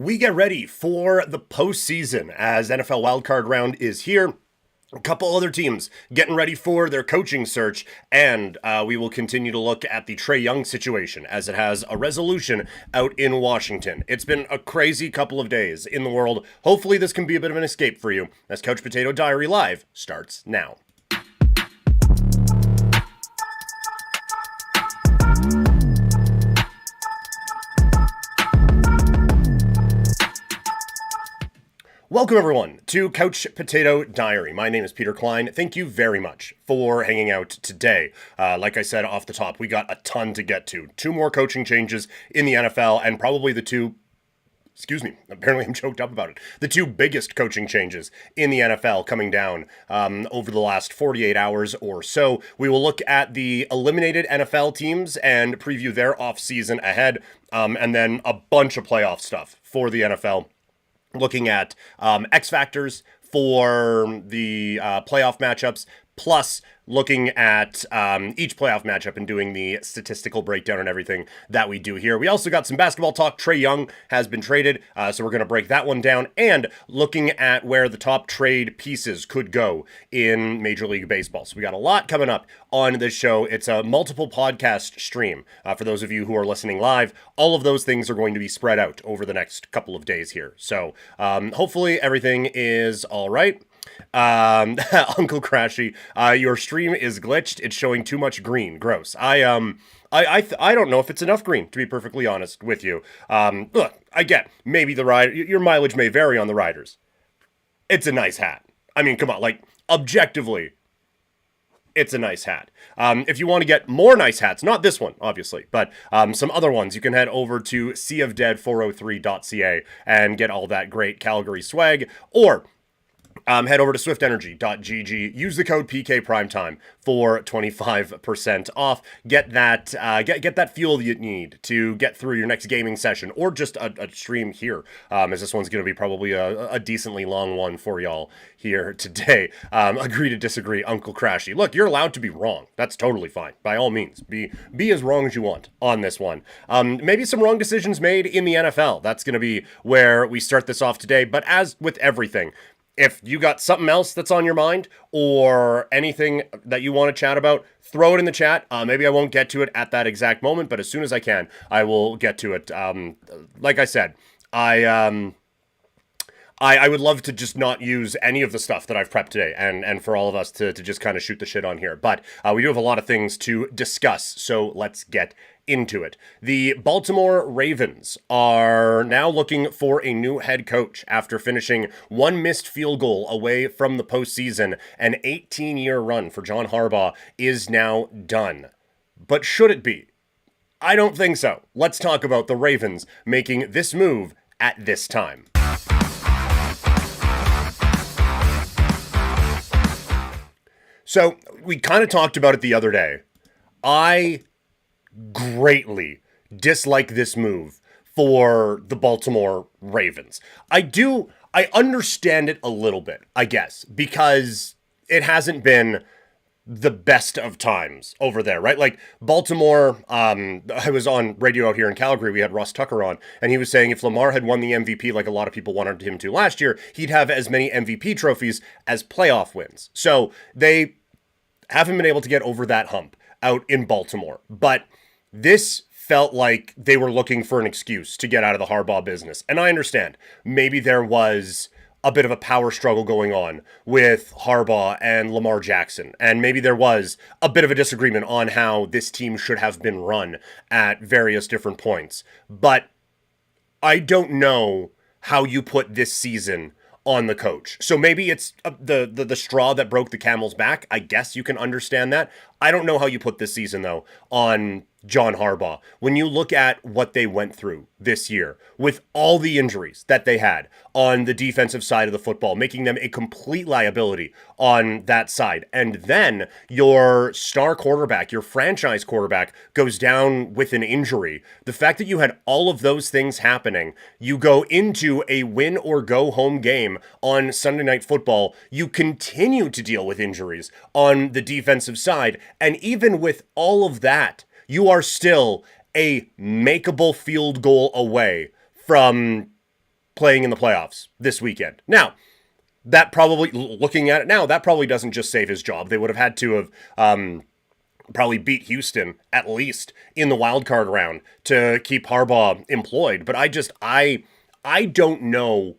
We get ready for the postseason as NFL wildcard round is here. A couple other teams getting ready for their coaching search, and we will continue to look at the Trae Young situation as it has a resolution out in Washington. It's been a crazy couple of days in the world. Hopefully this can be a bit of an escape for you as Couch Potato Diary Live starts now. Welcome, everyone, to Couch Potato Diary. My name is Peter Klein. Thank you very much for hanging out today. Like I said off the top, we got a ton to get to. Two more coaching changes in the NFL, and probably apparently I'm choked up about it. The two biggest coaching changes in the NFL coming down over the last 48 hours or so. We will look at the eliminated NFL teams and preview their offseason ahead, and then a bunch of playoff stuff for the NFL. Looking at X factors for the playoff matchups, plus looking at each playoff matchup and doing the statistical breakdown and everything that we do here. We also got some basketball talk. Trae Young has been traded, so we're going to break that one down, and looking at where the top trade pieces could go in Major League Baseball. So we got a lot coming up on this show. It's a multiple podcast stream. For those of you who are listening live, all of those things are going to be spread out over the next couple of days here. So hopefully everything is all right. Uncle Crashy, your stream is glitched. It's showing too much green. Gross. I don't know if it's enough green, to be perfectly honest with you. Look, I get maybe the ride. Your mileage may vary on the riders. It's a nice hat. I mean, come on, like objectively, it's a nice hat. If you want to get more nice hats, not this one, obviously, but some other ones, you can head over to seaofdead403.ca and get all that great Calgary swag, or head over to swiftenergy.gg. Use the code PKPrimetime for 25% off. Get that get that fuel that you need to get through your next gaming session, or just a stream here, as this one's going to be probably a decently long one for y'all here today. Agree to disagree, Uncle Crashy. Look, you're allowed to be wrong. That's totally fine. By all means, be as wrong as you want on this one. Maybe some wrong decisions made in the NFL. That's going to be where we start this off today. But as with everything, if you got something else that's on your mind or anything that you want to chat about, throw it in the chat. Maybe I won't get to it at that exact moment, but as soon as I can, I will get to it. Like I said, I would love to just not use any of the stuff that I've prepped today and for all of us to just kind of shoot the shit on here. But we do have a lot of things to discuss, so let's get into it. The Baltimore Ravens are now looking for a new head coach after finishing one missed field goal away from the postseason. An 18-year run for John Harbaugh is now done. But should it be? I don't think so. Let's talk about the Ravens making this move at this time. So we kind of talked about it the other day. I greatly dislike this move for the Baltimore Ravens. I understand it a little bit, I guess, because it hasn't been the best of times over there, right? Like Baltimore, I was on radio out here in Calgary, we had Ross Tucker on, and he was saying if Lamar had won the MVP like a lot of people wanted him to last year, he'd have as many MVP trophies as playoff wins. So they haven't been able to get over that hump out in Baltimore, but this felt like they were looking for an excuse to get out of the Harbaugh business. And I understand, maybe there was a bit of a power struggle going on with Harbaugh and Lamar Jackson. And maybe there was a bit of a disagreement on how this team should have been run at various different points. But I don't know how you put this season on the coach. So maybe it's the straw that broke the camel's back. I guess you can understand that. I don't know how you put this season, though, on John Harbaugh. When you look at what they went through this year with all the injuries that they had on the defensive side of the football, making them a complete liability on that side. And then your star quarterback, your franchise quarterback, goes down with an injury. The fact that you had all of those things happening, you go into a win or go home game on Sunday Night Football, you continue to deal with injuries on the defensive side. And even with all of that, you are still a makeable field goal away from playing in the playoffs this weekend. Now, that probably, looking at it now, that probably doesn't just save his job. They would have had to have probably beat Houston at least in the wild card round to keep Harbaugh employed. But I don't know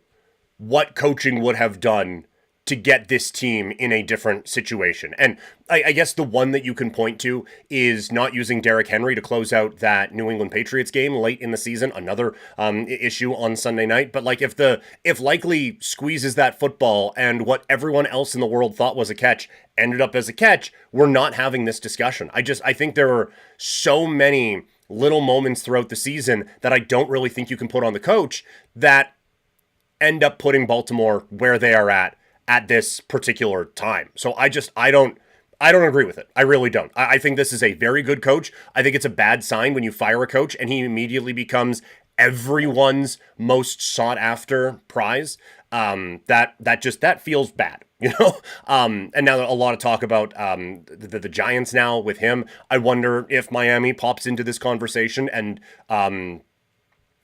what coaching would have done to get this team in a different situation. And I guess the one that you can point to is not using Derrick Henry to close out that New England Patriots game late in the season, another issue on Sunday night. But like if Likely squeezes that football and what everyone else in the world thought was a catch ended up as a catch, we're not having this discussion. I think there are so many little moments throughout the season that I don't really think you can put on the coach that end up putting Baltimore where they are at this particular time. So I don't agree with it. I really don't. I think this is a very good coach. I think it's a bad sign when you fire a coach and he immediately becomes everyone's most sought after prize. That feels bad, you know? And now a lot of talk about the Giants now with him. I wonder if Miami pops into this conversation and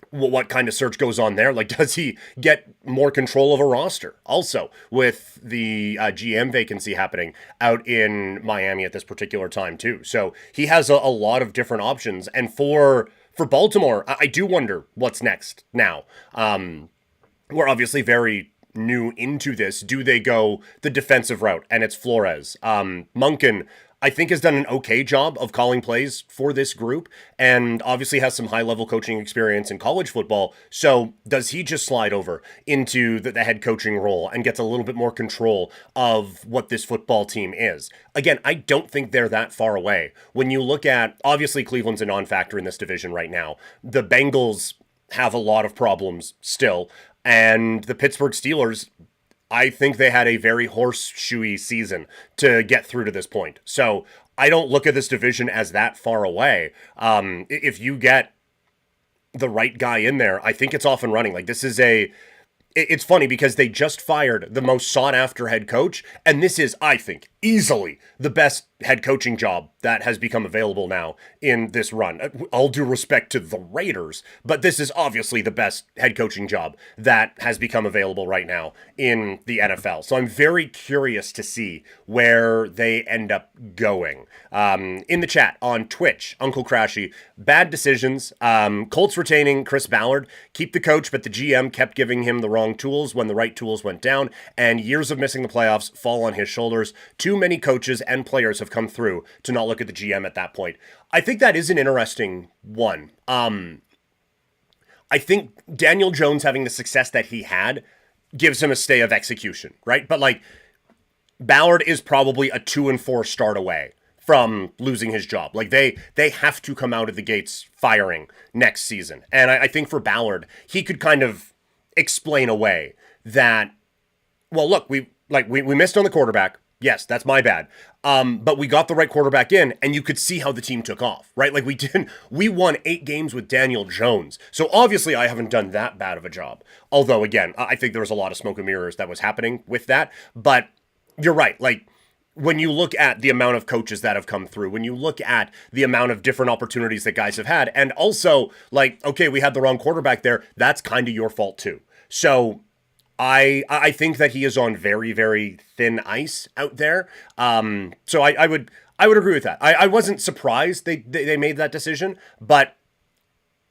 what kind of search goes on there. Like, does he get more control of a roster? Also, with the GM vacancy happening out in Miami at this particular time too. So he has a lot of different options. And for Baltimore, I do wonder what's next now. We're obviously very new into this. Do they go the defensive route? And it's Flores. Monken, I think, has done an okay job of calling plays for this group and obviously has some high-level coaching experience in college football. So does he just slide over into the head coaching role and gets a little bit more control of what this football team is? Again, I don't think they're that far away. When you look at, obviously Cleveland's a non-factor in this division right now. The Bengals have a lot of problems still, and the Pittsburgh Steelers, I think they had a very horseshoey season to get through to this point. So I don't look at this division as that far away. If you get the right guy in there, I think it's off and running. Like, this is it's funny because they just fired the most sought after head coach. And this is, I think, easily the best head coaching job that has become available now in this run. All due respect to the Raiders, but this is obviously the best head coaching job that has become available right now in the NFL. So I'm very curious to see where they end up going. In the chat on Twitch, Uncle Crashy, bad decisions. Colts retaining Chris Ballard. Keep the coach, but the GM kept giving him the wrong tools when the right tools went down, and years of missing the playoffs fall on his shoulders. Too many coaches and players have come through to not look at the GM at that point. I think that is an interesting one. I think Daniel Jones having the success that he had gives him a stay of execution, right? But like, Ballard is probably a 2-4 start away from losing his job. Like, they have to come out of the gates firing next season. And I think for Ballard, he could kind of explain away that, well, look, we missed on the quarterback. Yes, that's my bad. But we got the right quarterback in, and you could see how the team took off, right? Like, we won 8 games with Daniel Jones. So obviously I haven't done that bad of a job. Although, again, I think there was a lot of smoke and mirrors that was happening with that. But you're right. Like, when you look at the amount of coaches that have come through, when you look at the amount of different opportunities that guys have had, and also, like, okay, we had the wrong quarterback there, that's kind of your fault too. So I think that he is on very, very thin ice out there. So I would agree with that. I wasn't surprised they made that decision, but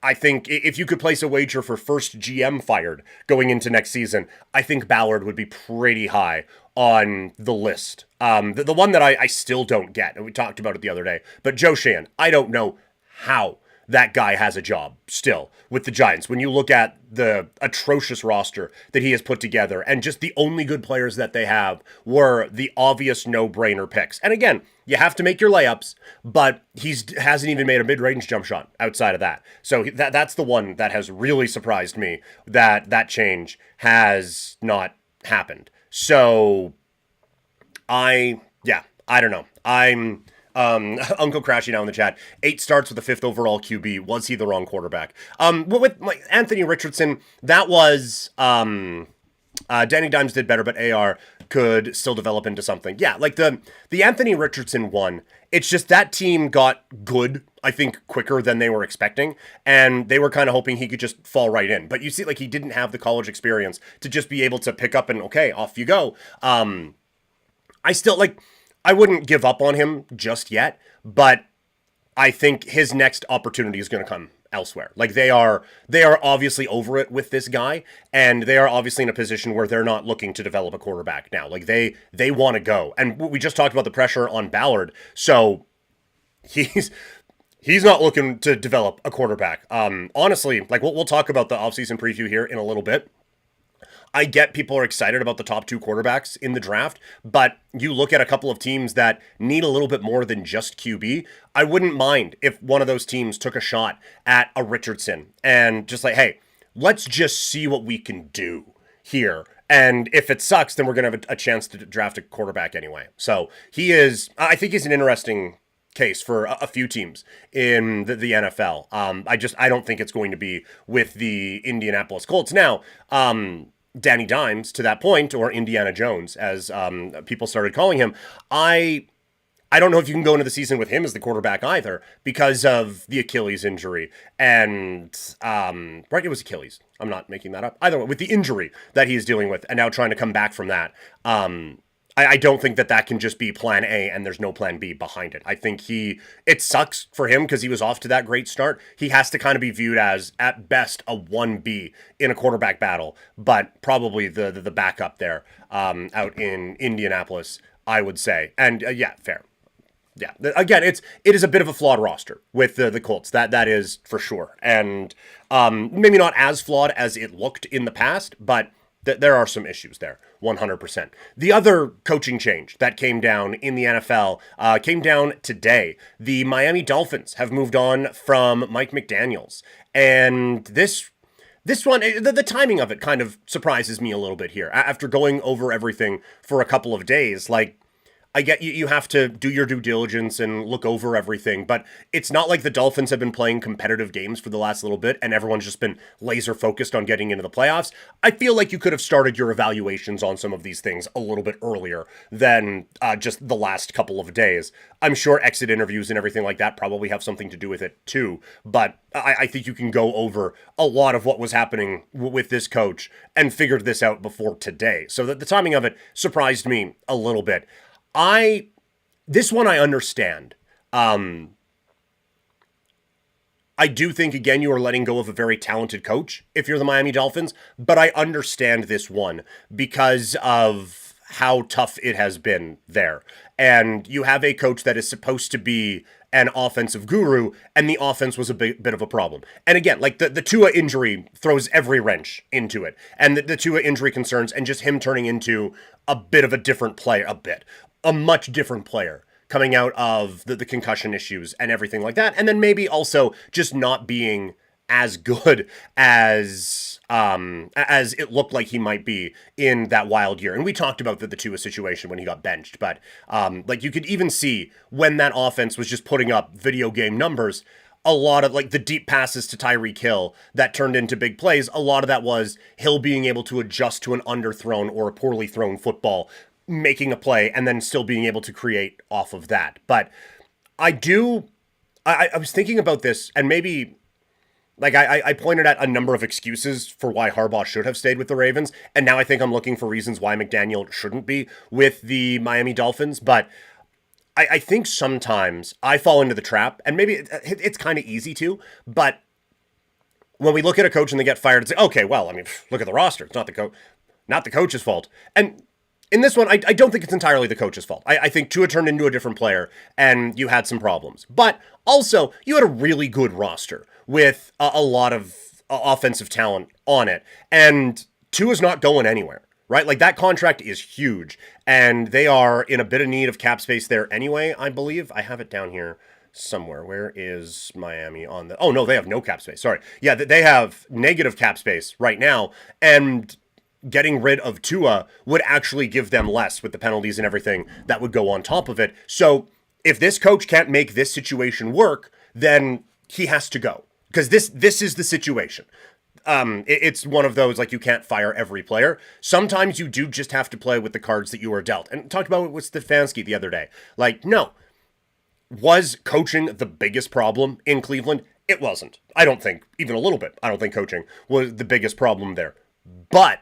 I think if you could place a wager for first GM fired going into next season, I think Ballard would be pretty high on the list. The one that I still don't get, and we talked about it the other day, but Joe Sheehan, I don't know how that guy has a job still with the Giants. When you look at the atrocious roster that he has put together, and just the only good players that they have were the obvious no-brainer picks. And again, you have to make your layups, but he hasn't even made a mid-range jump shot outside of that. So that's the one that has really surprised me, that change has not happened. So I don't know. I'm Uncle Crashy now in the chat. 8 starts with the 5th overall QB. Was he the wrong quarterback? With Anthony Richardson, that was Danny Dimes did better, but AR could still develop into something. Yeah, like the Anthony Richardson one, it's just that team got good, I think, quicker than they were expecting, and they were kind of hoping he could just fall right in. But you see, like, he didn't have the college experience to just be able to pick up and, okay, off you go. I still, like, I wouldn't give up on him just yet, but I think his next opportunity is going to come elsewhere. Like they are obviously over it with this guy, and they are obviously in a position where they're not looking to develop a quarterback now. Like they want to go. And we just talked about the pressure on Ballard. So he's not looking to develop a quarterback. Honestly, like we'll talk about the offseason preview here in a little bit. I get people are excited about the top two quarterbacks in the draft, but you look at a couple of teams that need a little bit more than just QB. I wouldn't mind if one of those teams took a shot at a Richardson and just like, hey, let's just see what we can do here. And if it sucks, then we're going to have a chance to draft a quarterback anyway. So I think he's an interesting case for a few teams in the NFL. I don't think it's going to be with the Indianapolis Colts. Now, Danny Dimes, to that point, or Indiana Jones, as people started calling him, I don't know if you can go into the season with him as the quarterback either because of the Achilles injury. And, right, it was Achilles. I'm not making that up. Either way, with the injury that he's dealing with and now trying to come back from that, I don't think that can just be plan A and there's no plan B behind it. I think it sucks for him because he was off to that great start. He has to kind of be viewed as, at best, a 1B in a quarterback battle, but probably the backup there out in Indianapolis, I would say. And yeah, fair. Yeah, again, it is a bit of a flawed roster with the Colts. That is for sure. And maybe not as flawed as it looked in the past, but there are some issues there, 100%. The other coaching change that came down in the NFL came down today. The Miami Dolphins have moved on from Mike McDaniels. And this one, the timing of it kind of surprises me a little bit here. After going over everything for a couple of days, like, I get you have to do your due diligence and look over everything, but it's not like the Dolphins have been playing competitive games for the last little bit and everyone's just been laser focused on getting into the playoffs. I feel like you could have started your evaluations on some of these things a little bit earlier than just the last couple of days. I'm sure exit interviews and everything like that probably have something to do with it too, but I think you can go over a lot of what was happening with this coach and figured this out before today. So the timing of it surprised me a little bit. This one I understand. I do think, again, you are letting go of a very talented coach if you're the Miami Dolphins, but I understand this one because of how tough it has been there. And you have a coach that is supposed to be an offensive guru, and the offense was a bit of a problem. And again, like the Tua injury throws every wrench into it, and the Tua injury concerns, and just him turning into a bit of a different player, a much different player coming out of the concussion issues and everything like that. And then maybe also just not being as good as it looked like he might be in that wild year. And we talked about the Tua situation when he got benched, but like you could even see when that offense was just putting up video game numbers, a lot of like the deep passes to Tyreek Hill that turned into big plays. A lot of that was Hill being able to adjust to an underthrown or a poorly thrown football, making a play, and then still being able to create off of that. But I was thinking about this, and maybe, like, I pointed at a number of excuses for why Harbaugh should have stayed with the Ravens, and now I think I'm looking for reasons why McDaniel shouldn't be with the Miami Dolphins, but I think sometimes I fall into the trap, and maybe it's kind of easy to, but when we look at a coach and they get fired, it's like, okay, well, I mean, look at the roster. It's not the coach's fault. And in this one, I don't think it's entirely the coach's fault. I think Tua turned into a different player, and you had some problems. But also, you had a really good roster with a lot of offensive talent on it. And Tua's not going anywhere, right? Like, that contract is huge, and they are in a bit of need of cap space there anyway, I believe. I have it down here somewhere. Where is Miami on the... Oh, no, they have no cap space. Sorry. Yeah, they have negative cap space right now, and getting rid of Tua would actually give them less with the penalties and everything that would go on top of it. So if this coach can't make this situation work, then he has to go, because this is the situation. it's one of those, like, you can't fire every player. Sometimes you do just have to play with the cards that you are dealt. And talked about it with Stefanski the other day. Like, no. Was coaching the biggest problem in Cleveland? It wasn't. I don't think, even a little bit, I don't think coaching was the biggest problem there. But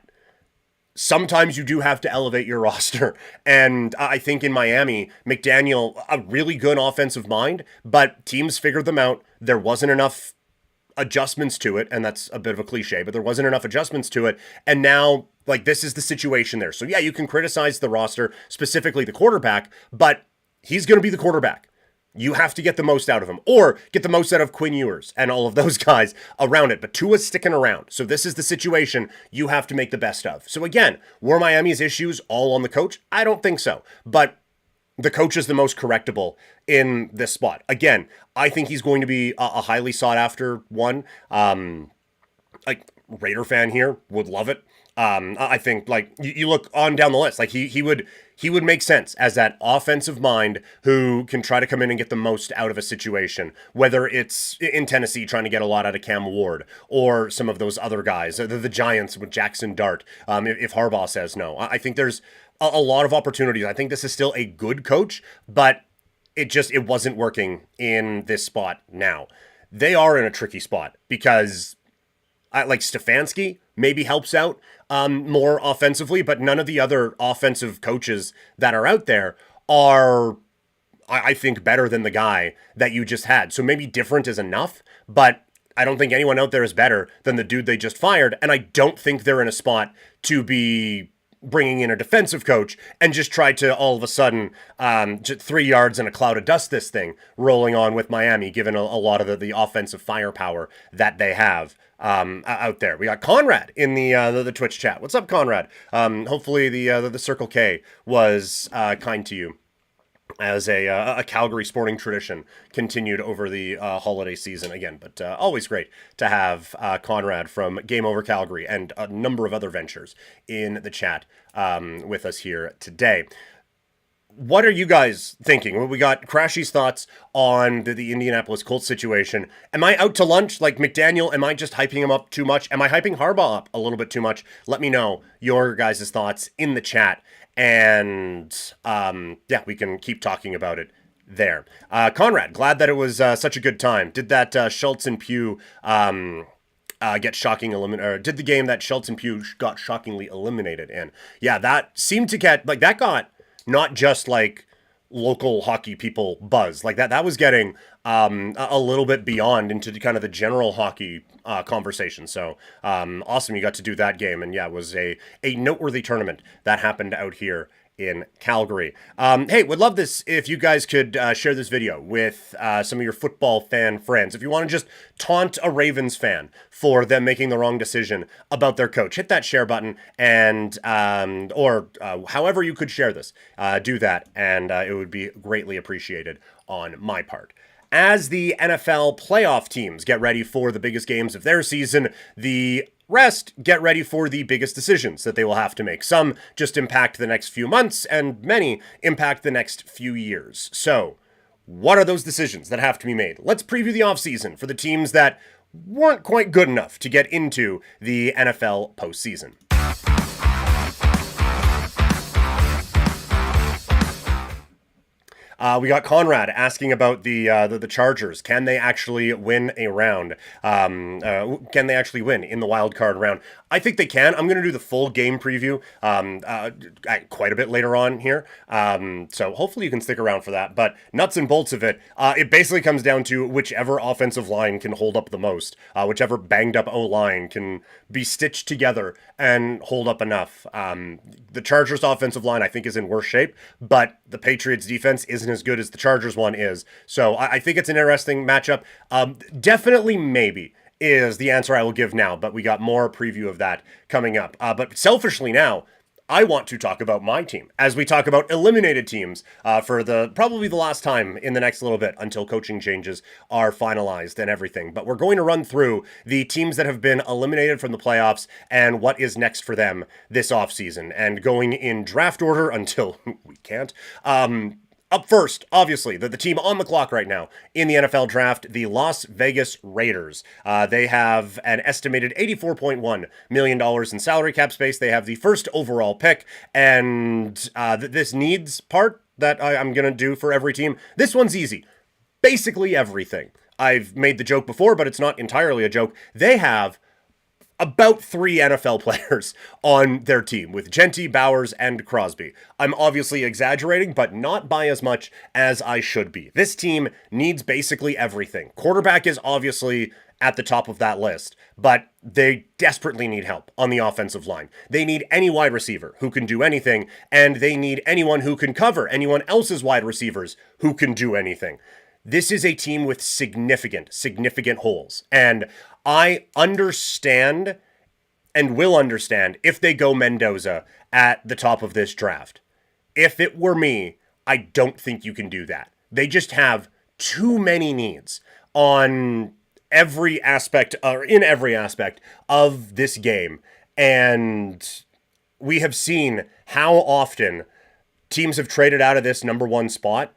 sometimes you do have to elevate your roster. And I think in Miami, McDaniel, a really good offensive mind, but teams figured them out. There wasn't enough adjustments to it, and that's a bit of a cliche, but there wasn't enough adjustments to it. And now, like, this is the situation there. So yeah, you can criticize the roster, specifically the quarterback, but he's going to be the quarterback. You have to get the most out of him, or get the most out of Quinn Ewers and all of those guys around it. But Tua's sticking around. So this is the situation you have to make the best of. So again, were Miami's issues all on the coach? I don't think so. But the coach is the most correctable in this spot. Again, I think he's going to be a highly sought after one. Like, Raider fan here would love it. I think, like, you look on down the list, like he would make sense as that offensive mind who can try to come in and get the most out of a situation, whether it's in Tennessee trying to get a lot out of Cam Ward or some of those other guys, the Giants with Jackson Dart, if Harbaugh says no. I think there's a lot of opportunities. I think this is still a good coach, but it wasn't working in this spot now. They are in a tricky spot because like Stefanski maybe helps out more offensively, but none of the other offensive coaches that are out there are, I think, better than the guy that you just had. So maybe different is enough, but I don't think anyone out there is better than the dude they just fired, and I don't think they're in a spot to be bringing in a defensive coach and just try to all of a sudden just 3 yards in a cloud of dust this thing rolling on with Miami, given a lot of the offensive firepower that they have out there. We got Conrad in the Twitch chat. What's up, Conrad? Hopefully the Circle K was kind to you as a Calgary sporting tradition continued over the holiday season again. But always great to have Conrad from Game Over Calgary and a number of other ventures in the chat with us here today. What are you guys thinking? We got Crashy's thoughts on the Indianapolis Colts situation. Am I out to lunch like McDaniel? Am I just hyping him up too much? Am I hyping Harbaugh up a little bit too much? Let me know your guys' thoughts in the chat. And yeah, we can keep talking about it there. Conrad, glad that it was such a good time. Did that Schultz and Pugh get shocking eliminated, or did the game that Schultz and Pugh got shockingly eliminated in? Yeah, that seemed to get, like, that got not just like local hockey people buzz like that. That was getting a little bit beyond into the kind of the general hockey conversation. So awesome, you got to do that game, and yeah, it was a noteworthy tournament that happened out here in Calgary. Hey, would love this if you guys could share this video with some of your football fan friends. If you want to just taunt a Ravens fan for them making the wrong decision about their coach, hit that share button, and or however you could share this, do that, and it would be greatly appreciated on my part. As the NFL playoff teams get ready for the biggest games of their season, the rest get ready for the biggest decisions that they will have to make. Some just impact the next few months, and many impact the next few years. So, what are those decisions that have to be made? Let's preview the offseason for the teams that weren't quite good enough to get into the NFL postseason. We got Conrad asking about the Chargers. Can they actually win a round? Can they actually win in the wild card round? I think they can. I'm going to do the full game preview quite a bit later on here. So hopefully you can stick around for that. But nuts and bolts of it, it basically comes down to whichever offensive line can hold up the most, whichever banged up O-line can be stitched together and hold up enough. The Chargers offensive line, I think, is in worse shape, but the Patriots defense isn't as good as the Chargers one is. So I think it's an interesting matchup. Definitely maybe is the answer I will give now, but we got more preview of that coming up. But selfishly now, I want to talk about my team as we talk about eliminated teams for probably the last time in the next little bit until coaching changes are finalized and everything. But we're going to run through the teams that have been eliminated from the playoffs and what is next for them this offseason, and going in draft order until we can't. Up first, obviously, the team on the clock right now in the NFL draft, the Las Vegas Raiders. They have an estimated $84.1 million in salary cap space. They have the first overall pick, and this needs part that I'm going to do for every team. This one's easy. Basically everything. I've made the joke before, but it's not entirely a joke. They have about 3 NFL players on their team with Genty, Bowers, and Crosby. I'm obviously exaggerating, but not by as much as I should be. This team needs basically everything. Quarterback is obviously at the top of that list, but they desperately need help on the offensive line. They need any wide receiver who can do anything, and they need anyone who can cover anyone else's wide receivers who can do anything. This is a team with significant holes. And I understand and will understand if they go Mendoza at the top of this draft. If it were me, I don't think you can do that. They just have too many needs on every aspect, or in every aspect of this game. And we have seen how often teams have traded out of this number 1 spot,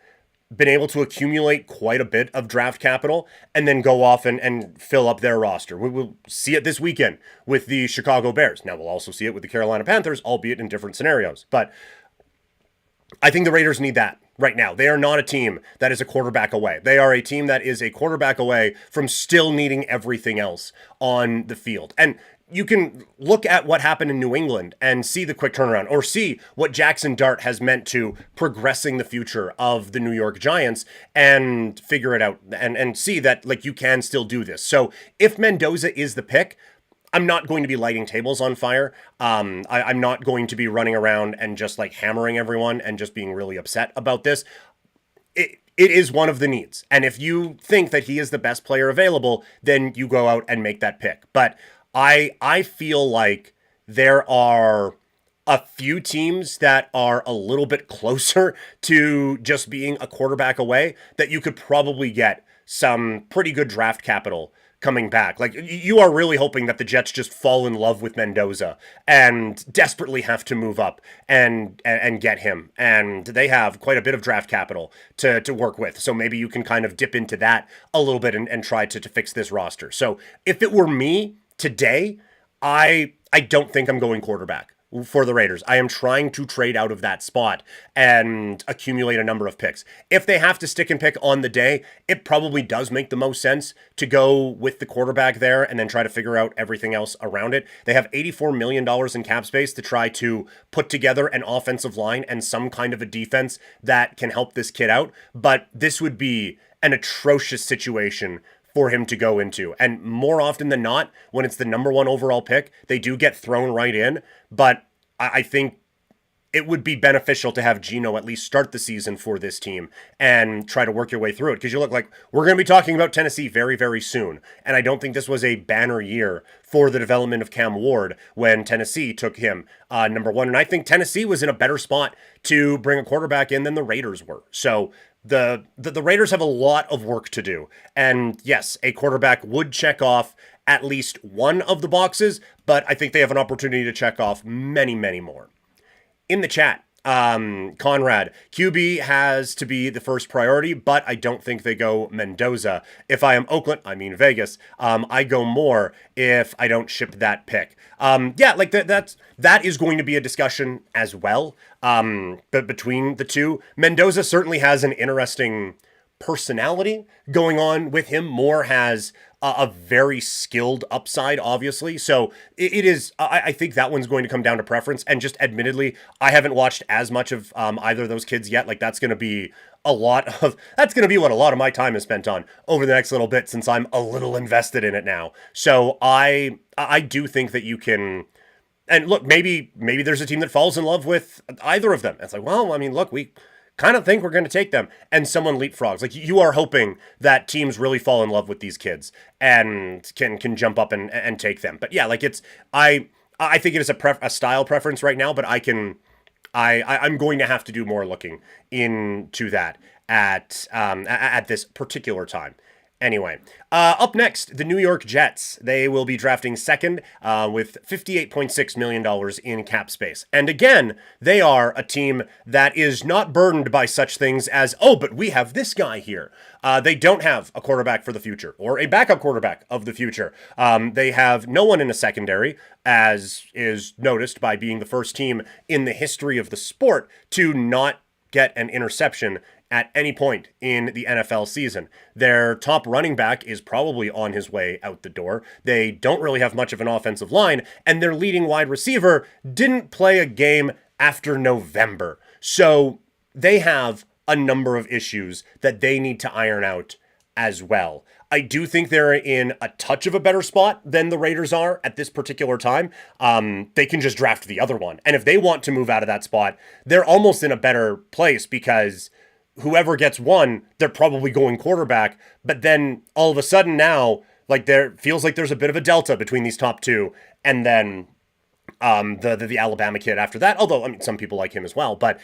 been able to accumulate quite a bit of draft capital, and then go off and fill up their roster. We will see it this weekend with the Chicago Bears. Now, we'll also see it with the Carolina Panthers, albeit in different scenarios. But I think the Raiders need that right now. They are not a team that is a quarterback away. They are a team that is a quarterback away from still needing everything else on the field. And you can look at what happened in New England and see the quick turnaround, or see what Jackson Dart has meant to progressing the future of the New York Giants, and figure it out and see that, like, you can still do this. So if Mendoza is the pick, I'm not going to be lighting tables on fire. I'm not going to be running around and just like hammering everyone and just being really upset about this. It is one of the needs. And if you think that he is the best player available, then you go out and make that pick. But I feel like there are a few teams that are a little bit closer to just being a quarterback away that you could probably get some pretty good draft capital coming back. Like, you are really hoping that the Jets just fall in love with Mendoza and desperately have to move up and get him. And they have quite a bit of draft capital to work with. So maybe you can kind of dip into that a little bit and try to fix this roster. So if it were me today, I don't think I'm going quarterback for the Raiders. I am trying to trade out of that spot and accumulate a number of picks. If they have to stick and pick on the day, it probably does make the most sense to go with the quarterback there and then try to figure out everything else around it. They have $84 million in cap space to try to put together an offensive line and some kind of a defense that can help this kid out. But this would be an atrocious situation for him to go into. And more often than not, when it's the number 1 overall pick, they do get thrown right in. But I think it would be beneficial to have Geno at least start the season for this team and try to work your way through it. Because you look like we're going to be talking about Tennessee very, very soon. And I don't think this was a banner year for the development of Cam Ward when Tennessee took him number 1. And I think Tennessee was in a better spot to bring a quarterback in than the Raiders were. So the Raiders have a lot of work to do. And yes, a quarterback would check off at least one of the boxes, but I think they have an opportunity to check off many, many more. In the chat, Conrad, QB has to be the first priority, but I don't think they go Mendoza. If I am Oakland, I mean Vegas, I go more if I don't ship that pick. Yeah, like that is going to be a discussion as well. But between the two, Mendoza certainly has an interesting personality going on with him. Moore has a very skilled upside, obviously. So it is, I think that one's going to come down to preference. And just admittedly, I haven't watched as much of either of those kids yet. Like, that's going to be what a lot of my time is spent on over the next little bit, since I'm a little invested in it now. So I do think that you can. And look, maybe there's a team that falls in love with either of them. It's like, well, I mean, look, we kind of think we're going to take them, and someone leapfrogs. Like, you are hoping that teams really fall in love with these kids and can jump up and take them. But yeah, like, it's I think it is a style preference right now, but I'm going to have to do more looking into that at this particular time. Anyway, up next, the New York Jets. They will be drafting second with $58.6 million in cap space. And again, they are a team that is not burdened by such things as, oh, but we have this guy here. They don't have a quarterback for the future or a backup quarterback of the future. They have no one in a secondary, as is noticed by being the first team in the history of the sport to not get an interception at any point in the NFL season. Their top running back is probably on his way out the door. They don't really have much of an offensive line, and their leading wide receiver didn't play a game after November. So they have a number of issues that they need to iron out as well. I do think they're in a touch of a better spot than the Raiders are at this particular time. They can just draft the other one. And if they want to move out of that spot, they're almost in a better place because whoever gets one, they're probably going quarterback. But then all of a sudden now, like there feels like there's a bit of a delta between these top two. And then the Alabama kid after that. Although, I mean, some people like him as well. But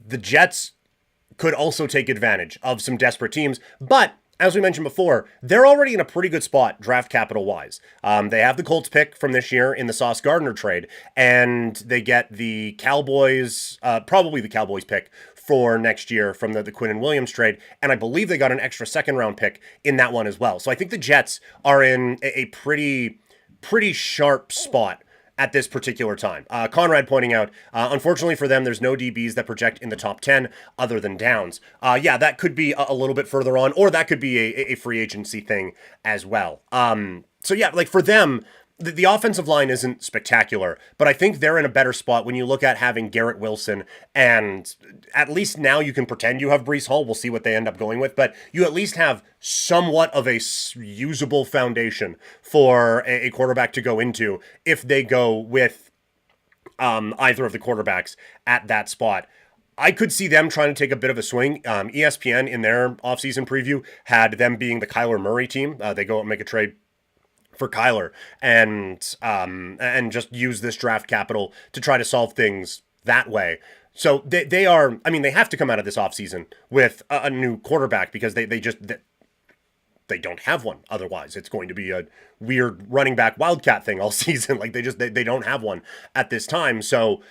the Jets could also take advantage of some desperate teams. But as we mentioned before, they're already in a pretty good spot draft capital wise. They have the Colts pick from this year in the Sauce Gardner trade, and they get the Cowboys, probably the Cowboys pick for next year from the Quinn and Williams trade. And I believe they got an extra second round pick in that one as well. So I think the Jets are in a pretty sharp spot at this particular time. Conrad pointing out, unfortunately for them, there's no DBs that project in the top 10 other than Downs. Yeah, that could be a little bit further on, or that could be a free agency thing as well. So yeah, like for them, the offensive line isn't spectacular, but I think they're in a better spot when you look at having Garrett Wilson, and at least now you can pretend you have Breece Hall. We'll see what they end up going with, but you at least have somewhat of a usable foundation for a quarterback to go into if they go with either of the quarterbacks at that spot. I could see them trying to take a bit of a swing. ESPN in their offseason preview had them being the Kyler Murray team. They go and make a trade for Kyler and just use this draft capital to try to solve things that way. So they are, I mean, they have to come out of this offseason with a new quarterback because they don't have one. Otherwise, it's going to be a weird running back wildcat thing all season. Like they don't have one at this time. So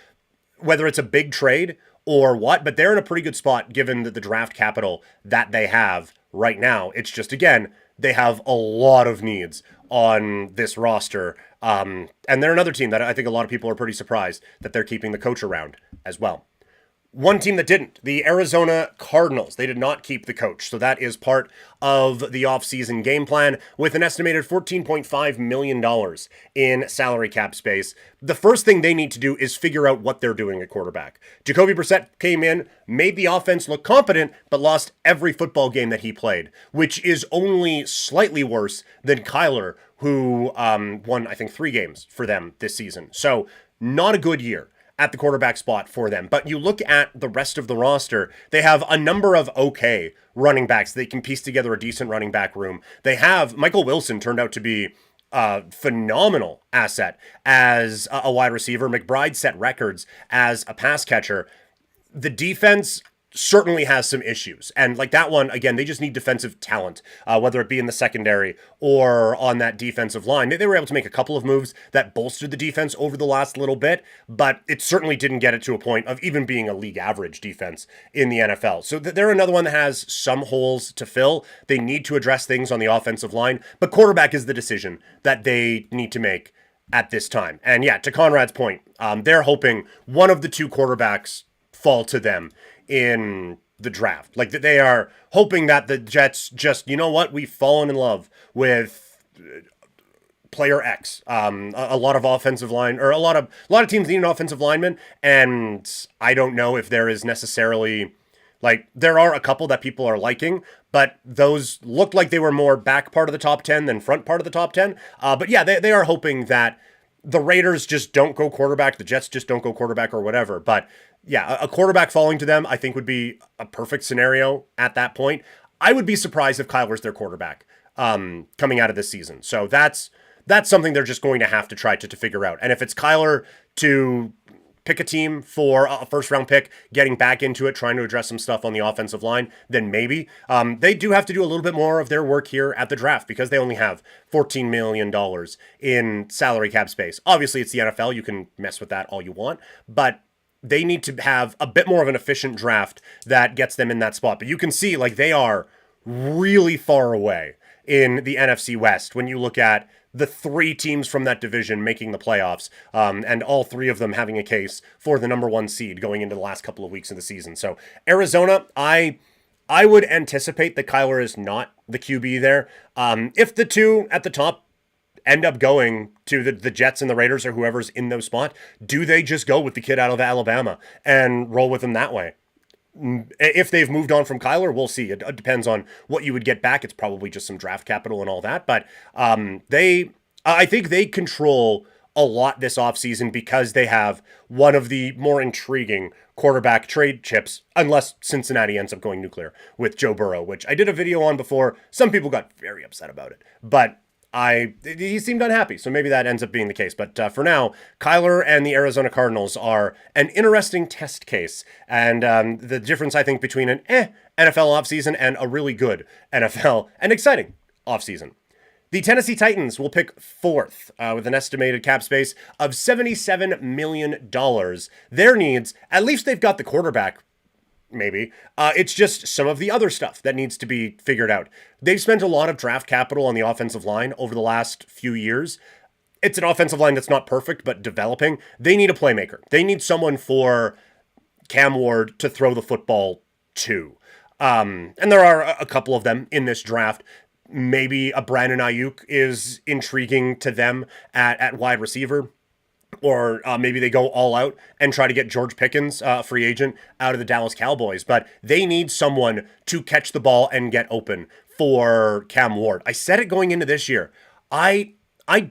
whether it's a big trade or what, but they're in a pretty good spot given the draft capital that they have right now. It's just, again, they have a lot of needs on this roster. And they're another team that I think a lot of people are pretty surprised that they're keeping the coach around as well. One team that didn't, the Arizona Cardinals. They did not keep the coach. So that is part of the offseason game plan with an estimated $14.5 million in salary cap space. The first thing they need to do is figure out what they're doing at quarterback. Jacoby Brissett came in, made the offense look competent, but lost every football game that he played, which is only slightly worse than Kyler, who won, I think, 3 games for them this season. So not a good year at the quarterback spot for them. But you look at the rest of the roster, they have a number of okay running backs. They can piece together a decent running back room. They have Michael Wilson turned out to be a phenomenal asset as a wide receiver. McBride set records as a pass catcher. The defense certainly has some issues. And like that one, again, they just need defensive talent, whether it be in the secondary or on that defensive line. They were able to make a couple of moves that bolstered the defense over the last little bit, but it certainly didn't get it to a point of even being a league average defense in the NFL. So they're another one that has some holes to fill. They need to address things on the offensive line, but quarterback is the decision that they need to make at this time. And yeah, to Conrad's point, they're hoping one of the two quarterbacks fall to them in the draft. Like they are hoping that the Jets just, you know what, we've fallen in love with player X. A lot of offensive line, or a lot of teams need an offensive lineman, and I don't know if there is necessarily, like, there are a couple that people are liking, but those looked like they were more back part of the top 10 than front part of the top 10. But yeah, they are hoping that the Raiders just don't go quarterback, the Jets just don't go quarterback or whatever. But yeah, a quarterback falling to them, I think, would be a perfect scenario at that point. I would be surprised if Kyler's their quarterback coming out of this season. So that's something they're just going to have to try to figure out. And if it's Kyler to pick a team for a first round pick, getting back into it, trying to address some stuff on the offensive line, then maybe. They do have to do a little bit more of their work here at the draft because they only have $14 million in salary cap space. Obviously, it's the NFL. You can mess with that all you want, but they need to have a bit more of an efficient draft that gets them in that spot. But you can see, like, they are really far away in the NFC West when you look at the three teams from that division making the playoffs, and all three of them having a case for the number one seed going into the last couple of weeks of the season. So Arizona, I would anticipate that Kyler is not the QB there. If the two at the top end up going to the Jets and the Raiders or whoever's in those spots, do they just go with the kid out of Alabama and roll with him that way? If they've moved on from Kyler, we'll see. It depends on what you would get back. It's probably just some draft capital and all that. But I think they control a lot this offseason because they have one of the more intriguing quarterback trade chips, unless Cincinnati ends up going nuclear with Joe Burrow, which I did a video on before. Some people got very upset about it, but he seemed unhappy, so maybe that ends up being the case. But for now, Kyler and the Arizona Cardinals are an interesting test case. And the difference, I think, between an NFL offseason and a really good NFL and exciting offseason. The Tennessee Titans will pick fourth with an estimated cap space of $77 million. Their needs, at least they've got the quarterback. Maybe. It's just some of the other stuff that needs to be figured out. They've spent a lot of draft capital on the offensive line over the last few years. It's an offensive line that's not perfect, but developing. They need a playmaker. They need someone for Cam Ward to throw the football to. And there are a couple of them in this draft. Maybe a Brandon Ayuk is intriguing to them at wide receiver. Or maybe they go all out and try to get George Pickens, free agent, out of the Dallas Cowboys. But they need someone to catch the ball and get open for Cam Ward. I said it going into this year. I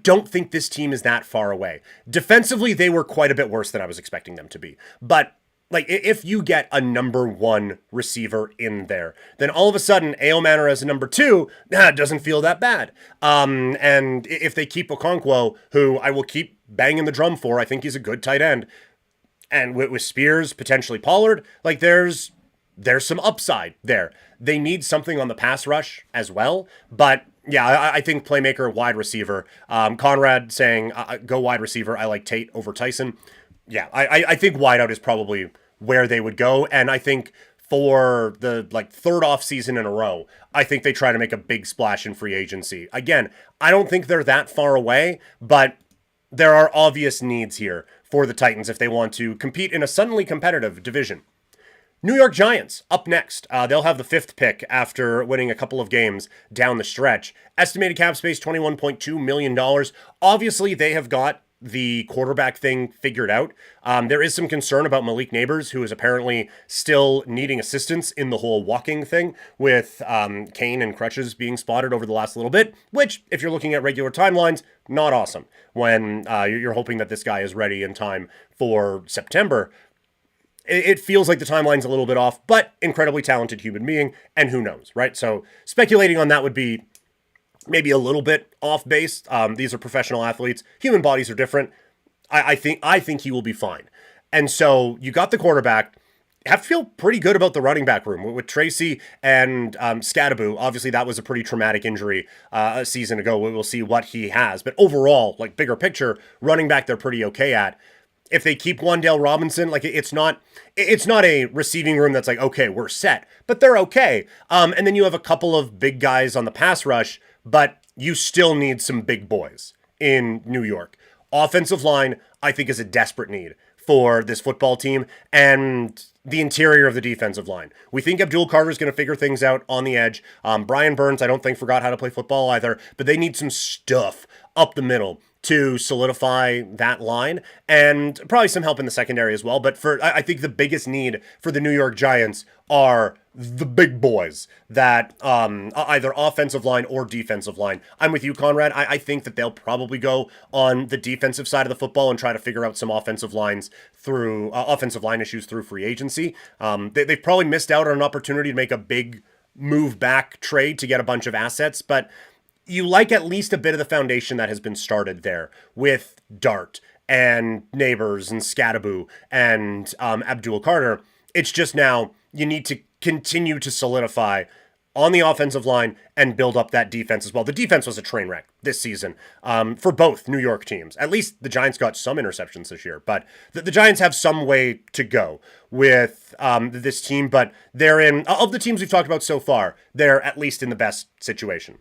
don't think this team is that far away. Defensively, they were quite a bit worse than I was expecting them to be. But like, if you get a number one receiver in there, then all of a sudden, A.O. Manor as a number two, doesn't feel that bad. And if they keep Okonkwo, who I will keep banging the drum for, I think he's a good tight end, and with Spears, potentially Pollard, like there's some upside there. They need something on the pass rush as well, but yeah, I think playmaker, wide receiver. Conrad saying, go wide receiver. I like Tate over Tyson. Yeah, I think wideout is probably where they would go. And I think for the third off season in a row, I think they try to make a big splash in free agency. Again, I don't think they're that far away, but there are obvious needs here for the Titans if they want to compete in a suddenly competitive division. New York Giants up next. They'll have the fifth pick after winning a couple of games down the stretch. Estimated cap space, $21.2 million. Obviously, they have got the quarterback thing figured out. There is some concern about Malik Neighbors, who is apparently still needing assistance in the whole walking thing, with cane and crutches being spotted over the last little bit, which, if you're looking at regular timelines, not awesome when you're hoping that this guy is ready in time for September. It feels like the timeline's a little bit off, but incredibly talented human being, and who knows, right? So speculating on that would be maybe a little bit off base. These are professional athletes. Human bodies are different. I think he will be fine. And so you got the quarterback. Have to feel pretty good about the running back room with Tracy and Scadaboo. Obviously, that was a pretty traumatic injury a season ago. We'll see what he has. But overall, like bigger picture, running back they're pretty okay at. If they keep Wan'Dale Robinson, like it's not a receiving room that's like, okay, we're set, but they're okay. And then you have a couple of big guys on the pass rush, but you still need some big boys in New York. Offensive line, I think, is a desperate need for this football team, and the interior of the defensive line. We think Abdul Carter is going to figure things out on the edge. Brian Burns, I don't think, forgot how to play football either, but they need some stuff up the middle to solidify that line, and probably some help in the secondary as well. But I think the biggest need for the New York Giants are the big boys that either offensive line or defensive line. I'm with you, Conrad. I think that they'll probably go on the defensive side of the football and try to figure out some offensive line issues through free agency. They've probably missed out on an opportunity to make a big move back trade to get a bunch of assets, but you like at least a bit of the foundation that has been started there with Dart and Neighbors and Scadaboo and Abdul Carter. It's just now you need to continue to solidify on the offensive line and build up that defense as well. The defense was a train wreck this season for both New York teams. At least the Giants got some interceptions this year, but the Giants have some way to go with this team, but they're in, of the teams we've talked about so far, they're at least in the best situation.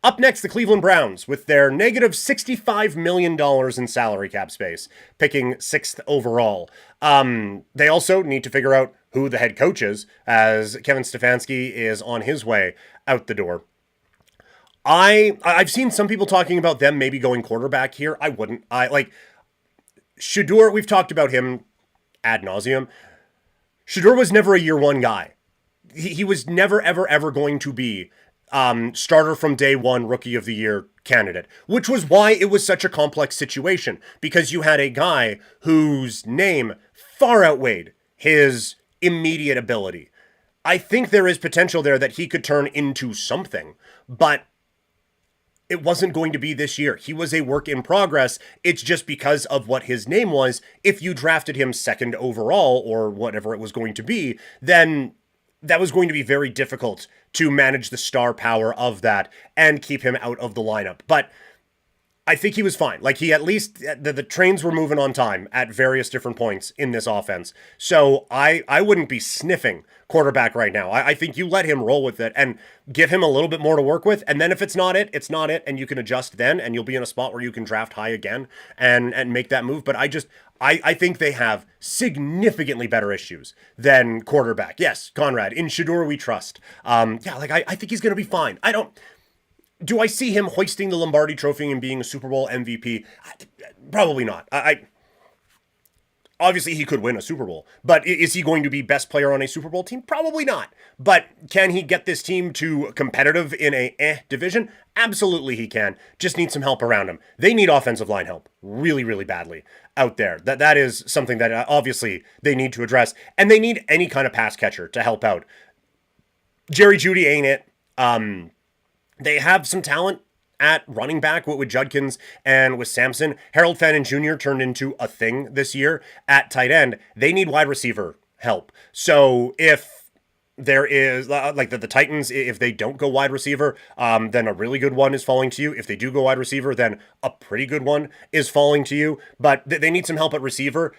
Up next, the Cleveland Browns, with their negative $65 million in salary cap space, picking 6th overall. They also need to figure out who the head coach is, as Kevin Stefanski is on his way out the door. I've seen some people talking about them maybe going quarterback here. I wouldn't. Shedeur, we've talked about him ad nauseum. Shedeur was never a year one guy. He was never, ever going to be starter from day one, rookie of the year candidate, which was why it was such a complex situation, because you had a guy whose name far outweighed his immediate ability. I think there is potential there that he could turn into something, but it wasn't going to be this year. He was a work in progress. It's just because of what his name was. If you drafted him 2nd overall or whatever it was going to be, then that was going to be very difficult to manage the star power of that and keep him out of the lineup. But I think he was fine. Like, he at least, the trains were moving on time at various different points in this offense. So I wouldn't be sniffing quarterback right now. I think you let him roll with it and give him a little bit more to work with. And then if it's not it, it's not it. And you can adjust then, and you'll be in a spot where you can draft high again and make that move. But I think they have significantly better issues than quarterback. Yes, Conrad, in Shedeur we trust. I think he's going to be fine. Do I see him hoisting the Lombardi Trophy and being a Super Bowl MVP? Probably not. Obviously, he could win a Super Bowl, but is he going to be best player on a Super Bowl team? Probably not. But can he get this team to competitive in a division? Absolutely he can. Just need some help around him. They need offensive line help really, really badly out there. That is something that obviously they need to address, and they need any kind of pass catcher to help out. Jerry Jeudy ain't it. They have some talent at running back with Judkins and with Sampson. Harold Fannin Jr. turned into a thing this year at tight end. They need wide receiver help. So if there is, like the Titans, if they don't go wide receiver, then a really good one is falling to you. If they do go wide receiver, then a pretty good one is falling to you. But they need some help at receiver.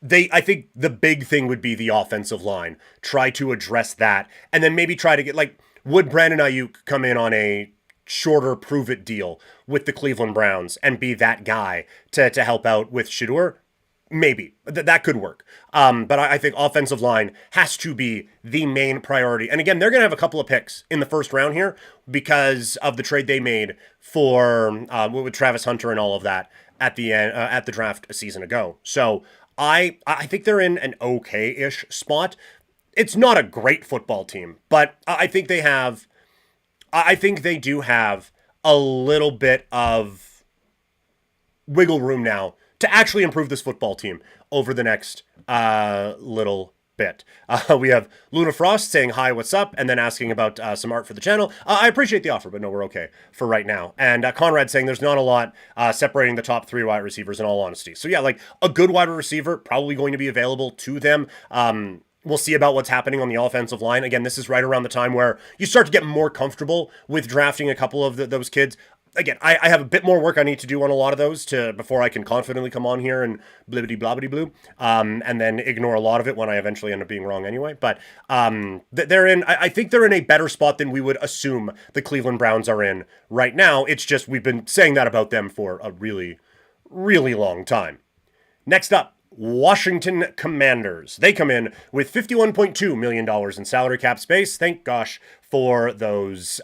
I think the big thing would be the offensive line. Try to address that. And then maybe try to get, would Brandon Ayuk come in on a shorter prove-it deal with the Cleveland Browns and be that guy to help out with Shedeur? Maybe. That could work. But I think offensive line has to be the main priority. And again, they're going to have a couple of picks in the first round here because of the trade they made for with Travis Hunter and all of that at the end, at the draft a season ago. So I think they're in an okay-ish spot. It's not a great football team, but I think they do have a little bit of wiggle room now to actually improve this football team over the next little bit. We have Luna Frost saying, hi, what's up? And then asking about some art for the channel. I appreciate the offer, but no, we're okay for right now. And Conrad saying there's not a lot separating the top 3 wide receivers in all honesty. So yeah, a good wide receiver probably going to be available to them. We'll see about what's happening on the offensive line. Again, this is right around the time where you start to get more comfortable with drafting a couple of those kids. Again, I have a bit more work I need to do on a lot of those before I can confidently come on here and blibbity blobbity blue, and then ignore a lot of it when I eventually end up being wrong anyway. But I think they're in a better spot than we would assume the Cleveland Browns are in right now. It's just we've been saying that about them for a really, really long time. Next up, Washington Commanders. They come in with $51.2 million in salary cap space. Thank gosh for those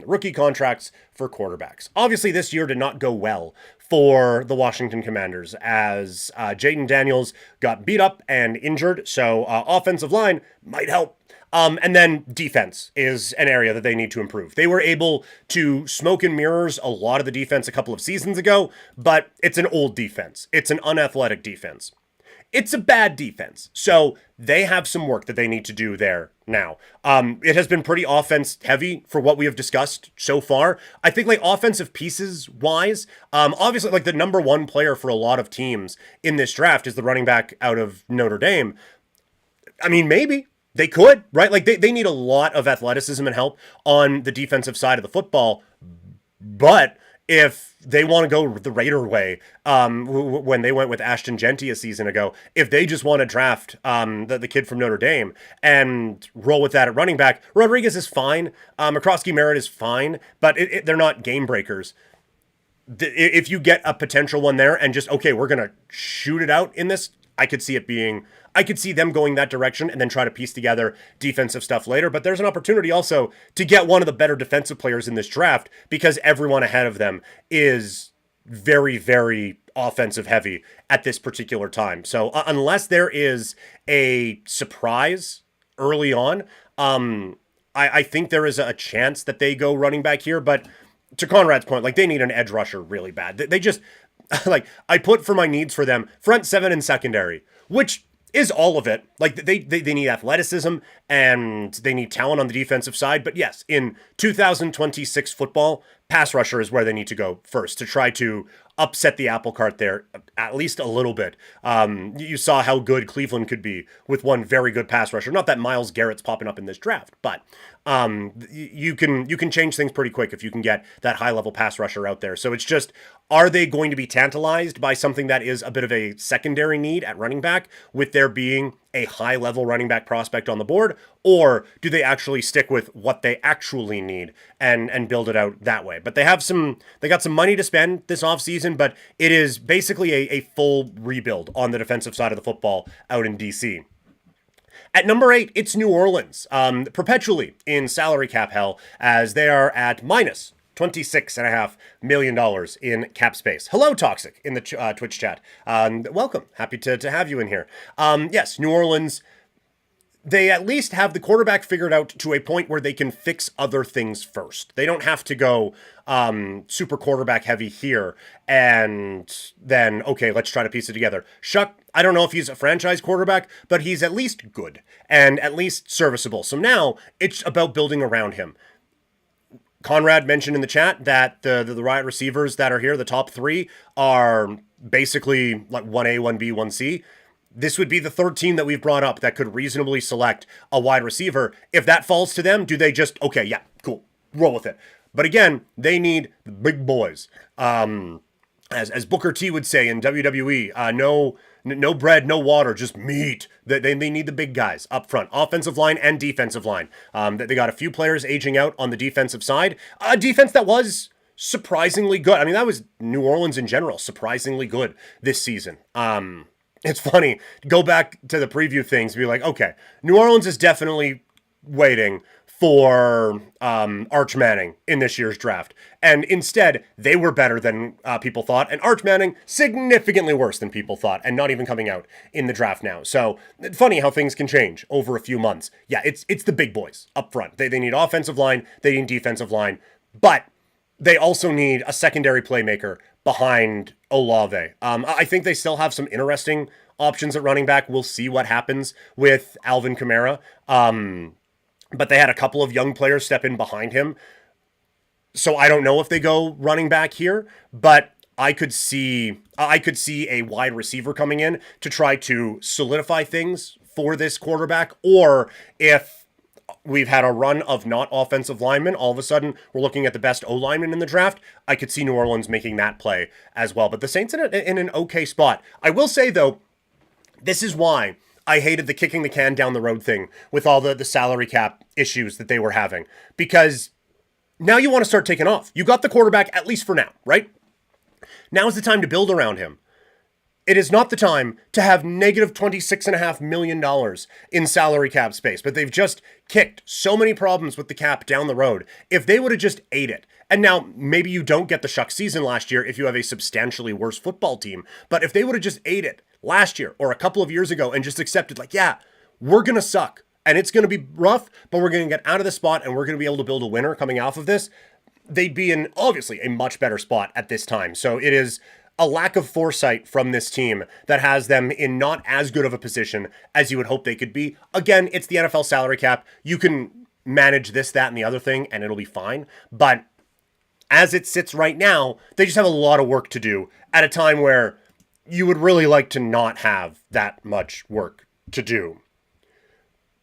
rookie contracts for quarterbacks. Obviously, this year did not go well for the Washington Commanders as Jaden Daniels got beat up and injured. So offensive line might help. And then defense is an area that they need to improve. They were able to smoke and mirrors a lot of the defense a couple of seasons ago, but it's an old defense. It's an unathletic defense. It's a bad defense. So they have some work that they need to do there now. It has been pretty offense heavy for what we have discussed so far. I think like offensive pieces wise, obviously like the number one player for a lot of teams in this draft is the running back out of Notre Dame. I mean, maybe. They could, right? Like they need a lot of athleticism and help on the defensive side of the football. But if they want to go the Raider way, when they went with Ashton Genty a season ago, if they just want to draft the kid from Notre Dame and roll with that at running back, Rodriguez is fine. McCroskey Merritt is fine, but they're not game breakers. If you get a potential one there and just, okay, we're going to shoot it out in this, I could see them going that direction and then try to piece together defensive stuff later. But there's an opportunity also to get one of the better defensive players in this draft because everyone ahead of them is very, very offensive heavy at this particular time. So unless there is a surprise early on, I think there is a chance that they go running back here. But to Conrad's point, like they need an edge rusher really bad. They just, like, I put for my needs for them front seven and secondary, which is all of it. Like they need athleticism and they need talent on the defensive side. But yes, in 2026 football, pass rusher is where they need to go first to try to upset the apple cart there at least a little bit. You saw how good Cleveland could be with one very good pass rusher. Not that Myles Garrett's popping up in this draft, but you can change things pretty quick if you can get that high level pass rusher out there. So it's just, are they going to be tantalized by something that is a bit of a secondary need at running back with there being a high level running back prospect on the board, or do they actually stick with what they actually need and build it out that way? But they got some money to spend this offseason, but it is basically a full rebuild on the defensive side of the football out in DC. At number 8, it's New Orleans, perpetually in salary cap hell as they are at minus $26.5 million in cap space. Hello, Toxic, in the Twitch chat. Welcome. Happy to have you in here. Yes, New Orleans, they at least have the quarterback figured out to a point where they can fix other things first. They don't have to go super quarterback heavy here and then, okay, let's try to piece it together. Shuck, I don't know if he's a franchise quarterback, but he's at least good and at least serviceable. So now it's about building around him. Conrad mentioned in the chat that the wide receivers that are here, the top 3, are basically like 1A, 1B, 1C. This would be the third team that we've brought up that could reasonably select a wide receiver. If that falls to them, do they just, okay, yeah, cool, roll with it. But again, they need the big boys. As Booker T would say in WWE, no bread, no water, just meat. They need the big guys up front, offensive line and defensive line. They got a few players aging out on the defensive side. A defense that was surprisingly good. I mean, that was New Orleans in general, surprisingly good this season. It's funny, go back to the preview things, be like, okay, New Orleans is definitely waiting for Arch Manning in this year's draft. And instead, they were better than people thought. And Arch Manning, significantly worse than people thought. And not even coming out in the draft now. So, funny how things can change over a few months. Yeah, it's the big boys up front. They need offensive line. They need defensive line. But they also need a secondary playmaker behind Olave. I think they still have some interesting options at running back. We'll see what happens with Alvin Kamara. But they had a couple of young players step in behind him. So I don't know if they go running back here, but I could see a wide receiver coming in to try to solidify things for this quarterback. Or if we've had a run of not offensive linemen, all of a sudden we're looking at the best O-lineman in the draft, I could see New Orleans making that play as well. But the Saints in an okay spot. I will say, though, this is why I hated the kicking the can down the road thing with all the salary cap issues that they were having. Because now you want to start taking off. You got the quarterback, at least for now, right? Now's the time to build around him. It is not the time to have negative $26.5 million in salary cap space, but they've just kicked so many problems with the cap down the road. If they would have just ate it, and now maybe you don't get the shuck season last year if you have a substantially worse football team, but if they would have just ate it last year or a couple of years ago and just accepted, like, yeah, we're going to suck and it's going to be rough, but we're going to get out of the spot and we're going to be able to build a winner coming off of this, they'd be in obviously a much better spot at this time. So it is a lack of foresight from this team that has them in not as good of a position as you would hope they could be. Again, it's the NFL salary cap. You can manage this, that, and the other thing, and it'll be fine. But as it sits right now, they just have a lot of work to do at a time where you would really like to not have that much work to do.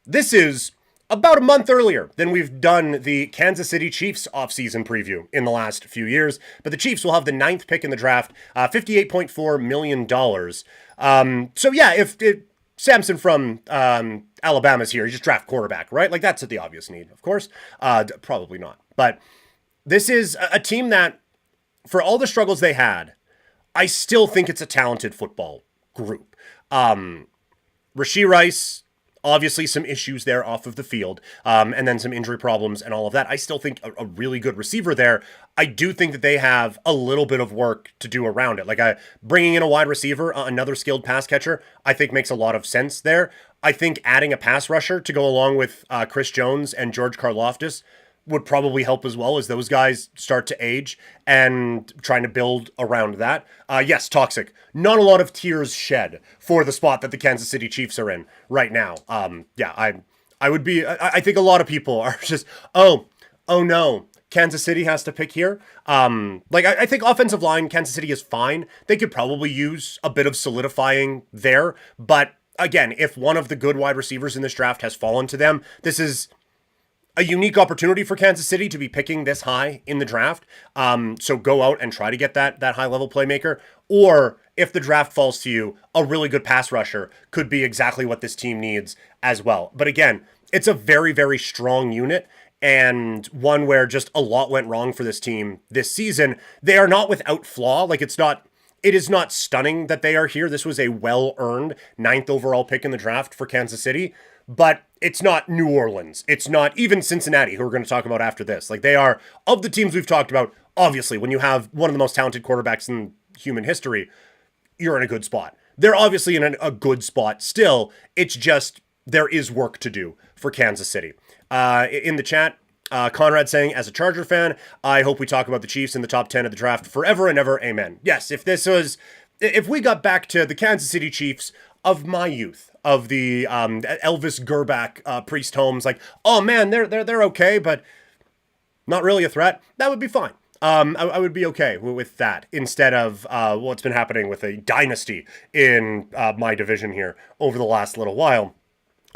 This is about a month earlier than we've done the Kansas City Chiefs offseason preview in the last few years. But the Chiefs will have the 9th pick in the draft, $58.4 million. So yeah, if Samson from Alabama's here, you just draft quarterback, right? Like that's the obvious need, of course. Probably not. But this is a team that, for all the struggles they had, I still think it's a talented football group. Rashee Rice, obviously some issues there off of the field, and then some injury problems and all of that. I still think a really good receiver there. I do think that they have a little bit of work to do around it. Like bringing in a wide receiver, another skilled pass catcher, I think makes a lot of sense there. I think adding a pass rusher to go along with Chris Jones and George Karlaftis would probably help as well as those guys start to age and trying to build around that. Yes, toxic. Not a lot of tears shed for the spot that the Kansas City Chiefs are in right now. I would be, I think a lot of people are just, oh no, Kansas City has to pick here. I think offensive line, Kansas City is fine. They could probably use a bit of solidifying there. But again, if one of the good wide receivers in this draft has fallen to them, this is a unique opportunity for Kansas City to be picking this high in the draft. So go out and try to get that high-level playmaker. Or if the draft falls to you, a really good pass rusher could be exactly what this team needs as well. But again, it's a very, very strong unit and one where just a lot went wrong for this team this season. They are not without flaw. Like it is not stunning that they are here. This was a well-earned 9th overall pick in the draft for Kansas City. But it's not New Orleans. It's not even Cincinnati, who we're going to talk about after this. Like, they are, of the teams we've talked about, obviously, when you have one of the most talented quarterbacks in human history, you're in a good spot. They're obviously in a good spot still. It's just, there is work to do for Kansas City. In the chat, Conrad saying, as a Charger fan, I hope we talk about the Chiefs in the top 10 of the draft forever and ever. Amen. Yes, if we got back to the Kansas City Chiefs of my youth, of the Elvis Gerbach Priest Holmes, like, oh man, they're okay, but not really a threat, that would be fine. I would be okay with that instead of what's been happening with a dynasty in my division here over the last little while.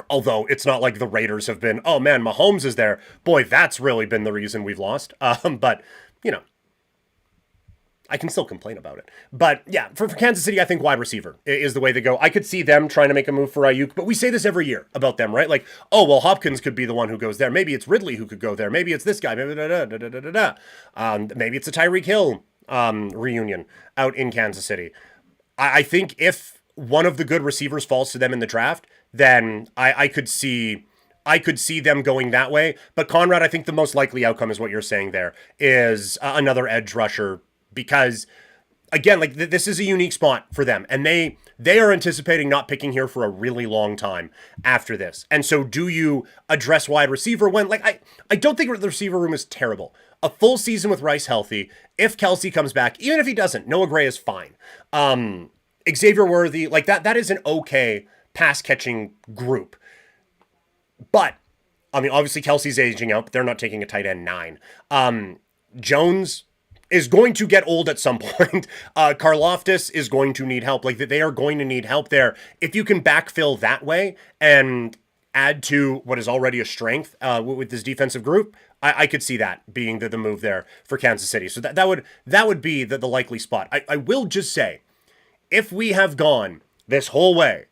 Although it's not like the Raiders have been, oh man, Mahomes is there. Boy, that's really been the reason we've lost. But, you know, I can still complain about it. But yeah, for Kansas City, I think wide receiver is the way they go. I could see them trying to make a move for Ayuk, but we say this every year about them, right? Like, oh, well, Hopkins could be the one who goes there. Maybe it's Ridley who could go there. Maybe it's this guy. Maybe it's a Tyreek Hill reunion out in Kansas City. I think if one of the good receivers falls to them in the draft, then I could see them going that way. But Conrad, I think the most likely outcome is what you're saying there, is another edge rusher. Because, again, like this is a unique spot for them. And they are anticipating not picking here for a really long time after this. And so do you address wide receiver when, like, I don't think the receiver room is terrible. A full season with Rice healthy. If Kelsey comes back, even if he doesn't, Noah Gray is fine. Xavier Worthy, like that is an okay pass catching group. But, I mean, obviously Kelsey's aging out, but they're not taking a tight end 9. Jones is going to get old at some point. Karlaftis is going to need help. Like, they are going to need help there. If you can backfill that way and add to what is already a strength with this defensive group, I could see that being the move there for Kansas City. So that would be the likely spot. I will just say, if we have gone this whole way,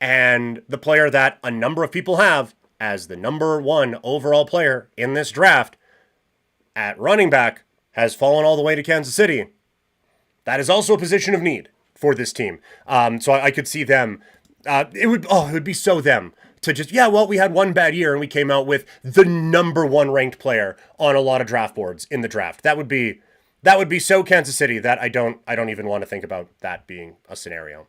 and the player that a number of people have as the number 1 overall player in this draft at running back has fallen all the way to Kansas City, that is also a position of need for this team. So I could see them. It would be so them to just, we had one bad year and we came out with the number 1 ranked player on a lot of draft boards in the draft. That would be so Kansas City that I don't even want to think about that being a scenario.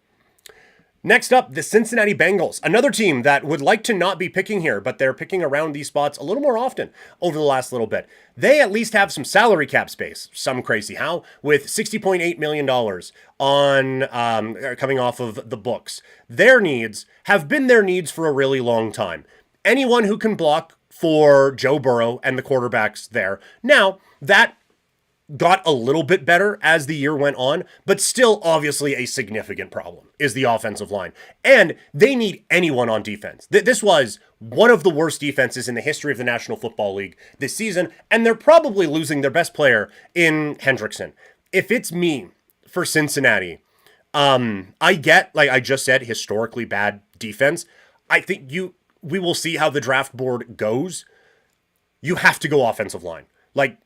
Next up, the Cincinnati Bengals, another team that would like to not be picking here, but they're picking around these spots a little more often over the last little bit. They at least have some salary cap space, some crazy how, with $60.8 million on coming off of the books. Their needs have been their needs for a really long time. Anyone who can block for Joe Burrow and the quarterbacks there. Now, that got a little bit better as the year went on, but still obviously a significant problem is the offensive line. And they need anyone on defense. This was one of the worst defenses in the history of the National Football League this season, and they're probably losing their best player in Hendrickson. If it's me for Cincinnati, I get, like I just said, historically bad defense. I think we will see how the draft board goes. You have to go offensive line. Like,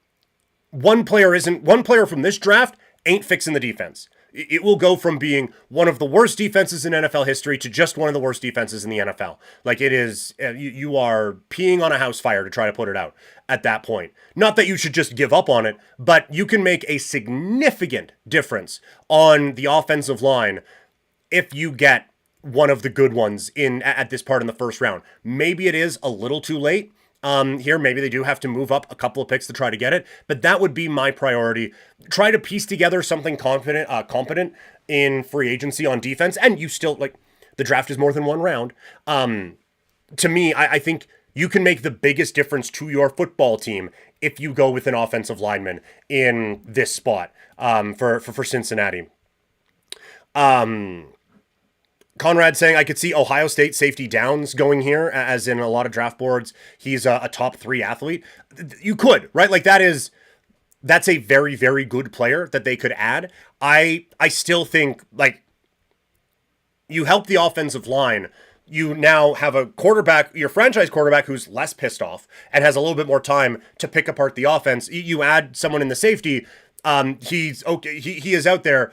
one player from this draft ain't fixing the defense. It will go from being one of the worst defenses in NFL history to just one of the worst defenses in the NFL. Like, it is, you are peeing on a house fire to try to put it out at that point. Not that you should just give up on it, but you can make a significant difference on the offensive line if you get one of the good ones at this part in the first round. Maybe it is a little too late. Here, maybe they do have to move up a couple of picks to try to get it, but that would be my priority. Try to piece together something competent in free agency on defense, and you still, like, the draft is more than one round. To me, I think you can make the biggest difference to your football team if you go with an offensive lineman in this spot for Cincinnati. Conrad saying, I could see Ohio State safety Downs going here, as in a lot of draft boards, he's a top 3 athlete. You could, right? Like, that's a very, very good player that they could add. I still think, like, you help the offensive line. You now have a quarterback, your franchise quarterback, who's less pissed off and has a little bit more time to pick apart the offense. You add someone in the safety. He's okay. He is out there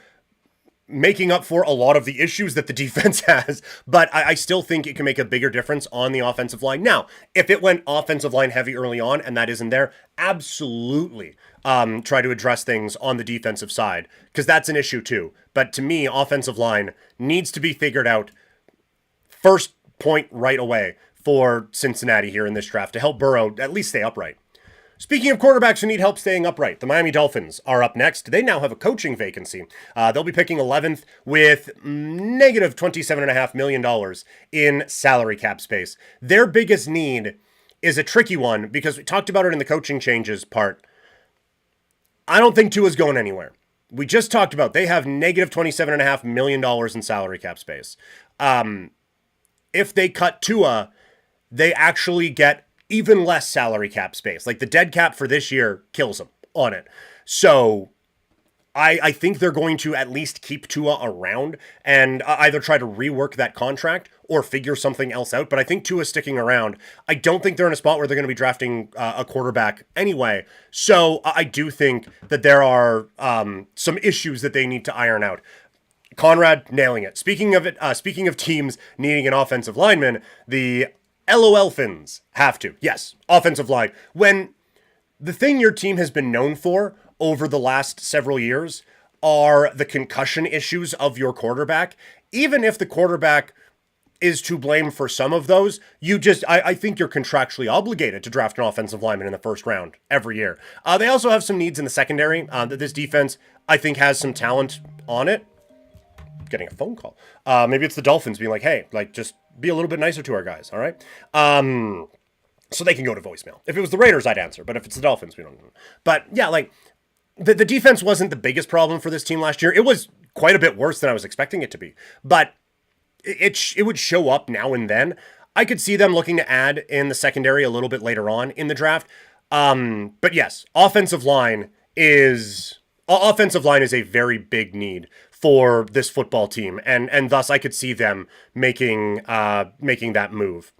making up for a lot of the issues that the defense has, but I still think it can make a bigger difference on the offensive line. Now, if it went offensive line heavy early on and that isn't there, absolutely try to address things on the defensive side, because that's an issue too. But to me, offensive line needs to be figured out first point right away for Cincinnati here in this draft to help Burrow at least stay upright. Speaking of quarterbacks who need help staying upright, the Miami Dolphins are up next. They now have a coaching vacancy. They'll be picking 11th with negative $27.5 million in salary cap space. Their biggest need is a tricky one because we talked about it in the coaching changes part. I don't think Tua's going anywhere. We just talked about they have negative $27.5 million in salary cap space. If they cut Tua, they actually get even less salary cap space. Like, the dead cap for this year kills them on it. So I think they're going to at least keep Tua around and either try to rework that contract or figure something else out. But I think Tua's sticking around. I don't think they're in a spot where they're going to be drafting a quarterback anyway. So I do think that there are some issues that they need to iron out. Conrad nailing it. Speaking of teams needing an offensive lineman, the LOL Fins have to. Yes, offensive line. When the thing your team has been known for over the last several years are the concussion issues of your quarterback, even if the quarterback is to blame for some of those, I think you're contractually obligated to draft an offensive lineman in the first round every year. They also have some needs in the secondary that this defense, I think, has some talent on it. Getting a phone call. Maybe it's the Dolphins being like, hey, like, just be a little bit nicer to our guys, all right? So they can go to voicemail. If it was the Raiders, I'd answer. But if it's the Dolphins, we don't know. But yeah, like, the defense wasn't the biggest problem for this team last year. It was quite a bit worse than I was expecting it to be. But it would show up now and then. I could see them looking to add in the secondary a little bit later on in the draft. But yes, offensive line is a very big need for this football team, and thus I could see them making that move.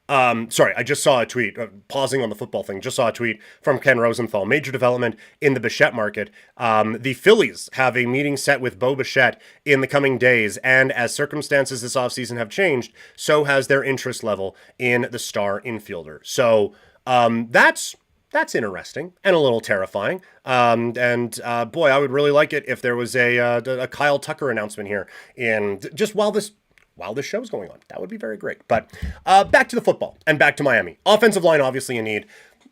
Sorry, I just saw a tweet, pausing on the football thing, just saw a tweet from Ken Rosenthal. Major development in the Bichette market. The Phillies have a meeting set with Bo Bichette in the coming days, and as circumstances this offseason have changed, so has their interest level in the star infielder. So that's That's interesting and a little terrifying. Boy, I would really like it if there was a Kyle Tucker announcement here in just while this show's going on. That would be very great. But back to the football and back to Miami. Offensive line, obviously in need.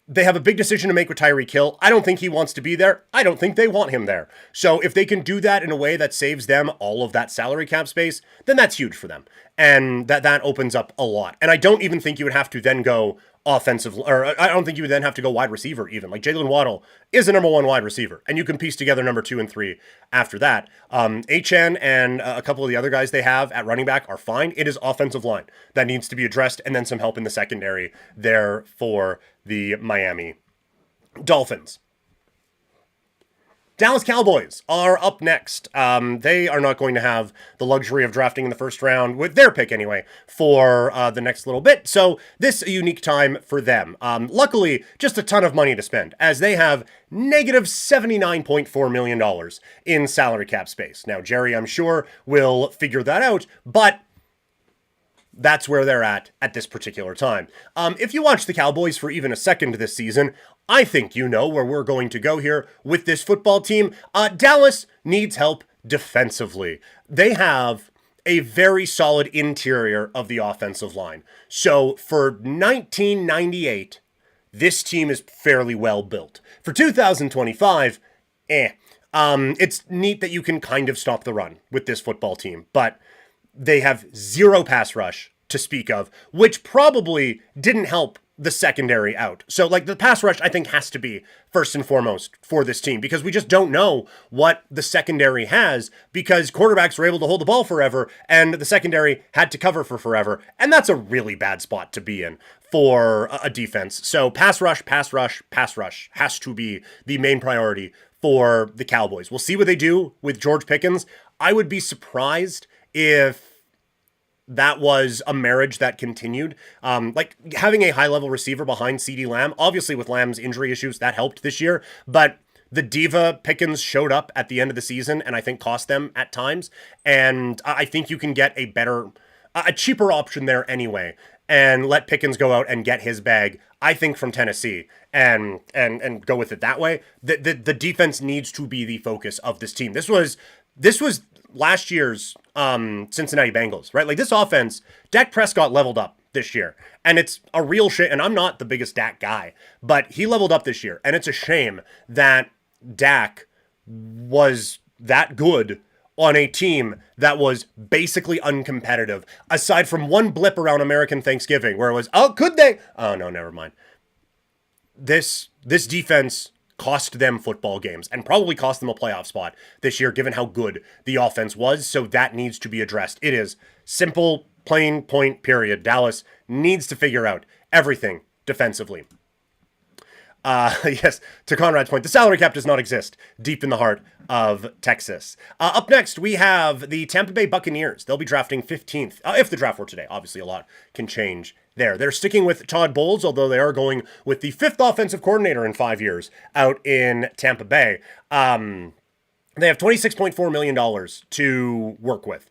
They have a big decision to make with Tyreek Hill. I don't think he wants to be there. I don't think they want him there. So if they can do that in a way that saves them all of that salary cap space, then that's huge for them. And that opens up a lot. And I don't even think you would have to then go offensive, or I don't think you would then have to go wide receiver even. Like Jalen Waddle is a number one wide receiver, and you can piece together number 2 and 3 after that. Etienne and a couple of the other guys they have at running back are fine. It is offensive line that needs to be addressed, and then some help in the secondary there for the Miami Dolphins. Dallas Cowboys are up next. They are not going to have the luxury of drafting in the first round, with their pick anyway, for the next little bit. So this is a unique time for them. Luckily, just a ton of money to spend, as they have negative $79.4 million in salary cap space. Now, Jerry, I'm sure, will figure that out, but that's where they're at this particular time. If you watch the Cowboys for even a second this season, I think you know where we're going to go here with this football team. Dallas needs help defensively. They have a very solid interior of the offensive line. So for 1998, this team is fairly well built. For 2025, it's neat that you can kind of stop the run with this football team, but they have zero pass rush to speak of, which probably didn't help the secondary out. So like the pass rush, I think, has to be first and foremost for this team, because we just don't know what the secondary has, because quarterbacks were able to hold the ball forever and the secondary had to cover for forever. And that's a really bad spot to be in for a defense. So pass rush has to be the main priority for the Cowboys. We'll see what they do with George Pickens. I would be surprised if that was a marriage that continued. Like having a high-level receiver behind CeeDee Lamb, obviously with Lamb's injury issues, that helped this year, but the diva Pickens showed up at the end of the season and I think cost them at times, and I think you can get a cheaper option there anyway, and let Pickens go out and get his bag, I think, from Tennessee, and go with it that way. The defense needs to be the focus of this team. This was last year's Cincinnati Bengals, right? Like this offense, Dak Prescott leveled up this year, and it's a real shame. And I'm not the biggest Dak guy, but he leveled up this year, and it's a shame that Dak was that good on a team that was basically uncompetitive, aside from one blip around American Thanksgiving where it was, oh, could they? Oh no, never mind. This defense cost them football games and probably cost them a playoff spot this year, given how good the offense was. So that needs to be addressed. It is simple, plain point, period. Dallas needs to figure out everything defensively. Yes, to Conrad's point, the salary cap does not exist deep in the heart of Texas. Up next, we have the Tampa Bay Buccaneers. They'll be drafting 15th, if the draft were today. Obviously, a lot can change there. They're sticking with Todd Bowles, although they are going with the 5th offensive coordinator in 5 years out in Tampa Bay. They have $26.4 million to work with.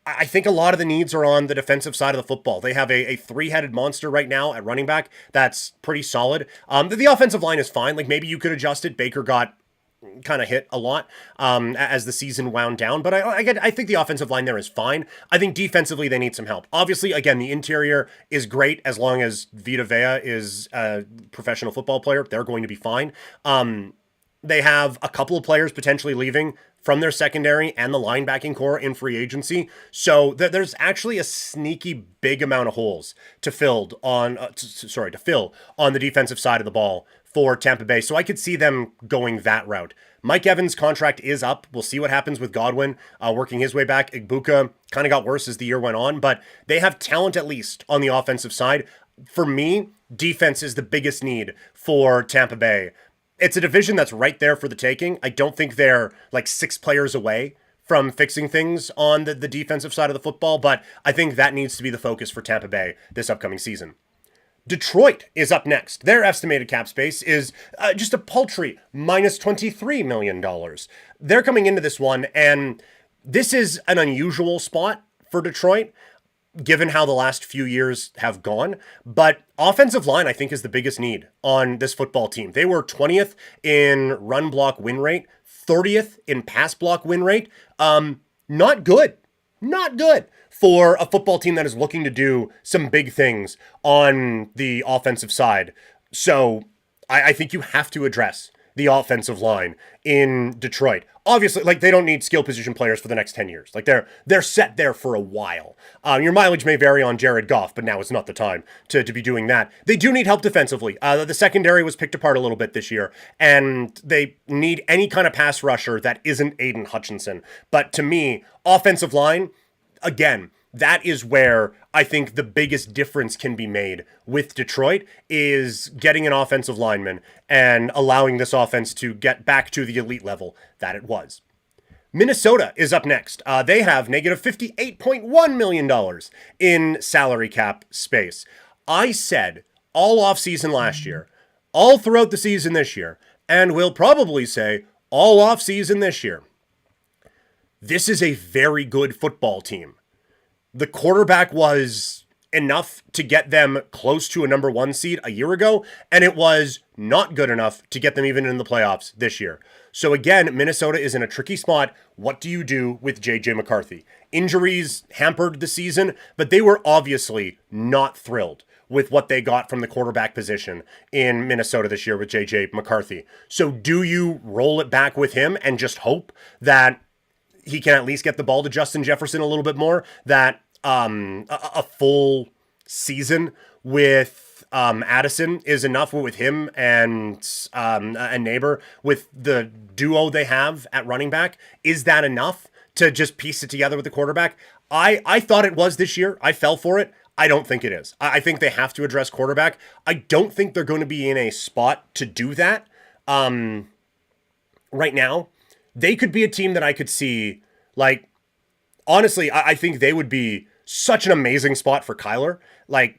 I think a lot of the needs are on the defensive side of the football. They have a three-headed monster right now at running back that's pretty solid. The offensive line is fine. Like maybe you could adjust it. Baker got kind of hit a lot as the season wound down, but I think the offensive line there is fine. I think defensively they need some help. Obviously, again, the interior is great as long as Vita Vea is a professional football player. They're going to be fine. They have a couple of players potentially leaving from their secondary and the linebacking core in free agency. So there's actually a sneaky big amount of holes to fill on the defensive side of the ball for Tampa Bay. So I could see them going that route. Mike Evans' contract is up. We'll see what happens with Godwin working his way back. Igbuka kind of got worse as the year went on, but they have talent at least on the offensive side. For me, defense is the biggest need for Tampa Bay. It's a division that's right there for the taking. I don't think they're like 6 players away from fixing things on the defensive side of the football, but I think that needs to be the focus for Tampa Bay this upcoming season. Detroit is up next. Their estimated cap space is just a paltry minus $23 million. They're coming into this one, and this is an unusual spot for Detroit. given how the last few years have gone. But offensive line, I think, is the biggest need on this football team. They were 20th in run block win rate, 30th in pass block win rate. Not good. Not good for a football team that is looking to do some big things on the offensive side. So I think you have to address the offensive line in Detroit. Obviously, like, they don't need skill position players for the next 10 years. Like, they're set there for a while. Your mileage may vary on Jared Goff, but now is not the time to be doing that. They do need help defensively. The secondary was picked apart a little bit this year, and they need any kind of pass rusher that isn't Aiden Hutchinson. But to me, offensive line, again, that is where I think the biggest difference can be made with Detroit, is getting an offensive lineman and allowing this offense to get back to the elite level that it was. Minnesota is up next. They have negative $58.1 million in salary cap space. I said all offseason last year, all throughout the season this year, and will probably say all offseason this year, this is a very good football team. The quarterback was enough to get them close to a number 1 seed a year ago, and it was not good enough to get them even in the playoffs this year. So again, Minnesota is in a tricky spot. What do you do with J.J. McCarthy? Injuries hampered the season, but they were obviously not thrilled with what they got from the quarterback position in Minnesota this year with J.J. McCarthy. So do you roll it back with him and just hope that he can at least get the ball to Justin Jefferson a little bit more, that a full season with Addison is enough with him and a neighbor, with the duo they have at running back? Is that enough to just piece it together with the quarterback? I thought it was this year. I fell for it. I don't think it is. I think they have to address quarterback. I don't think they're going to be in a spot to do that right now. They could be a team that I could see, like, honestly, I think they would be such an amazing spot for Kyler. Like,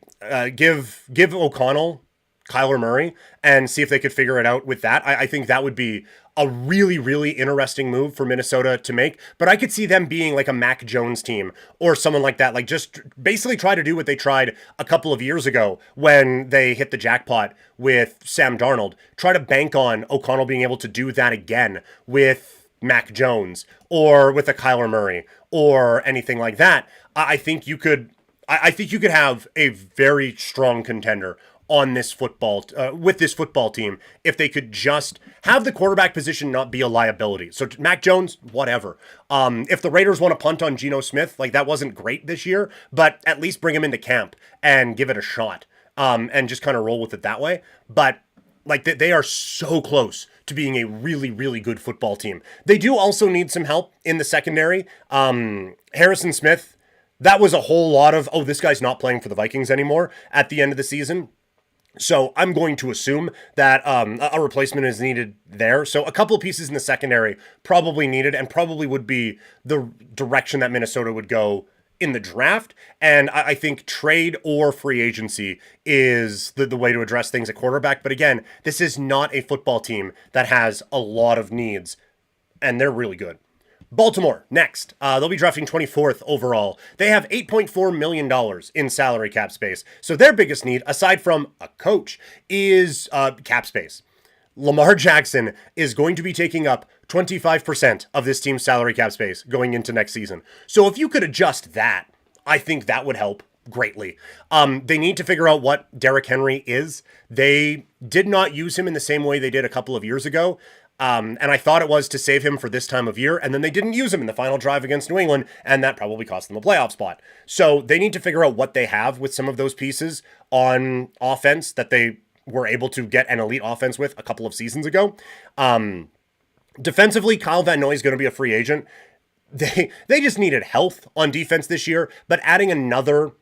give O'Connell Kyler Murray and see if they could figure it out with that. I think that would be a really, really interesting move for Minnesota to make. But I could see them being like a Mac Jones team or someone like that. Like, just basically try to do what they tried a couple of years ago when they hit the jackpot with Sam Darnold. Try to bank on O'Connell being able to do that again with Mac Jones or with a Kyler Murray or anything like that. I think you could have a very strong contender on this football with this football team if they could just have the quarterback position not be a liability. So Mac Jones, whatever. If the Raiders want to punt on Geno Smith, like, that wasn't great this year, but at least bring him into camp and give it a shot, and just kind of roll with it that way. But like, they are so close to being a really, really good football team. They do also need some help in the secondary. Harrison Smith, that was a whole lot of, oh, this guy's not playing for the Vikings anymore at the end of the season. So I'm going to assume that a replacement is needed there. So a couple of pieces in the secondary probably needed, and probably would be the direction that Minnesota would go in the draft. And I think trade or free agency is the way to address things at quarterback. But again, this is not a football team that has a lot of needs, and they're really good. Baltimore, next. They'll be drafting 24th overall. They have $8.4 million in salary cap space. So their biggest need, aside from a coach, is cap space. Lamar Jackson is going to be taking up 25% of this team's salary cap space going into next season. So if you could adjust that, I think that would help greatly. They need to figure out what Derrick Henry is. They did not use him in the same way they did a couple of years ago. And I thought it was to save him for this time of year, and then they didn't use him in the final drive against New England, and that probably cost them a playoff spot. So they need to figure out what they have with some of those pieces on offense that they were able to get an elite offense with a couple of seasons ago. Defensively, Kyle Van Noy is going to be a free agent. They just needed health on defense this year, but adding another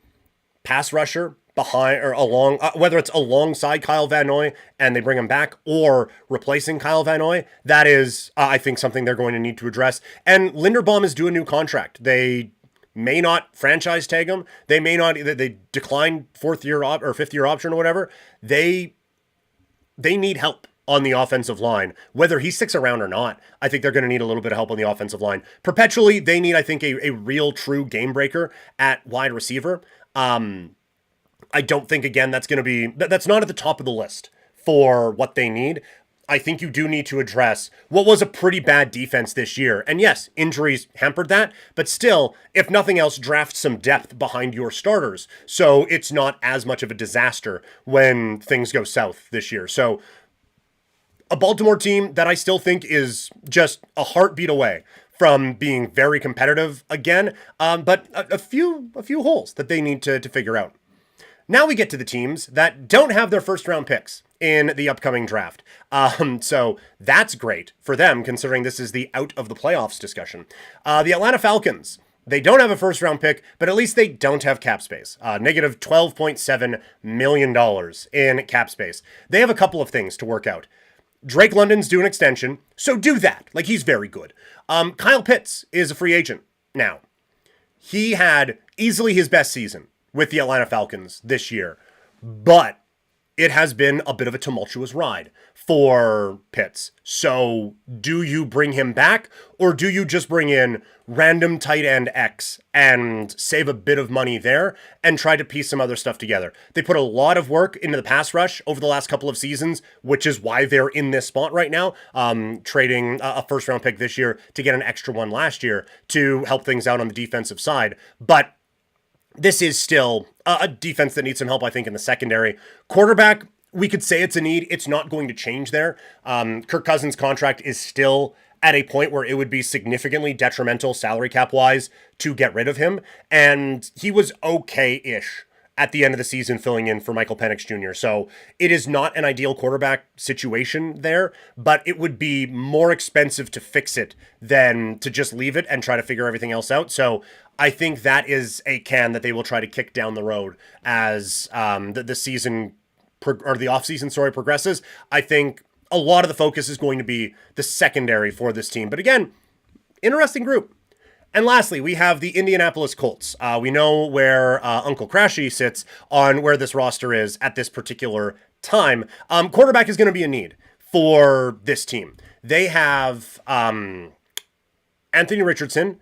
pass rusher behind or along, whether it's alongside Kyle Van Noy and they bring him back, or replacing Kyle Van Noy, that is, I think, something they're going to need to address. And Linderbaum is due a new contract. They may not franchise tag him. They may not. They declined 4th year or 5th year option or whatever. They need help on the offensive line. Whether he sticks around or not, I think they're going to need a little bit of help on the offensive line. Perpetually, they need, I think, a real, true game breaker at wide receiver. I don't think, again, that's not at the top of the list for what they need. I think you do need to address what was a pretty bad defense this year. And yes, injuries hampered that, but still, if nothing else, draft some depth behind your starters. So it's not as much of a disaster when things go south this year. So a Baltimore team that I still think is just a heartbeat away from being very competitive again, but a few holes that they need to figure out. Now we get to the teams that don't have their first round picks in the upcoming draft. So that's great for them, considering this is the out of the playoffs discussion. The Atlanta Falcons, they don't have a first round pick, but at least they don't have cap space. Negative $12.7 million in cap space. They have a couple of things to work out. Drake London's due an extension, so do that. Like, he's very good. Kyle Pitts is a free agent now. He had easily his best season with the Atlanta Falcons this year, but it has been a bit of a tumultuous ride for Pitts. So do you bring him back, or do you just bring in random tight end X and save a bit of money there and try to piece some other stuff together? They put a lot of work into the pass rush over the last couple of seasons, which is why they're in this spot right now, trading a first round pick this year to get an extra one last year to help things out on the defensive side. But this is still a defense that needs some help, I think, in the secondary. Quarterback, we could say it's a need. It's not going to change there. Kirk Cousins' contract is still at a point where it would be significantly detrimental salary cap-wise to get rid of him. And he was okay-ish at the end of the season filling in for Michael Penix Jr. So it is not an ideal quarterback situation there, but it would be more expensive to fix it than to just leave it and try to figure everything else out. So I think that is a can that they will try to kick down the road as the season or the offseason, progresses. I think a lot of the focus is going to be the secondary for this team. But again, interesting group. And lastly, we have the Indianapolis Colts. We know where Uncle Crashy sits on where this roster is at this particular time. Quarterback is going to be a need for this team. They have Anthony Richardson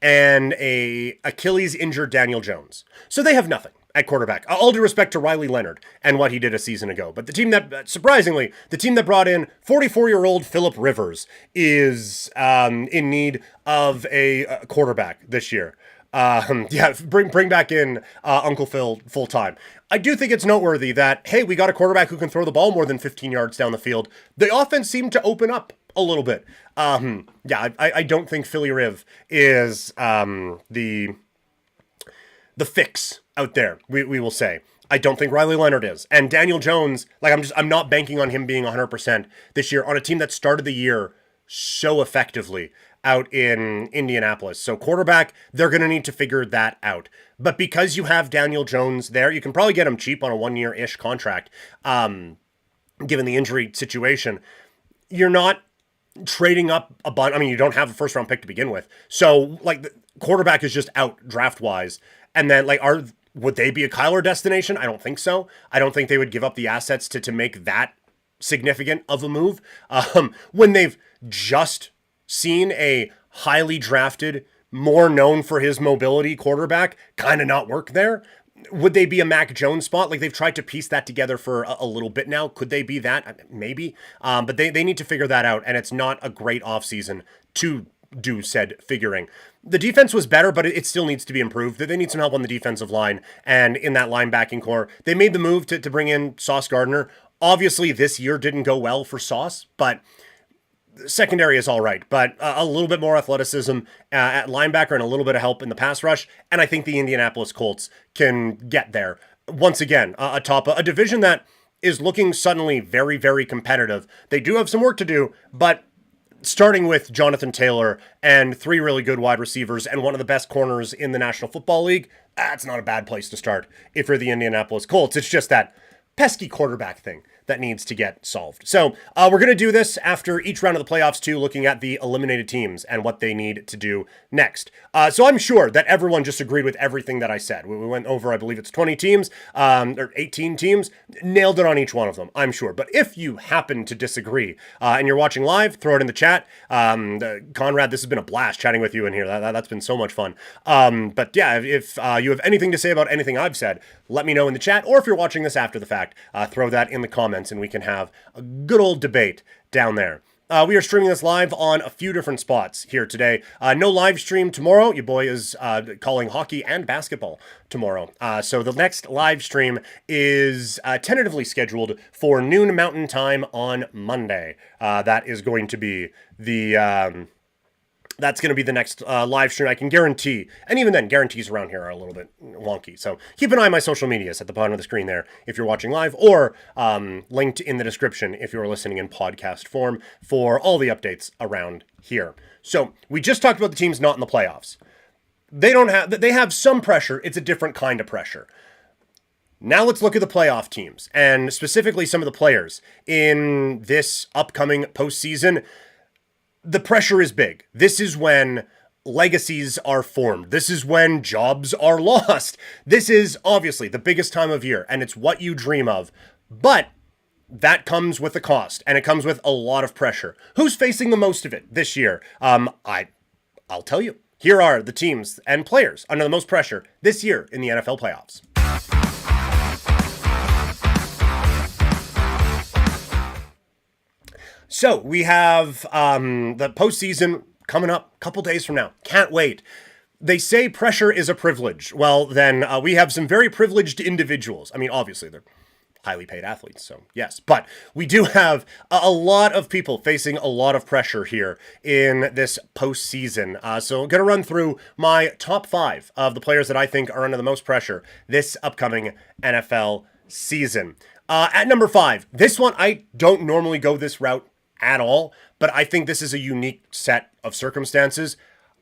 and a Achilles injured Daniel Jones. So they have nothing at quarterback. All due respect to Riley Leonard and what he did a season ago. But the team that, surprisingly, the team that brought in 44-year-old Phillip Rivers is in need of a quarterback this year. Bring back in Uncle Phil full time. I do think it's noteworthy that, hey, we got a quarterback who can throw the ball more than 15 yards down the field. The offense seemed to open up a little bit. I don't think Philly Riv is the fix out there, we will say. I don't think Riley Leonard is. And Daniel Jones, I'm not banking on him being 100% this year on a team that started the year so effectively out in Indianapolis. So quarterback, they're going to need to figure that out. But because you have Daniel Jones there, you can probably get him cheap on a 1-year-ish contract, given the injury situation. You're not trading up a bunch. I mean, you don't have a first-round pick to begin with. So, the quarterback is just out draft-wise. And then, would they be a Kyler destination? I don't think so. I don't think they would give up the assets to make that significant of a move. When they've just seen a highly drafted, more known for his mobility quarterback kind of not work there. Would they be a Mac Jones spot? They've tried to piece that together for a little bit now. Could they be that? Maybe. But they need to figure that out, and it's not a great offseason to do said figuring. The defense was better, but it still needs to be improved. They need some help on the defensive line and in that linebacking core. They made the move to bring in Sauce Gardner. Obviously, this year didn't go well for Sauce, but secondary is all right, but a little bit more athleticism at linebacker and a little bit of help in the pass rush. And I think the Indianapolis Colts can get there. Once again, atop a division that is looking suddenly very, very competitive. They do have some work to do, but starting with Jonathan Taylor and 3 really good wide receivers and one of the best corners in the National Football League, that's not a bad place to start if you're the Indianapolis Colts. It's just that pesky quarterback thing that needs to get solved. So we're going to do this after each round of the playoffs too, looking at the eliminated teams and what they need to do next. So I'm sure that everyone just agreed with everything that I said. We went over, I believe it's 20 teams, or 18 teams, nailed it on each one of them, I'm sure. But if you happen to disagree and you're watching live, throw it in the chat. Conrad, this has been a blast chatting with you in here. That's been so much fun. But yeah, if you have anything to say about anything I've said, let me know in the chat. Or if you're watching this after the fact, throw that in the comments and we can have a good old debate down there. We are streaming this live on a few different spots here today. No live stream tomorrow. Your boy is calling hockey and basketball tomorrow. So the next live stream is tentatively scheduled for noon Mountain Time on Monday. That is going to be the... That's going to be the next live stream, I can guarantee. And even then, guarantees around here are a little bit wonky. So keep an eye on my social medias at the bottom of the screen there if you're watching live, or linked in the description if you're listening in podcast form for all the updates around here. So we just talked about the teams not in the playoffs. They have some pressure. It's a different kind of pressure. Now let's look at the playoff teams, and specifically some of the players in this upcoming postseason. The pressure is big. This is when legacies are formed. This is when jobs are lost. This is obviously the biggest time of year, and it's what you dream of. But that comes with a cost, and it comes with a lot of pressure. Who's facing the most of it this year? I'll tell you. Here are the teams and players under the most pressure this year in the NFL playoffs. So we have the postseason coming up a couple days from now. Can't wait. They say pressure is a privilege. Well, then we have some very privileged individuals. I mean, obviously, they're highly paid athletes, so yes. But we do have a lot of people facing a lot of pressure here in this postseason. So I'm going to run through my top 5 of the players that I think are under the most pressure this upcoming NFL season. At number 5, this one, I don't normally go this route at all, but I think this is a unique set of circumstances.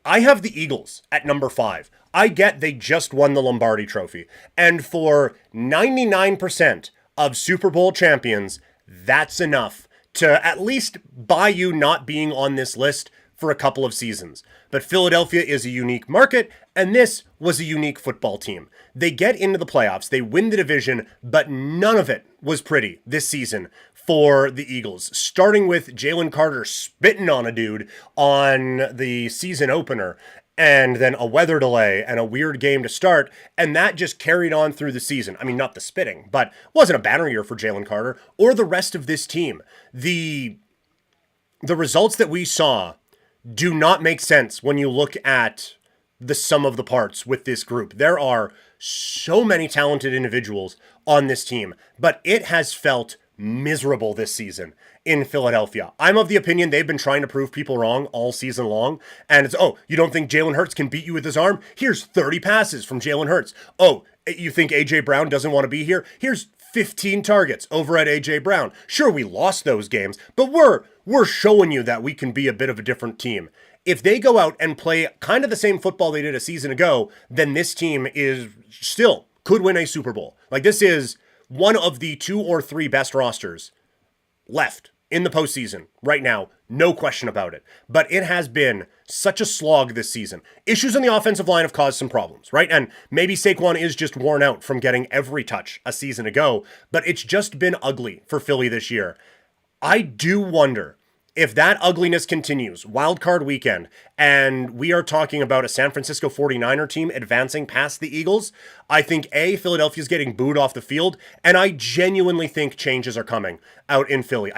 I have the Eagles at number 5. I get they just won the Lombardi Trophy. And for 99% of Super Bowl champions, that's enough to at least buy you not being on this list for a couple of seasons. But Philadelphia is a unique market, and this was a unique football team. They get into the playoffs, they win the division, but none of it was pretty this season for the Eagles, starting with Jalen Carter spitting on a dude on the season opener, and then a weather delay and a weird game to start, and that just carried on through the season. I mean, not the spitting, but it wasn't a banner year for Jalen Carter or the rest of this team. The results that we saw do not make sense when you look at the sum of the parts with this group. There are so many talented individuals on this team, but it has felt miserable this season in Philadelphia. I'm of the opinion they've been trying to prove people wrong all season long. And it's, oh, you don't think Jalen Hurts can beat you with his arm? Here's 30 passes from Jalen Hurts. Oh, you think A.J. Brown doesn't want to be here? Here's 15 targets over at A.J. Brown. Sure, we lost those games, but we're showing you that we can be a bit of a different team. If they go out and play kind of the same football they did a season ago, then this team is still could win a Super Bowl. Like, this is one of the 2 or 3 best rosters left in the postseason right now. No question about it. But it has been such a slog this season. Issues on the offensive line have caused some problems, right? And maybe Saquon is just worn out from getting every touch a season ago, but it's just been ugly for Philly this year. I do wonder if that ugliness continues, wild card weekend, and we are talking about a San Francisco 49er team advancing past the Eagles, I think Philadelphia's getting booed off the field, and I genuinely think changes are coming out in Philly.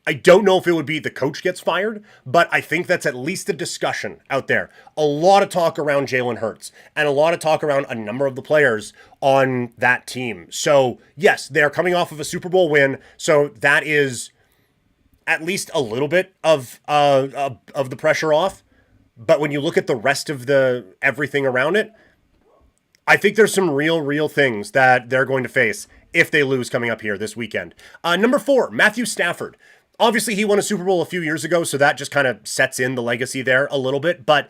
I don't know if it would be the coach gets fired, but I think that's at least a discussion out there. A lot of talk around Jalen Hurts, and a lot of talk around a number of the players on that team. So yes, they're coming off of a Super Bowl win, so that is at least a little bit of the pressure off. But when you look at the rest of the everything around it, I think there's some real things that they're going to face if they lose coming up here this weekend. Number 4, Matthew Stafford. Obviously, he won a Super Bowl a few years ago, so that just kind of sets in the legacy there a little bit. But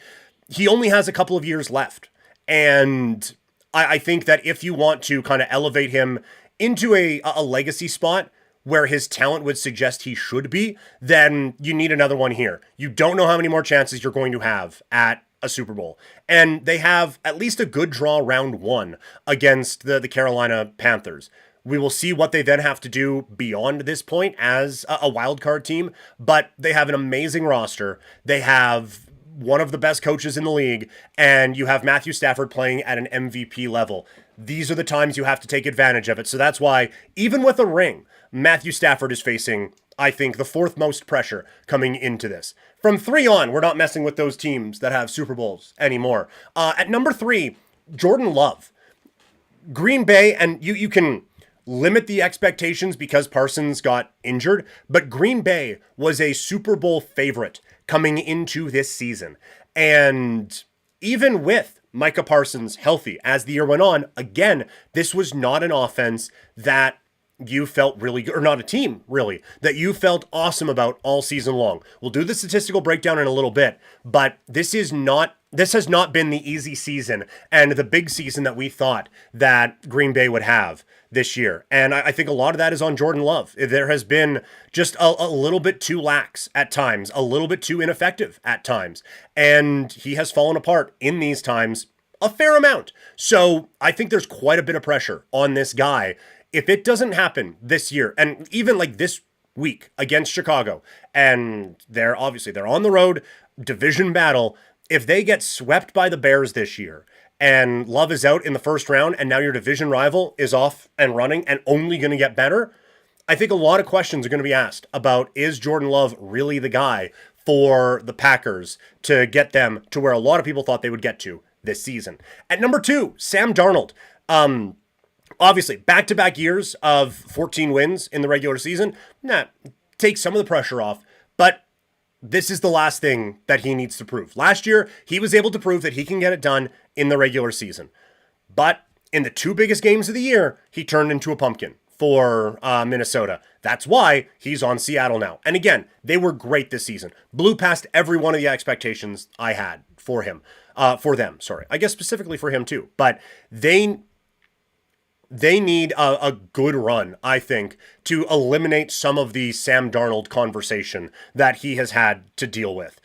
he only has a couple of years left. And I think that if you want to kind of elevate him into a legacy spot, where his talent would suggest he should be, then you need another one here. You don't know how many more chances you're going to have at a Super Bowl. And they have at least a good draw round 1 against the Carolina Panthers. We will see what they then have to do beyond this point as a wild card team, but they have an amazing roster. They have one of the best coaches in the league, and you have Matthew Stafford playing at an MVP level. These are the times you have to take advantage of it. So that's why, even with a ring, Matthew Stafford is facing, I think, the 4th most pressure coming into this. From 3 on, we're not messing with those teams that have Super Bowls anymore. At number 3, Jordan Love. Green Bay, and you can limit the expectations because Parsons got injured, but Green Bay was a Super Bowl favorite coming into this season. And even with Micah Parsons healthy as the year went on, again, this was not an offense that you felt really good, or not a team really, that you felt awesome about all season long. We'll do the statistical breakdown in a little bit, but this has not been the easy season and the big season that we thought that Green Bay would have this year. And I think a lot of that is on Jordan Love. There has been just a little bit too lax at times, a little bit too ineffective at times, and he has fallen apart in these times a fair amount. So I think there's quite a bit of pressure on this guy. If it doesn't happen this year, and even like this week against Chicago, and they're on the road, division battle, if they get swept by the Bears this year, and Love is out in the first round, and now your division rival is off and running and only going to get better, I think a lot of questions are going to be asked about, is Jordan Love really the guy for the Packers to get them to where a lot of people thought they would get to this season. At number 2, Sam Darnold. Obviously, back-to-back years of 14 wins in the regular season, takes some of the pressure off, but this is the last thing that he needs to prove. Last year, he was able to prove that he can get it done in the regular season. But in the 2 biggest games of the year, he turned into a pumpkin for Minnesota. That's why he's on Seattle now. And again, they were great this season. Blew past every one of the expectations I had for him. For them, sorry. I guess specifically for him too. But they need a good run, I think, to eliminate some of the Sam Darnold conversation that he has had to deal with.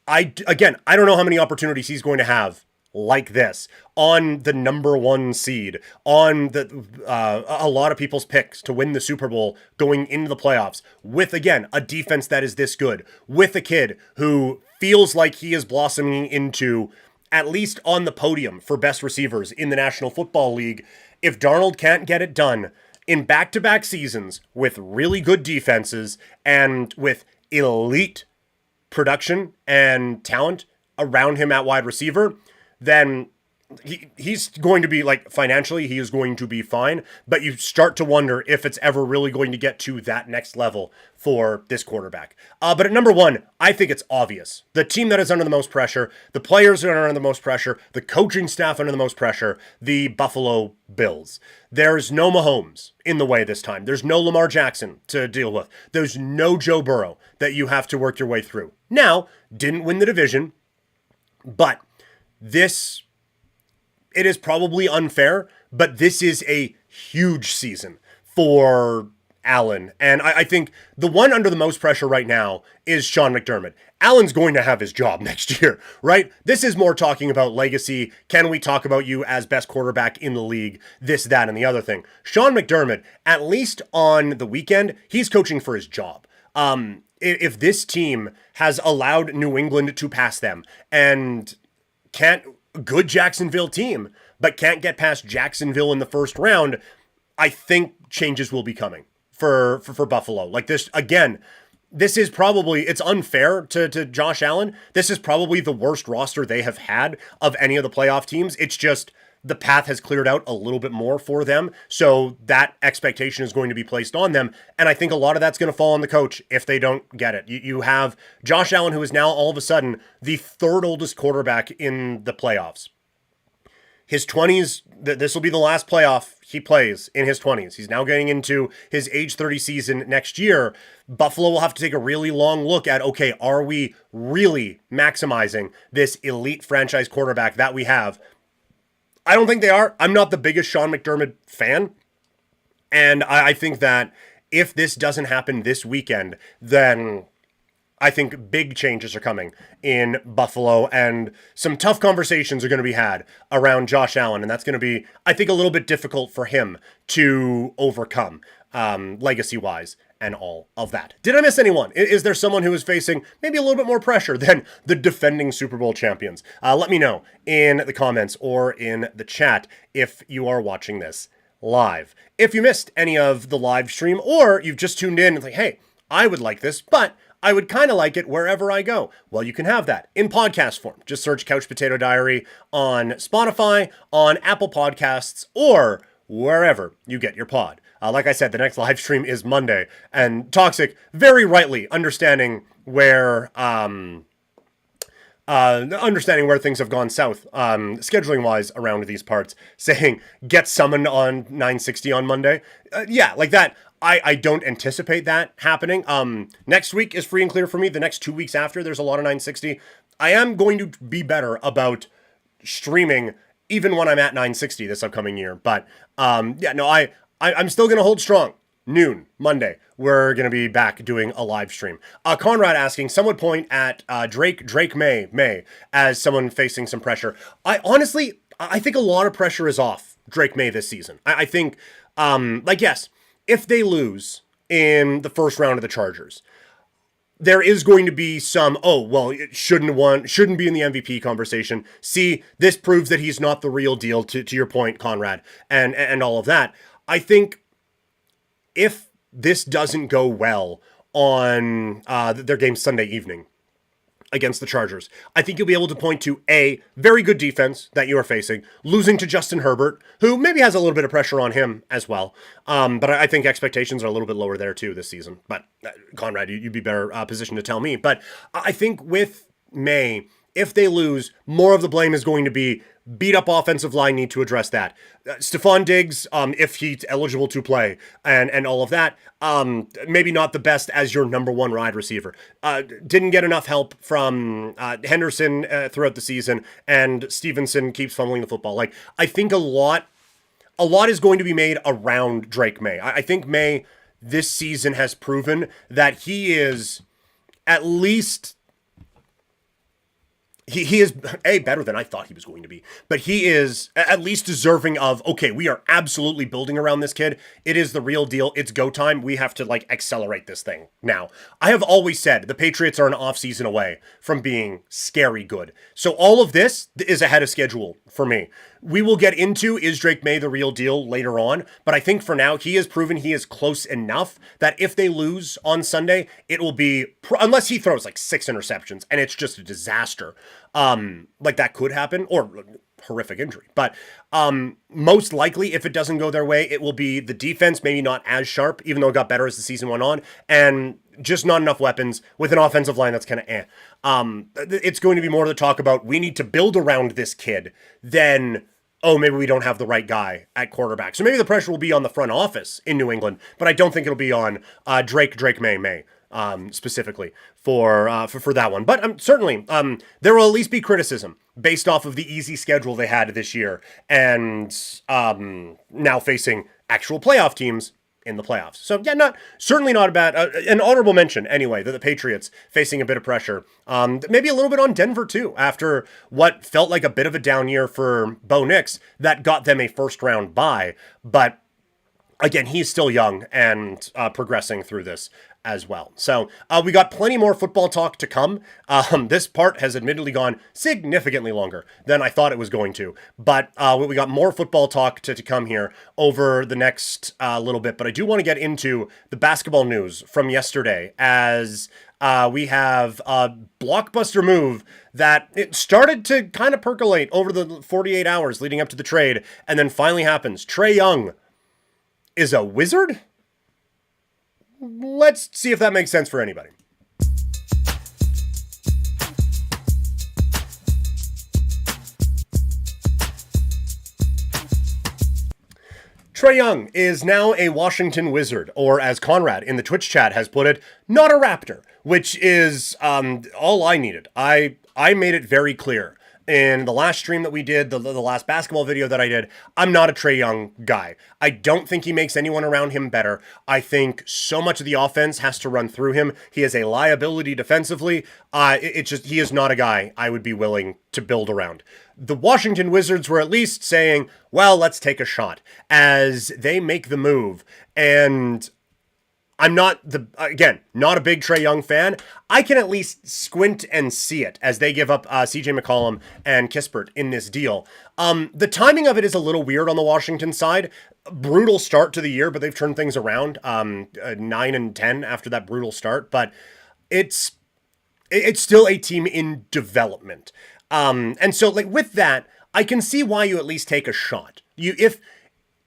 I don't know how many opportunities he's going to have like this on the number 1 seed, on the a lot of people's picks to win the Super Bowl going into the playoffs, with, again, a defense that is this good, with a kid who feels like he is blossoming into at least on the podium for best receivers in the National Football League. If Darnold can't get it done in back-to-back seasons with really good defenses and with elite production and talent around him at wide receiver, then he's going to be, like, financially, he is going to be fine, but you start to wonder if it's ever really going to get to that next level for this quarterback. But at number 1, I think it's obvious. The team that is under the most pressure, the players that are under the most pressure, the coaching staff under the most pressure, the Buffalo Bills. There's no Mahomes in the way this time. There's no Lamar Jackson to deal with. There's no Joe Burrow that you have to work your way through. Now, didn't win the division, but it is probably unfair, but this is a huge season for Allen. And I think the one under the most pressure right now is Sean McDermott. Allen's going to have his job next year, right? This is more talking about legacy. Can we talk about you as best quarterback in the league? This, that, and the other thing. Sean McDermott, at least on the weekend, he's coaching for his job. If this team has allowed New England to pass them and good Jacksonville team, but can't get past Jacksonville in the first round, I think changes will be coming for Buffalo. Like this, again, this is probably, it's unfair to Josh Allen. This is probably the worst roster they have had of any of the playoff teams. It's just the path has cleared out a little bit more for them. So that expectation is going to be placed on them. And I think a lot of that's going to fall on the coach if they don't get it. You have Josh Allen, who is now all of a sudden the 3rd oldest quarterback in the playoffs. His 20s, this will be the last playoff he plays in his 20s. He's now getting into his age 30 season next year. Buffalo will have to take a really long look at, okay, are we really maximizing this elite franchise quarterback that we have? I don't think they are. I'm not the biggest Sean McDermott fan. And I think that If this doesn't happen this weekend, then I think big changes are coming in Buffalo, and some tough conversations are going to be had around Josh Allen, and that's going to be, I think, a little bit difficult for him to overcome, legacy-wise, and all of that. Did I miss anyone? Is there someone who is facing maybe a little bit more pressure than the defending Super Bowl champions? Let me know in the comments or in the chat if you are watching this live. If you missed any of the live stream, or you've just tuned in and like, hey, I would like this, but I would kind of like it wherever I go. Well, you can have that in podcast form. Just search Couch Potato Diary on Spotify, on Apple Podcasts, or wherever you get your pod. Like I said, the next live stream is Monday, and Toxic, very rightly understanding where things have gone south, scheduling wise around these parts, saying get summoned on 960 on Monday. Yeah, like that. I don't anticipate that happening. Next week is free and clear for me. The next 2 weeks after, there's a lot of 960. I am going to be better about streaming even when I'm at 960 this upcoming year. But yeah, no, I'm still going to hold strong. Noon, Monday, we're going to be back doing a live stream. Conrad asking, some would point at Drake May as someone facing some pressure. I think a lot of pressure is off Drake May this season. I think, yes, if they lose in the first round of the Chargers, there is going to be some, it shouldn't be in the MVP conversation. See, this proves that he's not the real deal, to your point, Conrad, and all of that. I think if this doesn't go well on their game Sunday evening against the Chargers, I think you'll be able to point to a very good defense that you are facing, losing to Justin Herbert, who maybe has a little bit of pressure on him as well. But I think expectations are a little bit lower there too this season. But Conrad, you'd be better positioned to tell me. But I think with May, if they lose, more of the blame is going to be beat up offensive line, need to address that. Stephon Diggs, if he's eligible to play and all of that, maybe not the best as your number one wide receiver. Didn't get enough help from Henderson throughout the season, and Stevenson keeps fumbling the football. Like, I think a lot is going to be made around Drake May. I think May this season has proven that he is at least... He is, better than I thought he was going to be. But he is at least deserving of, okay, we are absolutely building around this kid. It is the real deal. It's go time. We have to, accelerate this thing now. I have always said the Patriots are an offseason away from being scary good. So all of this is ahead of schedule for me. We will get into, is Drake May the real deal later on? But I think for now, he has proven he is close enough that if they lose on Sunday, it will be, unless he throws 6 interceptions and it's just a disaster. That could happen, or horrific injury. But most likely, if it doesn't go their way, it will be the defense, maybe not as sharp, even though it got better as the season went on, and just not enough weapons with an offensive line that's kind of It's going to be more to talk about, we need to build around this kid than, maybe we don't have the right guy at quarterback. So maybe the pressure will be on the front office in New England, but I don't think it'll be on Drake May. Specifically for that one. But certainly, there will at least be criticism based off of the easy schedule they had this year, and now facing actual playoff teams in the playoffs. So yeah, certainly not a bad, an honorable mention anyway, that the Patriots facing a bit of pressure. Maybe a little bit on Denver too, after what felt like a bit of a down year for Bo Nix that got them a first round bye. But again, he's still young and progressing through this as well. So we got plenty more football talk to come. This part has admittedly gone significantly longer than I thought it was going to, but we got more football talk to come here over the next little bit. But I do want to get into the basketball news from yesterday, as we have a blockbuster move that it started to kind of percolate over the 48 hours leading up to the trade, and then finally happens. Trae Young is a wizard? Let's see if that makes sense for anybody. Trae Young is now a Washington Wizard, or as Conrad in the Twitch chat has put it, not a Raptor, which is all I needed. I made it very clear in the last stream that we did, the last basketball video that I did, I'm not a Trae Young guy. I don't think he makes anyone around him better. I think so much of the offense has to run through him. He is a liability defensively. He is not a guy I would be willing to build around. The Washington Wizards were at least saying, well, let's take a shot as they make the move. And I'm not a big Trae Young fan. I can at least squint and see it as they give up CJ McCollum and Kispert in this deal. The timing of it is a little weird on the Washington side. Brutal start to the year, but they've turned things around. 9-10 after that brutal start, but it's still a team in development. And so like with that, I can see why you at least take a shot. If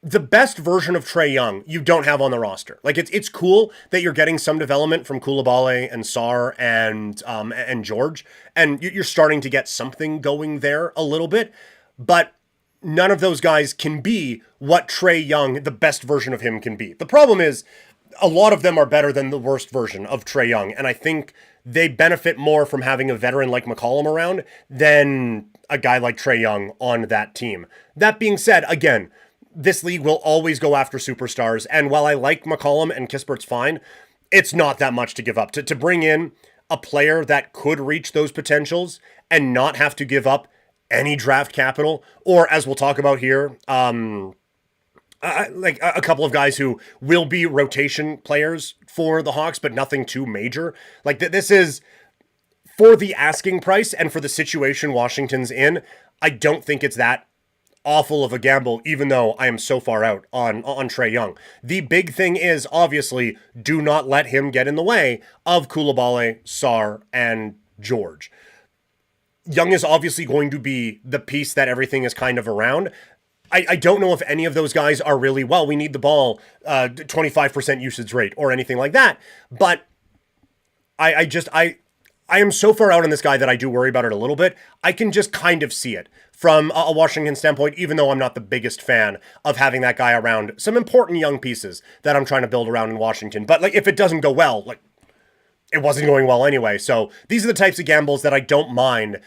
the best version of Trae Young you don't have on the roster. Like it's cool that you're getting some development from Coulibaly and Sarr and George, and you're starting to get something going there a little bit, but none of those guys can be what Trae Young, the best version of him, can be. The problem is a lot of them are better than the worst version of Trae Young, and I think they benefit more from having a veteran like McCollum around than a guy like Trae Young on that team. That being said, again, this league will always go after superstars, and while I like McCollum and Kispert's fine, it's not that much to give up. To bring in a player that could reach those potentials and not have to give up any draft capital, or as we'll talk about here, like a couple of guys who will be rotation players for the Hawks, but nothing too major. Like this is, for the asking price and for the situation Washington's in, I don't think it's that awful of a gamble, even though I am so far out on Trae Young. The big thing is, obviously, do not let him get in the way of Coulibaly, Sarr, and George. Young is obviously going to be the piece that everything is kind of around. I don't know if any of those guys are really, well, we need the ball, 25% usage rate or anything like that. But I am so far out on this guy that I do worry about it a little bit. I can just kind of see it from a Washington standpoint, even though I'm not the biggest fan of having that guy around some important young pieces that I'm trying to build around in Washington. But like, if it doesn't go well, like it wasn't going well anyway. So these are the types of gambles that I don't mind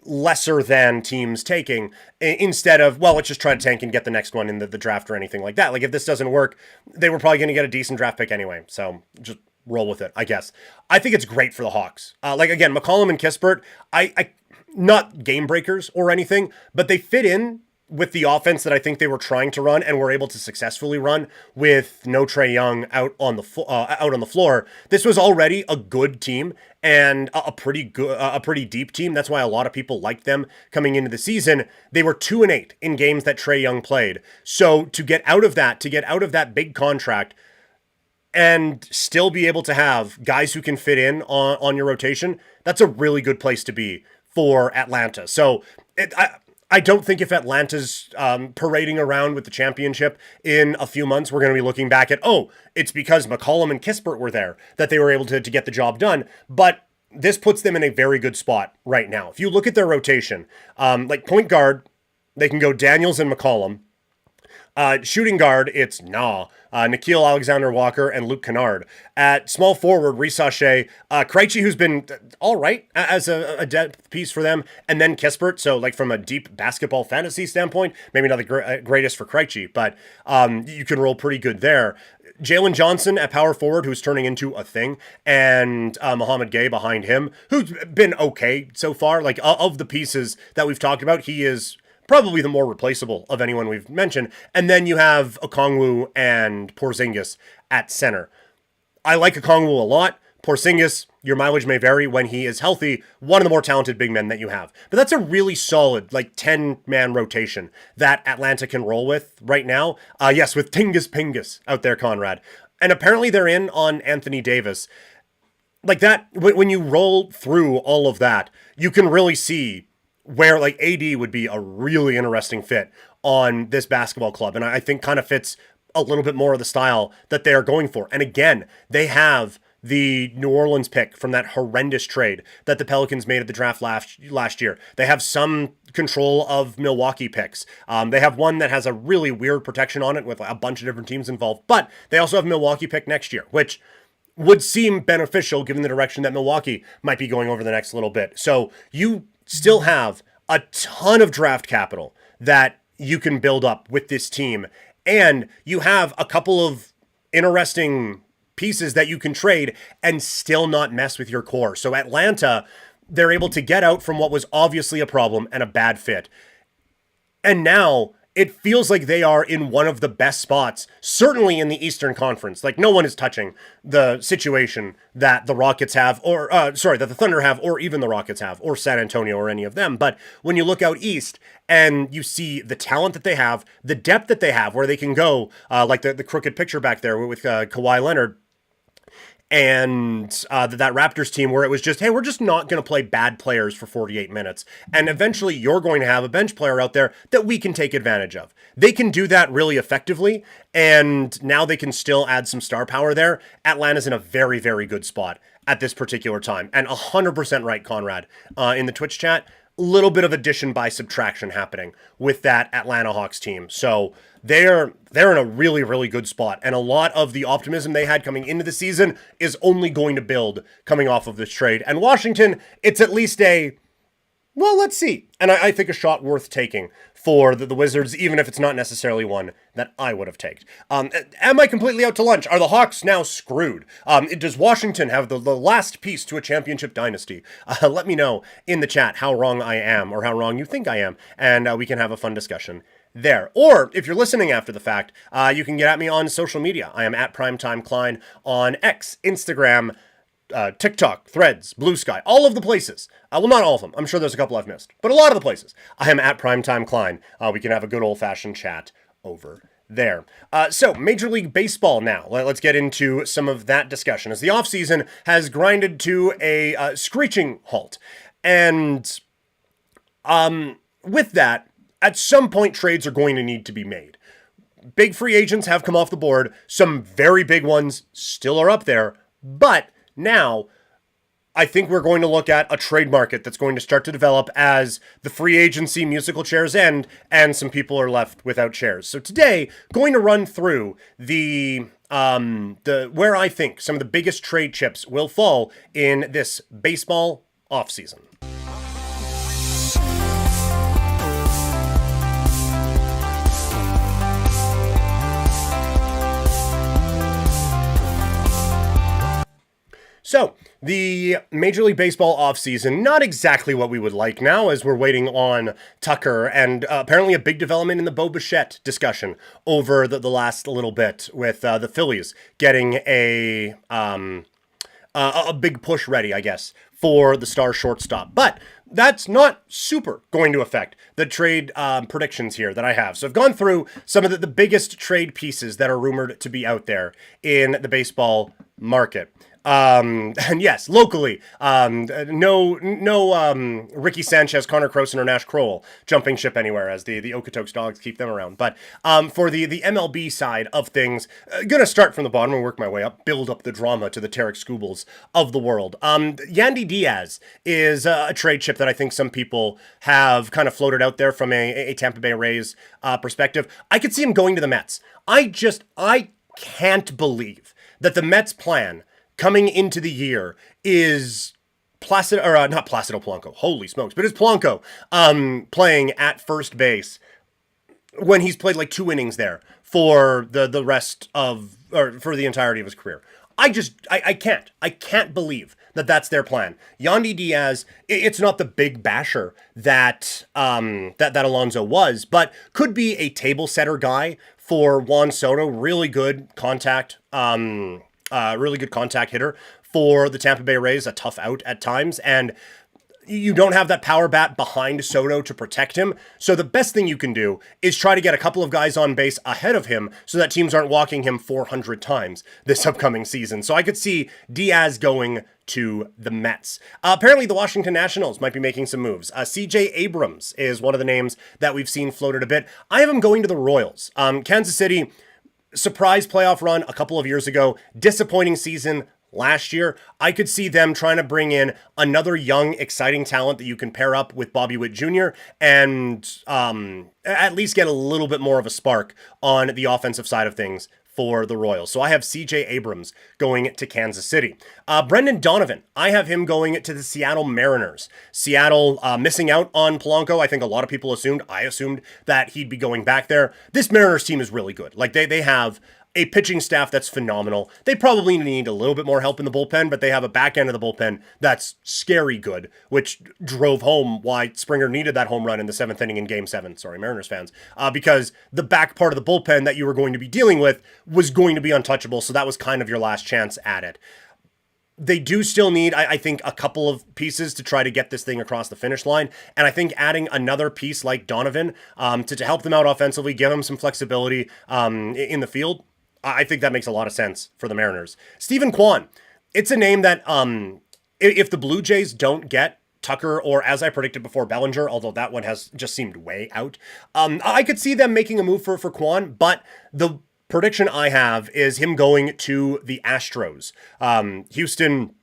lesser than teams taking, instead of, well, let's just try to tank and get the next one in the draft or anything like that. Like if this doesn't work, they were probably going to get a decent draft pick anyway. So just roll with it, I guess. I think it's great for the Hawks. Like again, McCollum and Kispert, I not game breakers or anything, but they fit in with the offense that I think they were trying to run and were able to successfully run with no Trae Young out on the floor. This was already a good team and a pretty deep team. That's why a lot of people liked them coming into the season. They were 2-8 in games that Trae Young played. So to get out of that big contract and still be able to have guys who can fit in on your rotation, that's a really good place to be for Atlanta. So I don't think if Atlanta's parading around with the championship in a few months, we're going to be looking back at, oh, it's because McCollum and Kispert were there that they were able to get the job done. But this puts them in a very good spot right now. If you look at their rotation, like point guard, they can go Daniels and McCollum. Shooting guard, it's Nickeil Alexander-Walker and Luke Kennard. At small forward, Reece Shea, Krejci, who's been all right as a depth piece for them, and then Kispert. So, like from a deep basketball fantasy standpoint, maybe not the greatest for Krejci, but you can roll pretty good there. Jalen Johnson at power forward, who's turning into a thing, and Mohamed Gay behind him, who's been okay so far. Like of the pieces that we've talked about, he is probably the more replaceable of anyone we've mentioned. And then you have Okongwu and Porzingis at center. I like Okongwu a lot. Porzingis, your mileage may vary when he is healthy, one of the more talented big men that you have. But that's a really solid, like, 10-man rotation that Atlanta can roll with right now. Yes, with Tingus Pingus out there, Conrad. And apparently they're in on Anthony Davis. Like that, when you roll through all of that, you can really see where like AD would be a really interesting fit on this basketball club. And I think kind of fits a little bit more of the style that they are going for. And again, they have the New Orleans pick from that horrendous trade that the Pelicans made at the draft last year. They have some control of Milwaukee picks. They have one that has a really weird protection on it with a bunch of different teams involved, but they also have Milwaukee pick next year, which would seem beneficial given the direction that Milwaukee might be going over the next little bit. So you still have a ton of draft capital that you can build up with this team. And you have a couple of interesting pieces that you can trade and still not mess with your core. So Atlanta, they're able to get out from what was obviously a problem and a bad fit. And now it feels like they are in one of the best spots, certainly in the Eastern Conference. Like, no one is touching the situation that the Rockets have, or, that the Thunder have, or even the Rockets have, or San Antonio, or any of them. But when you look out East and you see the talent that they have, the depth that they have, where they can go, like the crooked picture back there with Kawhi Leonard, and that Raptors team where it was just, hey, we're just not going to play bad players for 48 minutes. And eventually you're going to have a bench player out there that we can take advantage of. They can do that really effectively, and now they can still add some star power there. Atlanta's in a very, very good spot at this particular time. And 100% right, Conrad, in the Twitch chat. Little bit of addition by subtraction happening with that Atlanta Hawks team. So they're in a really, really good spot. And a lot of the optimism they had coming into the season is only going to build coming off of this trade. And Washington, it's at least well, let's see. And I think a shot worth taking for the Wizards, even if it's not necessarily one that I would have taken. Am I completely out to lunch? Are the Hawks now screwed? Does Washington have the last piece to a championship dynasty? Let me know in the chat how wrong I am, or how wrong you think I am, and we can have a fun discussion there. Or if you're listening after the fact, you can get at me on social media. I am at Primetime Klein on X, Instagram, TikTok, Threads, Blue Sky, all of the places. Well, not all of them. I'm sure there's a couple I've missed, but a lot of the places. I am at Primetime Klein. We can have a good old-fashioned chat over there. So, Major League Baseball now. Let's get into some of that discussion, as the offseason has grinded to a screeching halt. And with that, at some point, trades are going to need to be made. Big free agents have come off the board. Some very big ones still are up there, but now, I think we're going to look at a trade market that's going to start to develop as the free agency musical chairs end and some people are left without chairs. So today, going to run through the where I think some of the biggest trade chips will fall in this baseball offseason. So, the Major League Baseball offseason, not exactly what we would like now, as we're waiting on Tucker, and apparently a big development in the Bo Bichette discussion over the last little bit, with the Phillies getting a big push ready, I guess, for the star shortstop. But that's not super going to affect the trade predictions here that I have. So I've gone through some of the biggest trade pieces that are rumored to be out there in the baseball market. And yes, locally, no Ricky Sanchez, Connor Croson, or Nash Kroll jumping ship anywhere, as the Okotoks dogs keep them around. But for the MLB side of things, gonna start from the bottom and work my way up, build up the drama to the Tarek Skubals of the world. Yandy Diaz is a trade chip that I think some people have kind of floated out there from a Tampa Bay Rays perspective. I could see him going to the Mets. I can't believe that the Mets plan coming into the year is not Placido Polanco, holy smokes, but it's Polanco playing at first base when he's played like 2 innings there for the rest of, or for the entirety of his career. I can't believe that that's their plan. Yandy Diaz, it's not the big basher that Alonso was, but could be a table setter guy for Juan Soto. Really good contact hitter for the Tampa Bay Rays, a tough out at times, and you don't have that power bat behind Soto to protect him. So the best thing you can do is try to get a couple of guys on base ahead of him so that teams aren't walking him 400 times this upcoming season. So I could see Diaz going to the Mets. Apparently the Washington Nationals might be making some moves. CJ Abrams is one of the names that we've seen floated a bit. I have him going to the Royals. Kansas City, surprise playoff run a couple of years ago, disappointing season last year. I could see them trying to bring in another young, exciting talent that you can pair up with Bobby Witt Jr. and at least get a little bit more of a spark on the offensive side of things for the Royals. So I have CJ Abrams going to Kansas City. Brendan Donovan, I have him going to the Seattle Mariners. Seattle missing out on Polanco. I think a lot of people I assumed that he'd be going back there. This Mariners team is really good. Like they have a pitching staff that's phenomenal. They probably need a little bit more help in the bullpen, but they have a back end of the bullpen that's scary good, which drove home why Springer needed that home run in the 7th inning in Game 7. Sorry, Mariners fans. Because the back part of the bullpen that you were going to be dealing with was going to be untouchable, so that was kind of your last chance at it. They do still need, I think, a couple of pieces to try to get this thing across the finish line. And I think adding another piece like Donovan to help them out offensively, give them some flexibility in the field, I think that makes a lot of sense for the Mariners. Stephen Kwan, it's a name that if the Blue Jays don't get Tucker or, as I predicted before, Bellinger, although that one has just seemed way out, I could see them making a move for Kwan, but the prediction I have is him going to the Astros. Houston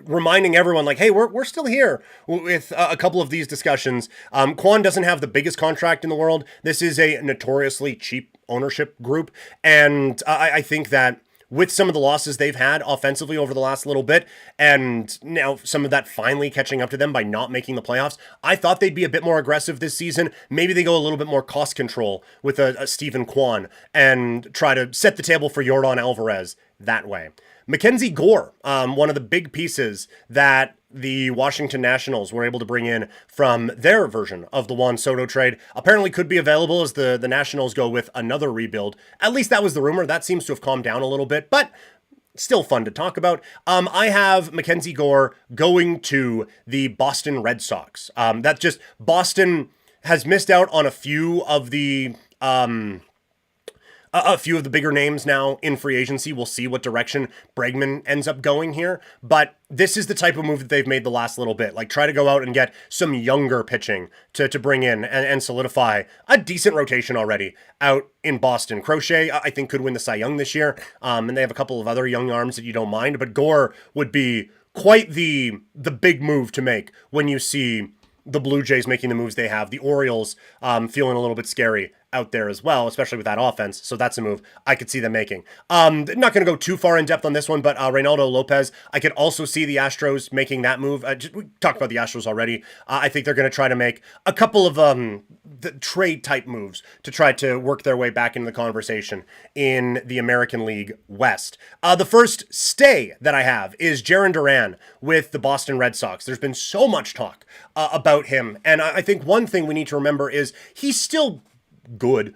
reminding everyone like, hey, we're still here with a couple of these discussions. Kwan doesn't have the biggest contract in the world. This is a notoriously cheap ownership group. And I think that with some of the losses they've had offensively over the last little bit, and now some of that finally catching up to them by not making the playoffs, I thought they'd be a bit more aggressive this season. Maybe they go a little bit more cost control with a Stephen Kwan and try to set the table for Yordan Alvarez that way. Mackenzie Gore, one of the big pieces that the Washington Nationals were able to bring in from their version of the Juan Soto trade, apparently could be available as the Nationals go with another rebuild. At least that was the rumor. That seems to have calmed down a little bit, but still fun to talk about. I have Mackenzie Gore going to the Boston Red Sox. That's just, Boston has missed out on a few of the bigger names now in free agency. We'll see what direction Bregman ends up going here. But this is the type of move that they've made the last little bit. Like, try to go out and get some younger pitching to bring in and solidify a decent rotation already out in Boston. Crochet, I think, could win the Cy Young this year. And they have a couple of other young arms that you don't mind. But Gore would be quite the big move to make when you see the Blue Jays making the moves they have. The Orioles feeling a little bit scary out there as well, especially with that offense. So that's a move I could see them making. Not going to go too far in depth on this one, but Reynaldo Lopez, I could also see the Astros making that move. We talked about the Astros already. I think they're going to try to make a couple of the trade type moves to try to work their way back into the conversation in the American League West. The first stay that I have is Jarren Duran with the Boston Red Sox. There's been so much talk about him, and I think one thing we need to remember is he's still good.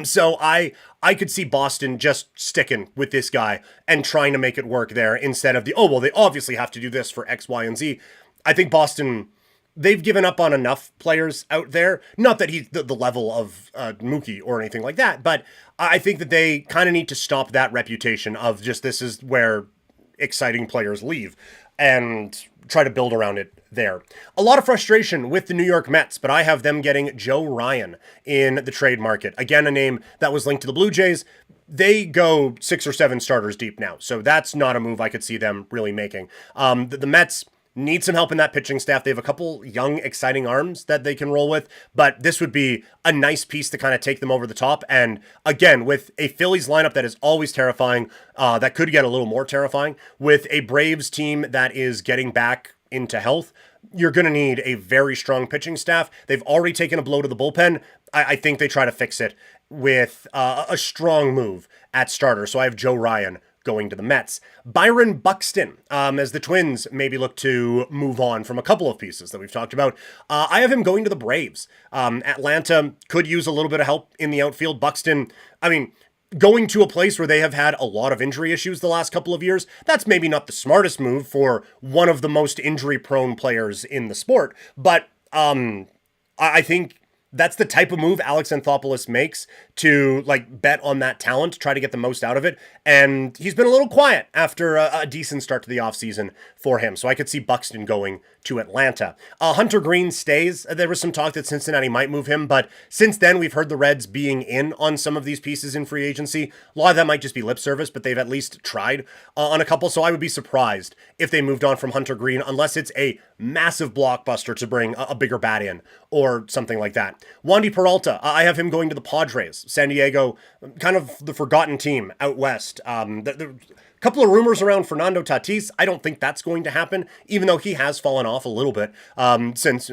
So I could see Boston just sticking with this guy and trying to make it work there instead of they obviously have to do this for X, Y, and Z. I think Boston, they've given up on enough players out there. Not that he's the level of Mookie or anything like that, but I think that they kind of need to stop that reputation of just this is where exciting players leave and try to build around it there. A lot of frustration with the New York Mets, but I have them getting Joe Ryan in the trade market. Again, a name that was linked to the Blue Jays. They go 6 or 7 starters deep now, so that's not a move I could see them really making. The Mets need some help in that pitching staff. They have a couple young, exciting arms that they can roll with, but this would be a nice piece to kind of take them over the top. And again, with a Phillies lineup that is always terrifying, that could get a little more terrifying, with a Braves team that is getting back into health, you're going to need a very strong pitching staff. They've already taken a blow to the bullpen. I think they try to fix it with a strong move at starter. So I have Joe Ryan going to the Mets. Byron Buxton, as the Twins maybe look to move on from a couple of pieces that we've talked about. I have him going to the Braves. Atlanta could use a little bit of help in the outfield. Buxton, going to a place where they have had a lot of injury issues the last couple of years, that's maybe not the smartest move for one of the most injury-prone players in the sport, but I think that's the type of move Alex Anthopoulos makes to bet on that talent, try to get the most out of it. And he's been a little quiet after a decent start to the offseason for him. So I could see Buxton going to Atlanta. Hunter Green stays. There was some talk that Cincinnati might move him, but since then we've heard the Reds being in on some of these pieces in free agency. A lot of that might just be lip service, but they've at least tried on a couple. So I would be surprised if they moved on from Hunter Green unless it's a massive blockbuster to bring a bigger bat in or something like that. Wandy Peralta, I have him going to the Padres. San Diego, kind of the forgotten team out west. A couple of rumors around Fernando Tatis. I don't think that's going to happen, even though he has fallen off a little bit since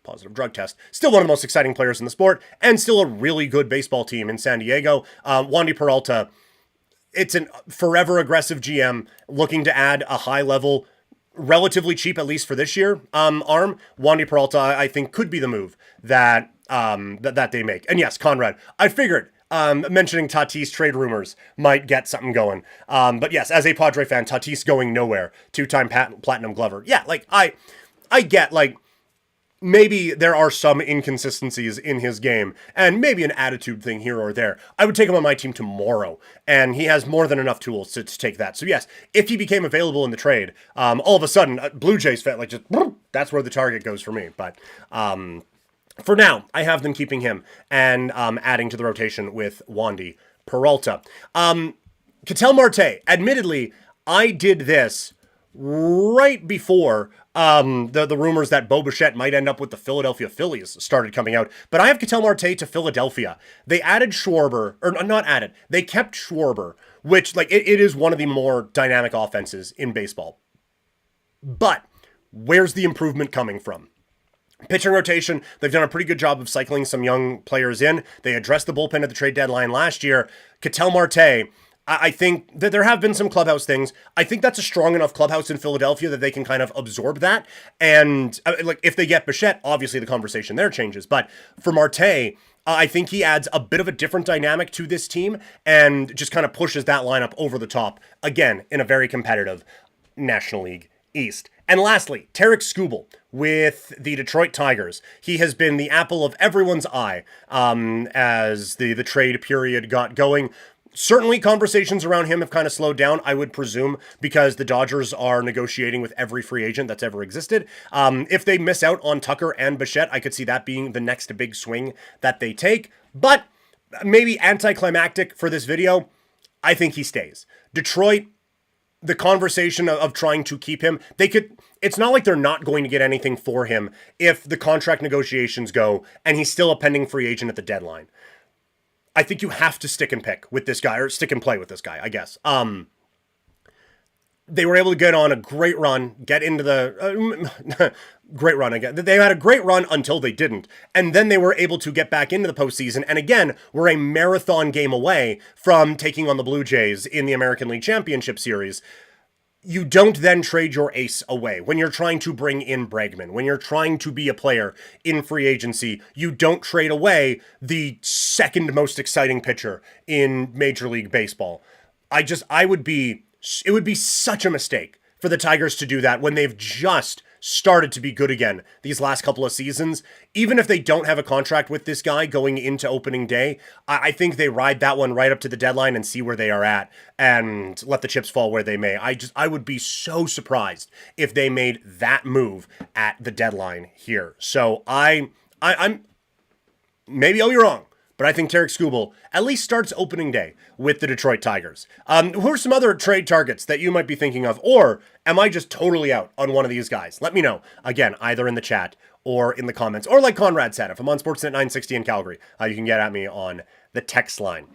positive drug test. Still one of the most exciting players in the sport, and still a really good baseball team in San Diego. Wandy Peralta, it's a forever aggressive GM looking to add a high level, relatively cheap, at least for this year, arm. Wandy Peralta, I think, could be the move that that they make. And yes, Conrad, I figured mentioning Tatis trade rumors might get something going. But yes, as a Padre fan, Tatis going nowhere, 2-time platinum Glover. Yeah, like I get, like, maybe there are some inconsistencies in his game and maybe an attitude thing here or there. I would take him on my team tomorrow, and he has more than enough tools to take that. So yes, if he became available in the trade, all of a sudden, Blue Jays fan, like, just that's where the target goes for me. But for now, I have them keeping him and adding to the rotation with Wandy Peralta. Ketel Marte, admittedly, I did this right before the rumors that Bo Bichette might end up with the Philadelphia Phillies started coming out. But I have Ketel Marte to Philadelphia. They added Schwarber, or not added, they kept Schwarber, which, like, it is one of the more dynamic offenses in baseball. But where's the improvement coming from? Pitching rotation, they've done a pretty good job of cycling some young players in. They addressed the bullpen at the trade deadline last year. Ketel Marte, I think that there have been some clubhouse things. I think that's a strong enough clubhouse in Philadelphia that they can kind of absorb that. And like, if they get Bichette, obviously the conversation there changes. But for Marte, I think he adds a bit of a different dynamic to this team and just kind of pushes that lineup over the top, again, in a very competitive National League East. And lastly, Tarik Skubal with the Detroit Tigers. He has been the apple of everyone's eye as the trade period got going. Certainly conversations around him have kind of slowed down, I would presume, because the Dodgers are negotiating with every free agent that's ever existed. If they miss out on Tucker and Bichette, I could see that being the next big swing that they take. But maybe anticlimactic for this video, I think he stays. Detroit, the conversation of trying to keep him, it's not like they're not going to get anything for him if the contract negotiations go and he's still a pending free agent at the deadline. I think you have to stick and pick with this guy, or stick and play with this guy, I guess. They were able to get on a great run, get into the great run again. They had a great run until they didn't. And then they were able to get back into the postseason. And again, we're a marathon game away from taking on the Blue Jays in the American League Championship Series. You don't then trade your ace away. When you're trying to bring in Bregman, when you're trying to be a player in free agency, you don't trade away the second most exciting pitcher in Major League Baseball. It would be such a mistake for the Tigers to do that when they've just started to be good again these last couple of seasons. Even if they don't have a contract with this guy going into opening day, I think they ride that one right up to the deadline and see where they are at and let the chips fall where they may. I would be so surprised if they made that move at the deadline here. So I'm maybe I'll be wrong, but I think Tarik Skubal at least starts opening day with the Detroit Tigers. Who are some other trade targets that you might be thinking of? Or am I just totally out on one of these guys? Let me know. Again, either in the chat or in the comments. Or like Conrad said, if I'm on Sportsnet 960 in Calgary, you can get at me on the text line.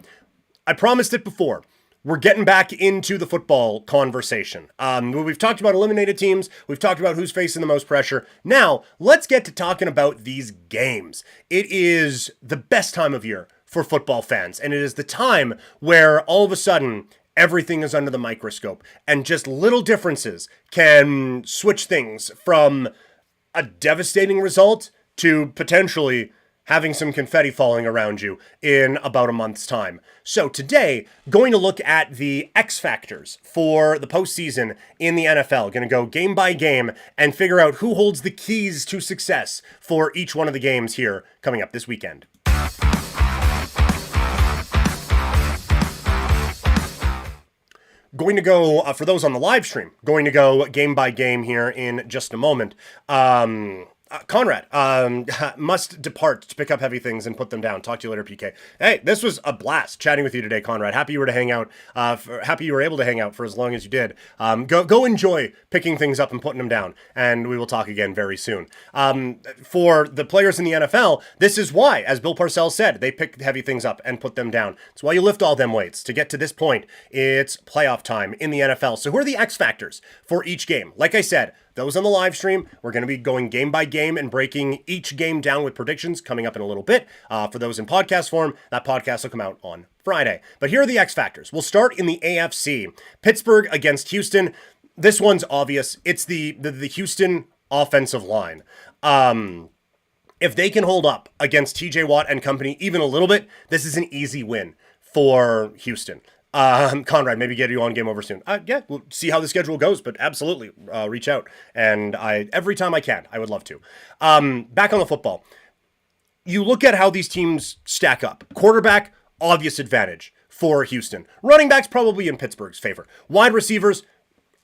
I promised it before. We're getting back into the football conversation. We've talked about eliminated teams. We've talked about who's facing the most pressure. Now, let's get to talking about these games. It is the best time of year for football fans, and it is the time where all of a sudden everything is under the microscope, and just little differences can switch things from a devastating result to potentially having some confetti falling around you in about a month's time. So today, going to look at the X factors for the postseason in the NFL. Going to go game by game and figure out who holds the keys to success for each one of the games here coming up this weekend. Going to go, for those on the live stream, going to go game by game here in just a moment. Conrad must depart to pick up heavy things and put them down. Talk to you later, PK. Hey, this was a blast chatting with you today, Conrad. Happy you were able to hang out for as long as you did. Go enjoy picking things up and putting them down, and we will talk again very soon. For the players in the NFL, this is why, as Bill Parcells said, they pick heavy things up and put them down. It's why you lift all them weights. To get to this point, it's playoff time in the NFL. So who are the X factors for each game? Like I said, those on the live stream, we're going to be going game by game and breaking each game down with predictions coming up in a little bit. For those in podcast form, that podcast will come out on Friday. But here are the X factors. We'll start in the AFC. Pittsburgh against Houston. This one's obvious. It's the Houston offensive line. If they can hold up against TJ Watt and company even a little bit, this is an easy win for Houston. Conrad, maybe get you on Game Over soon. Yeah, we'll see how the schedule goes, but absolutely reach out. And every time I can, I would love to. Back on the football. You look at how these teams stack up. Quarterback, obvious advantage for Houston. Running backs, probably in Pittsburgh's favor. Wide receivers,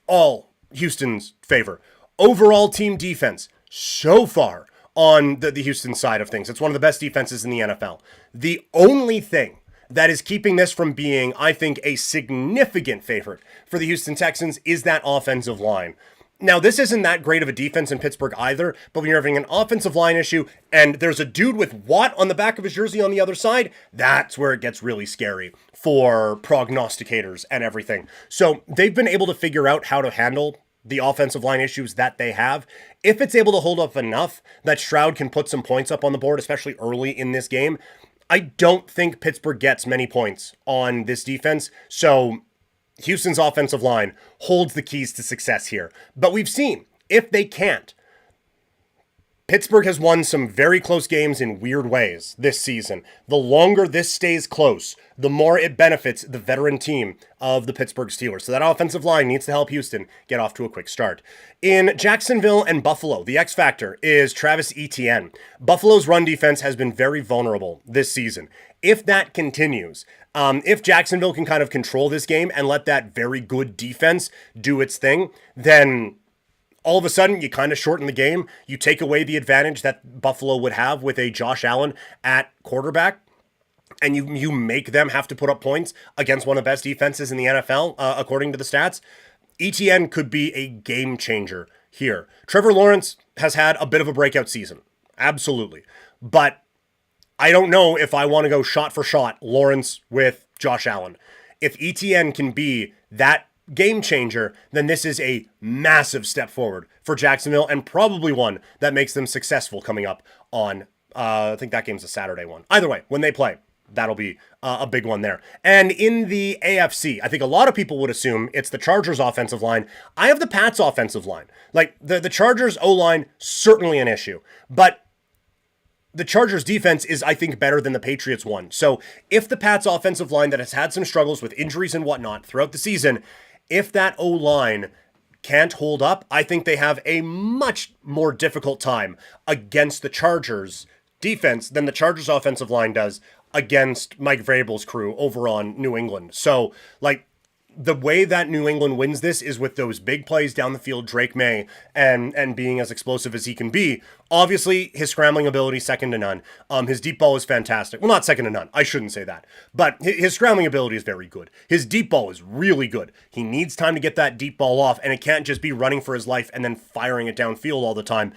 all Houston's favor. Overall team defense, so far on the Houston side of things. It's one of the best defenses in the NFL. The only thing that is keeping this from being, I think, a significant favorite for the Houston Texans is that offensive line. Now, this isn't that great of a defense in Pittsburgh either, but when you're having an offensive line issue and there's a dude with Watt on the back of his jersey on the other side, that's where it gets really scary for prognosticators and everything. So they've been able to figure out how to handle the offensive line issues that they have. If it's able to hold up enough that Stroud can put some points up on the board, especially early in this game, I don't think Pittsburgh gets many points on this defense, so Houston's offensive line holds the keys to success here. But we've seen, if they can't, Pittsburgh has won some very close games in weird ways this season. The longer this stays close, the more it benefits the veteran team of the Pittsburgh Steelers. So that offensive line needs to help Houston get off to a quick start. In Jacksonville and Buffalo, the X factor is Travis Etienne. Buffalo's run defense has been very vulnerable this season. If that continues, if Jacksonville can kind of control this game and let that very good defense do its thing, then all of a sudden, you kind of shorten the game. You take away the advantage that Buffalo would have with a Josh Allen at quarterback, and you make them have to put up points against one of the best defenses in the NFL, according to the stats. Etienne could be a game changer here. Trevor Lawrence has had a bit of a breakout season. Absolutely. But I don't know if I want to go shot for shot Lawrence with Josh Allen. If Etienne can be that game changer, then this is a massive step forward for Jacksonville and probably one that makes them successful coming up on, I think that game's a Saturday one. Either way, when they play, that'll be a big one there. And in the AFC, I think a lot of people would assume it's the Chargers offensive line. I have the Pats offensive line. Like the Chargers O-line, certainly an issue, but the Chargers defense is, I think, better than the Patriots one. So if the Pats offensive line that has had some struggles with injuries and whatnot throughout the season, if that O-line can't hold up, I think they have a much more difficult time against the Chargers defense than the Chargers offensive line does against Mike Vrabel's crew over on New England. So, like, the way that New England wins this is with those big plays down the field, Drake May, and being as explosive as he can be. Obviously, his scrambling ability, second to none. His deep ball is fantastic. Well, not second to none. I shouldn't say that. But his scrambling ability is very good. His deep ball is really good. He needs time to get that deep ball off, and it can't just be running for his life and then firing it downfield all the time.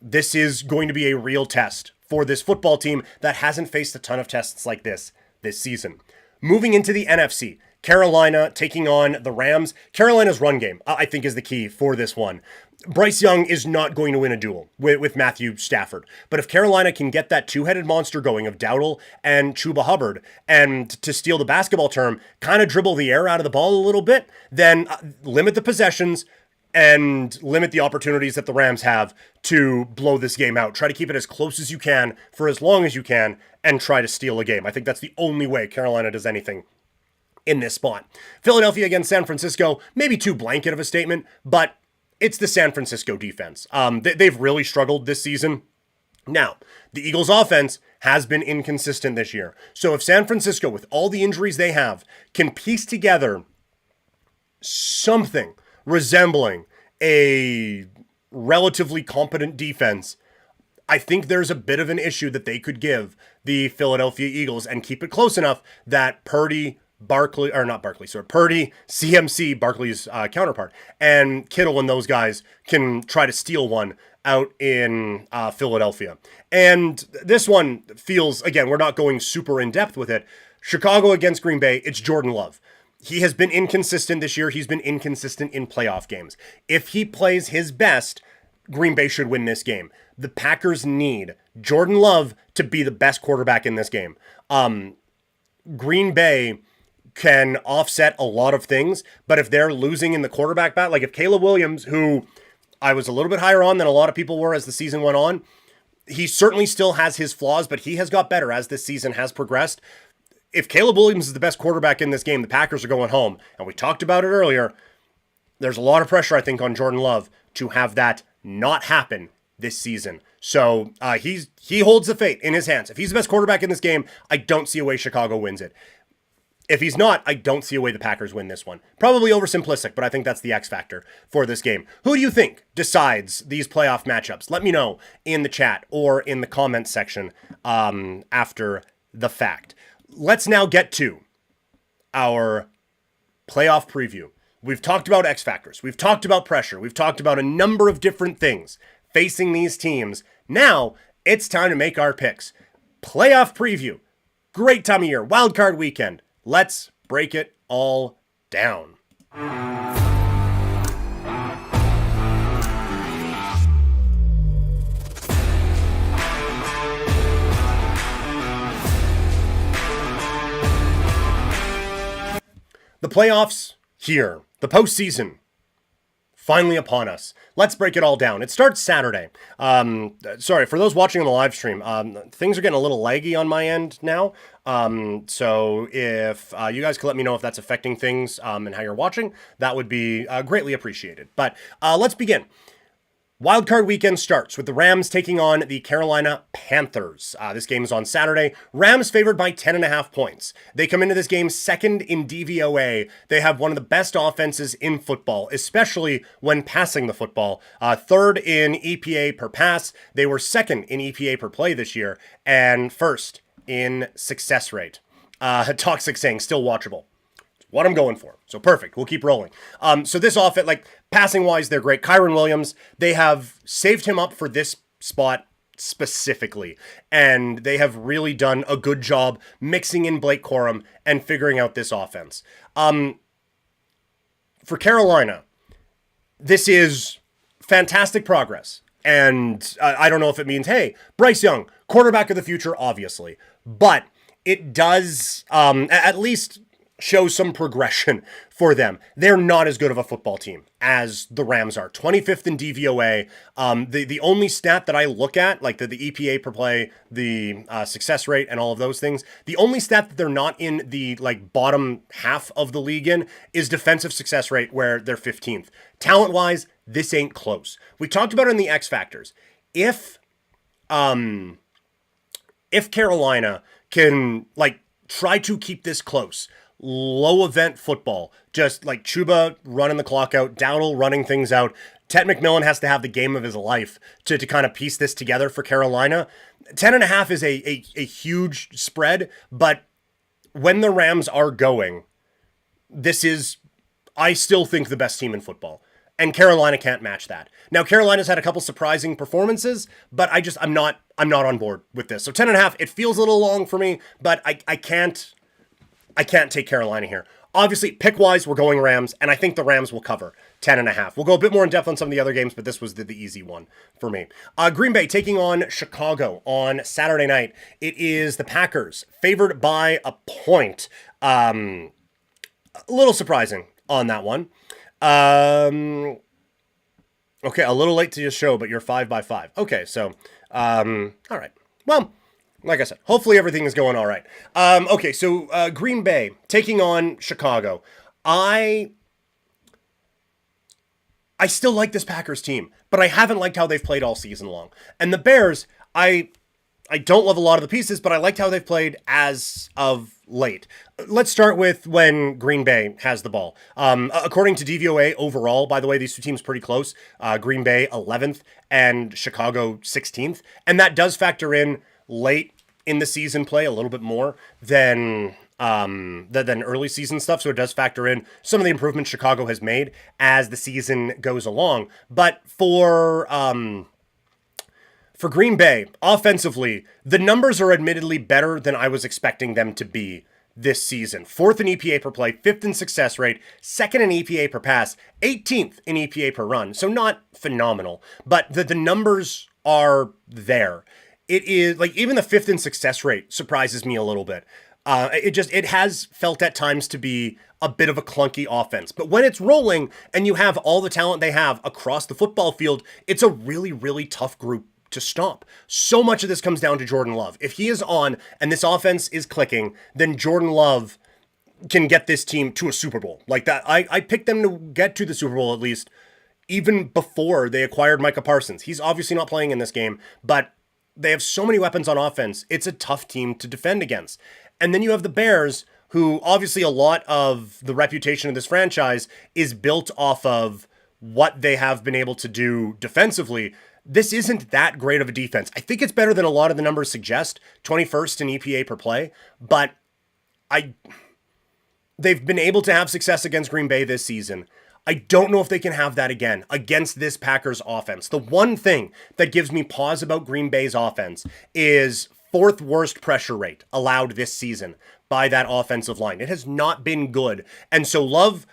This is going to be a real test for this football team that hasn't faced a ton of tests like this season. Moving into the NFC, Carolina taking on the Rams. Carolina's run game, I think, is the key for this one. Bryce Young is not going to win a duel with Matthew Stafford. But if Carolina can get that two-headed monster going of Dowdle and Chuba Hubbard, and to steal the basketball term, kind of dribble the air out of the ball a little bit, then limit the possessions and limit the opportunities that the Rams have to blow this game out. Try to keep it as close as you can for as long as you can and try to steal a game. I think that's the only way Carolina does anything in this spot. Philadelphia against San Francisco, maybe too blanket of a statement, but it's the San Francisco defense. They've really struggled this season. Now, the Eagles' offense has been inconsistent this year. So if San Francisco, with all the injuries they have, can piece together something resembling a relatively competent defense, I think there's a bit of an issue that they could give the Philadelphia Eagles and keep it close enough that Purdy, Purdy, CMC, Barkley's counterpart, and Kittel and those guys can try to steal one out in Philadelphia. And this one feels, again, we're not going super in depth with it. Chicago against Green Bay, it's Jordan Love. He has been inconsistent this year. He's been inconsistent in playoff games. If he plays his best, Green Bay should win this game. The Packers need Jordan Love to be the best quarterback in this game. Green Bay can offset a lot of things, but if they're losing in the quarterback battle, like if Caleb Williams, who I was a little bit higher on than a lot of people were as the season went on, he certainly still has his flaws, but he has got better as this season has progressed. If Caleb Williams is the best quarterback in this game, the Packers are going home. And we talked about it earlier. There's a lot of pressure, I think, on Jordan Love to have that not happen this season. So he holds the fate in his hands. If he's the best quarterback in this game, I don't see a way Chicago wins it. If he's not, I don't see a way the Packers win this one. Probably oversimplistic, but I think that's the X factor for this game. Who do you think decides these playoff matchups? Let me know in the chat or in the comments section after the fact. Let's now get to our playoff preview. We've talked about X factors. We've talked about pressure. We've talked about a number of different things facing these teams. Now it's time to make our picks. Playoff preview. Great time of year. Wild card weekend. Let's break it all down. The playoffs here. The postseason finally upon us. Let's break it all down. It starts Saturday. Sorry, for those watching on the live stream, things are getting a little laggy on my end now. So if you guys could let me know if that's affecting things and how you're watching, that would be greatly appreciated. But let's begin. Wildcard weekend starts with the Rams taking on the Carolina Panthers. This game is on Saturday. Rams favored by 10.5 points. They come into this game second in DVOA. They have one of the best offenses in football, especially when passing the football. Third in EPA per pass. They were second in EPA per play this year, and first in success rate. Toxic saying, still watchable. What I'm going for. So perfect. We'll keep rolling. So this offense, like passing wise, they're great. Kyron Williams, they have saved him up for this spot specifically. And they have really done a good job mixing in Blake Corum and figuring out this offense. For Carolina, this is fantastic progress. And I don't know if it means, hey, Bryce Young, quarterback of the future, obviously. But it does at least show some progression for them. They're not as good of a football team as the Rams are. 25th in DVOA. The only stat that I look at, like the EPA per play, the success rate, and all of those things, the only stat that they're not in the like bottom half of the league in is defensive success rate, where they're 15th. Talent-wise, this ain't close. We talked about it in the X factors. If Carolina can like try to keep this close, low event football, just like Chuba running the clock out, Dowdle running things out. Ted McMillan has to have the game of his life to kind of piece this together for Carolina. 10.5 is a huge spread, but when the Rams are going, this is, I still think, the best team in football. And Carolina can't match that. Now, Carolina's had a couple surprising performances, but I'm not on board with this. So 10.5, it feels a little long for me, but I can't take Carolina here. Obviously, pick-wise, we're going Rams, and I think the Rams will cover 10.5. We'll go a bit more in depth on some of the other games, but this was the easy one for me. Green Bay taking on Chicago on Saturday night. It is the Packers, favored by a point. A little surprising on that one. Okay, a little late to your show, but you're 5x5. Okay, so, all right. Well, like I said, hopefully everything is going all right. Okay, so Green Bay taking on Chicago. I still like this Packers team, but I haven't liked how they've played all season long. And the Bears, I I don't love a lot of the pieces, but I liked how they've played as of late. Let's start with when Green Bay has the ball. According to DVOA overall, by the way, these two teams pretty close. Green Bay 11th and Chicago 16th. And that does factor in late in the season play a little bit more than early season stuff. So it does factor in some of the improvements Chicago has made as the season goes along. But for Green Bay, offensively, the numbers are admittedly better than I was expecting them to be this season. 4th in EPA per play, 5th in success rate, 2nd in EPA per pass, 18th in EPA per run. So not phenomenal, but the numbers are there. It is like even the 5th in success rate surprises me a little bit. It has felt at times to be a bit of a clunky offense. But when it's rolling and you have all the talent they have across the football field, it's a really, really tough group to stop. So much of this comes down to Jordan Love. If he is on and this offense is clicking, then Jordan Love can get this team to a Super Bowl. Like that, I picked them to get to the Super Bowl at least, even before they acquired Micah Parsons. He's obviously not playing in this game, but they have so many weapons on offense. It's a tough team to defend against. And then you have the Bears, who obviously a lot of the reputation of this franchise is built off of what they have been able to do defensively. This isn't that great of a defense. I think it's better than a lot of the numbers suggest, 21st in EPA per play, but they've been able to have success against Green Bay this season. I don't know if they can have that again against this Packers offense. The one thing that gives me pause about Green Bay's offense is 4th worst pressure rate allowed this season by that offensive line. It has not been good. And so Love,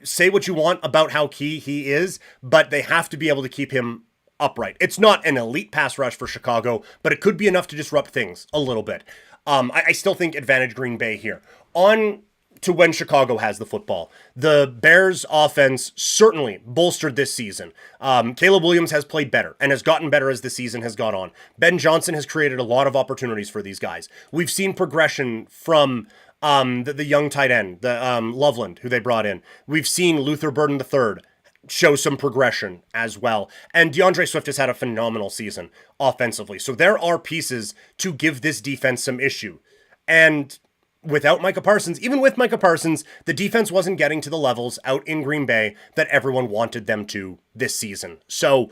say what you want about how key he is, but they have to be able to keep him upright. It's not an elite pass rush for Chicago, but it could be enough to disrupt things a little bit. I still think advantage Green Bay here. On to when Chicago has the football. The Bears offense certainly bolstered this season. Caleb Williams has played better and has gotten better as the season has gone on. Ben Johnson has created a lot of opportunities for these guys. We've seen progression from the young tight end, the Loveland, who they brought in. We've seen Luther Burden III show some progression as well. And DeAndre Swift has had a phenomenal season offensively. So there are pieces to give this defense some issue. And without Micah Parsons, even with Micah Parsons, the defense wasn't getting to the levels out in Green Bay that everyone wanted them to this season. So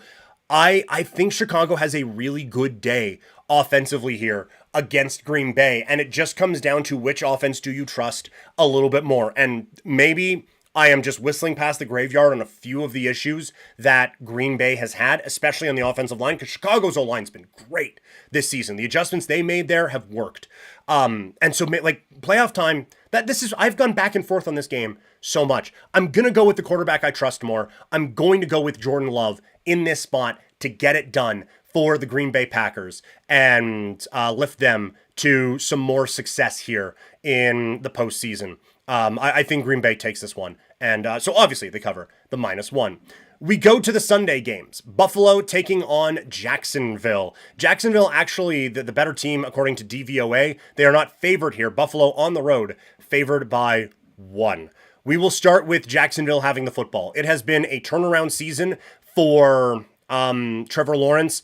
I think Chicago has a really good day offensively here against Green Bay. And it just comes down to which offense do you trust a little bit more. And maybe I am just whistling past the graveyard on a few of the issues that Green Bay has had, especially on the offensive line, because Chicago's O-line's been great this season. The adjustments they made there have worked. And so, like, playoff time, I've gone back and forth on this game so much. I'm going to go with the quarterback I trust more. I'm going to go with Jordan Love in this spot to get it done for the Green Bay Packers and lift them to some more success here in the postseason. I think Green Bay takes this one. And so obviously they cover the -1. We go to the Sunday games. Buffalo taking on Jacksonville. Jacksonville actually the better team according to DVOA. They are not favored here. Buffalo on the road, favored by 1. We will start with Jacksonville having the football. It has been a turnaround season for Trevor Lawrence.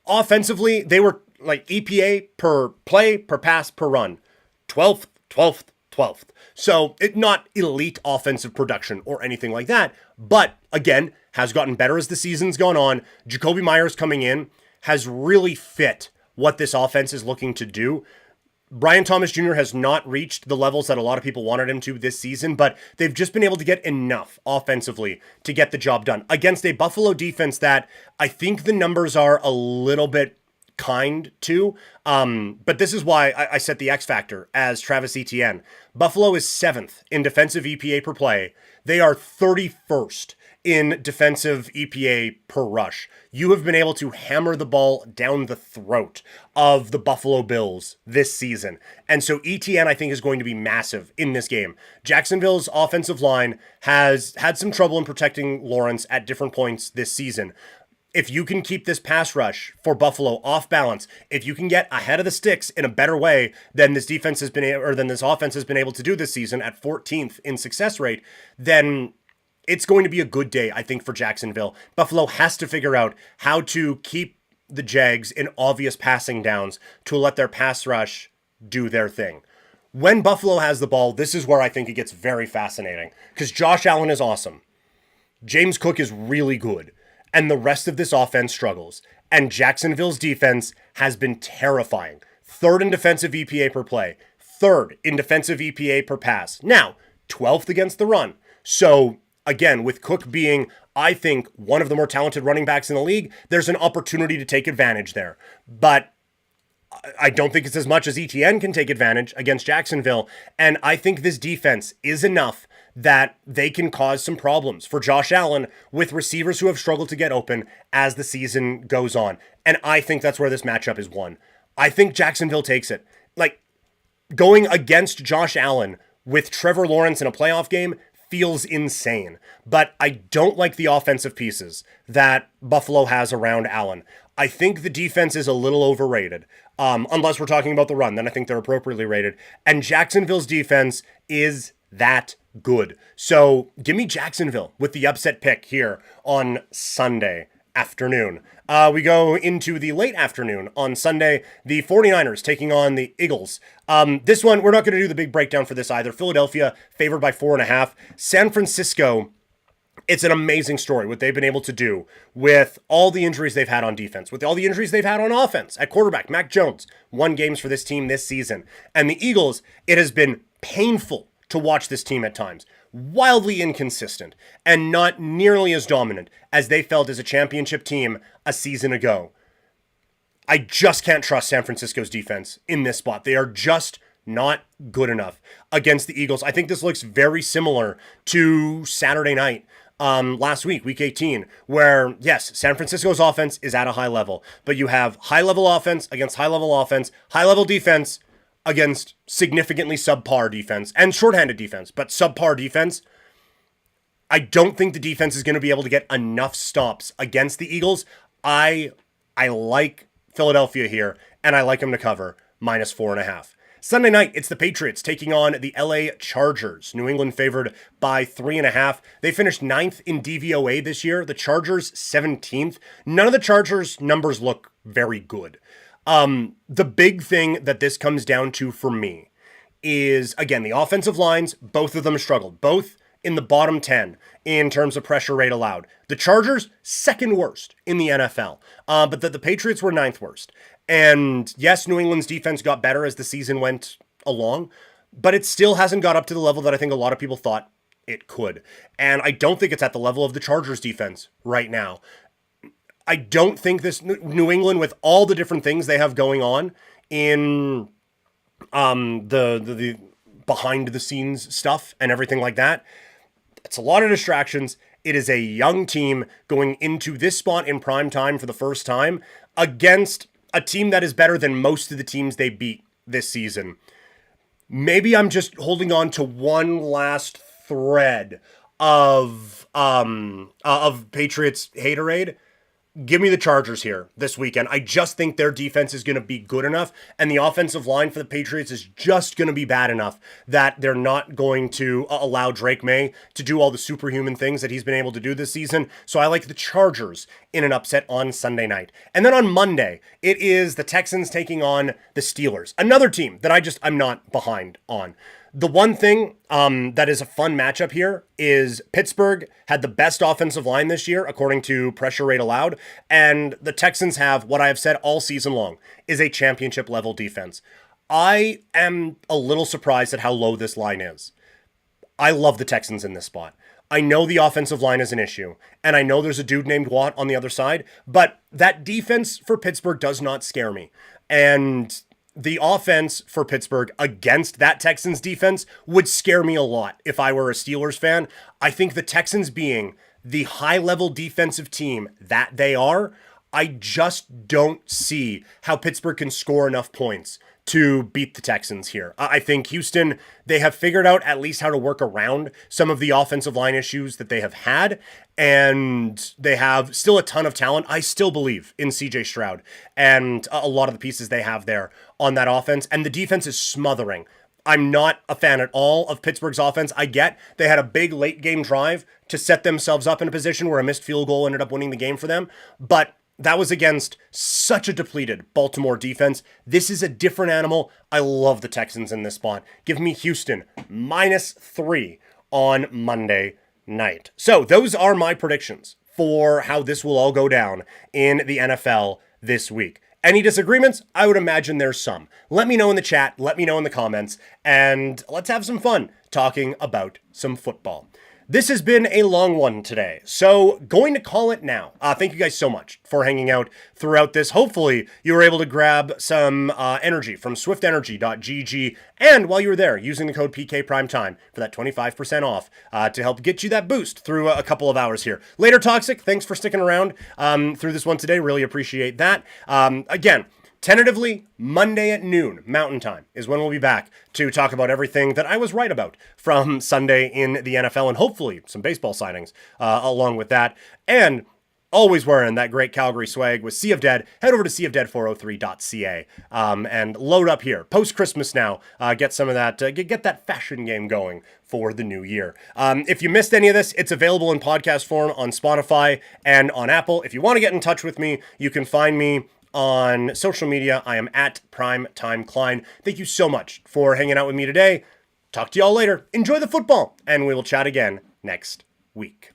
Offensively, they were like EPA per play, per pass, per run. 12th, 12th, 12th. So it not elite offensive production or anything like that, but again, has gotten better as the season's gone on. Jacoby Myers coming in has really fit what this offense is looking to do. Brian Thomas Jr. has not reached the levels that a lot of people wanted him to this season, but they've just been able to get enough offensively to get the job done against a Buffalo defense that I think the numbers are a little bit kind to. But this is why I set the X factor as Travis Etienne. Buffalo is 7th in defensive EPA per play. They are 31st in defensive EPA per rush. You have been able to hammer the ball down the throat of the Buffalo Bills this season. And so Etienne, I think, is going to be massive in this game. Jacksonville's offensive line has had some trouble in protecting Lawrence at different points this season. If you can keep this pass rush for Buffalo off balance, if you can get ahead of the sticks in a better way than this defense has been, or than this offense has been able to do this season at 14th in success rate, then it's going to be a good day, I think, for Jacksonville. Buffalo has to figure out how to keep the Jags in obvious passing downs to let their pass rush do their thing. When Buffalo has the ball, this is where I think it gets very fascinating because Josh Allen is awesome. James Cook is really good, and the rest of this offense struggles. And Jacksonville's defense has been terrifying. Third in defensive EPA per play, third in defensive EPA per pass. Now, 12th against the run. So, again, with Cook being, I think, one of the more talented running backs in the league, there's an opportunity to take advantage there. But I don't think it's as much as Etienne can take advantage against Jacksonville. And I think this defense is enough that they can cause some problems for Josh Allen with receivers who have struggled to get open as the season goes on. And I think that's where this matchup is won. I think Jacksonville takes it. Like, going against Josh Allen with Trevor Lawrence in a playoff game feels insane. But I don't like the offensive pieces that Buffalo has around Allen. I think the defense is a little overrated. Unless we're talking about the run, then I think they're appropriately rated. And Jacksonville's defense is that good. So give me Jacksonville with the upset pick here on Sunday afternoon. We go into the late afternoon on Sunday, the 49ers taking on the Eagles. This one, we're not going to do the big breakdown for this either. Philadelphia favored by 4.5. San Francisco, it's an amazing story what they've been able to do with all the injuries they've had on defense, with all the injuries they've had on offense. At quarterback, Mac Jones won games for this team this season. And the Eagles, it has been painful to watch this team at times. Wildly inconsistent and not nearly as dominant as they felt as a championship team a season ago. I just can't trust San Francisco's defense in this spot. They are just not good enough against the Eagles. I think this looks very similar to Saturday night last week, week 18, where, yes, San Francisco's offense is at a high level, but you have high-level offense against high-level offense, high-level defense against significantly subpar defense and shorthanded defense, but subpar defense. I don't think the defense is going to be able to get enough stops against the Eagles. I like Philadelphia here, and I like them to cover -4.5. Sunday night, it's the Patriots taking on the LA Chargers. New England favored by 3.5. They finished 9th in DVOA this year. The Chargers 17th. None of the Chargers' numbers look very good. The big thing that this comes down to for me is, again, the offensive lines, both of them struggled. Both in the bottom 10 in terms of pressure rate allowed. The Chargers, second worst in the NFL. But the Patriots were 9th worst. And yes, New England's defense got better as the season went along, but it still hasn't got up to the level that I think a lot of people thought it could. And I don't think it's at the level of the Chargers defense right now. I don't think this New England, with all the different things they have going on in the behind the scenes stuff and everything like that, it's a lot of distractions. It is a young team going into this spot in prime time for the first time against a team that is better than most of the teams they beat this season. Maybe I'm just holding on to one last thread of Patriots haterade. Give me the Chargers here this weekend. I just think their defense is going to be good enough, and the offensive line for the Patriots is just going to be bad enough that they're not going to allow Drake May to do all the superhuman things that he's been able to do this season. So I like the Chargers in an upset on Sunday night. And then on Monday, it is the Texans taking on the Steelers, another team that I'm not behind on. The one thing that is a fun matchup here is Pittsburgh had the best offensive line this year, according to pressure rate allowed, and the Texans have, what I have said all season long, is a championship level defense. I am a little surprised at how low this line is. I love the Texans in this spot. I know the offensive line is an issue, and I know there's a dude named Watt on the other side, but that defense for Pittsburgh does not scare me. And the offense for Pittsburgh against that Texans defense would scare me a lot if I were a Steelers fan. I think the Texans, being the high-level defensive team that they are, I just don't see how Pittsburgh can score enough points to beat the Texans here. I think Houston, they have figured out at least how to work around some of the offensive line issues that they have had, and they have still a ton of talent. I still believe in CJ Stroud and a lot of the pieces they have there on that offense, and the defense is smothering. I'm not a fan at all of Pittsburgh's offense. I get they had a big late game drive to set themselves up in a position where a missed field goal ended up winning the game for them, but that was against such a depleted Baltimore defense. This is a different animal. I love the Texans in this spot. Give me Houston -3 on Monday night. So those are my predictions for how this will all go down in the NFL this week. Any disagreements? I would imagine there's some. Let me know in the chat, let me know in the comments, and let's have some fun talking about some football. This has been a long one today, so going to call it now. Thank you guys so much for hanging out throughout this. Hopefully, you were able to grab some energy from swiftenergy.gg, and while you were there, using the code PKPrimetime for that 25% off to help get you that boost through a couple of hours here. Later, Toxic, thanks for sticking around through this one today. Really appreciate that. Again, tentatively, Monday at noon, Mountain Time, is when we'll be back to talk about everything that I was right about from Sunday in the NFL, and hopefully some baseball signings along with that. And always wearing that great Calgary swag with Sea of Dead. Head over to seaofdead403.ca and load up here. Post-Christmas now, get some of that, get that fashion game going for the new year. If you missed any of this, it's available in podcast form on Spotify and on Apple. If you want to get in touch with me, you can find me on social media. I am at Primetime Klein. Thank you so much for hanging out with me today. Talk to y'all later. Enjoy the football, and we will chat again next week.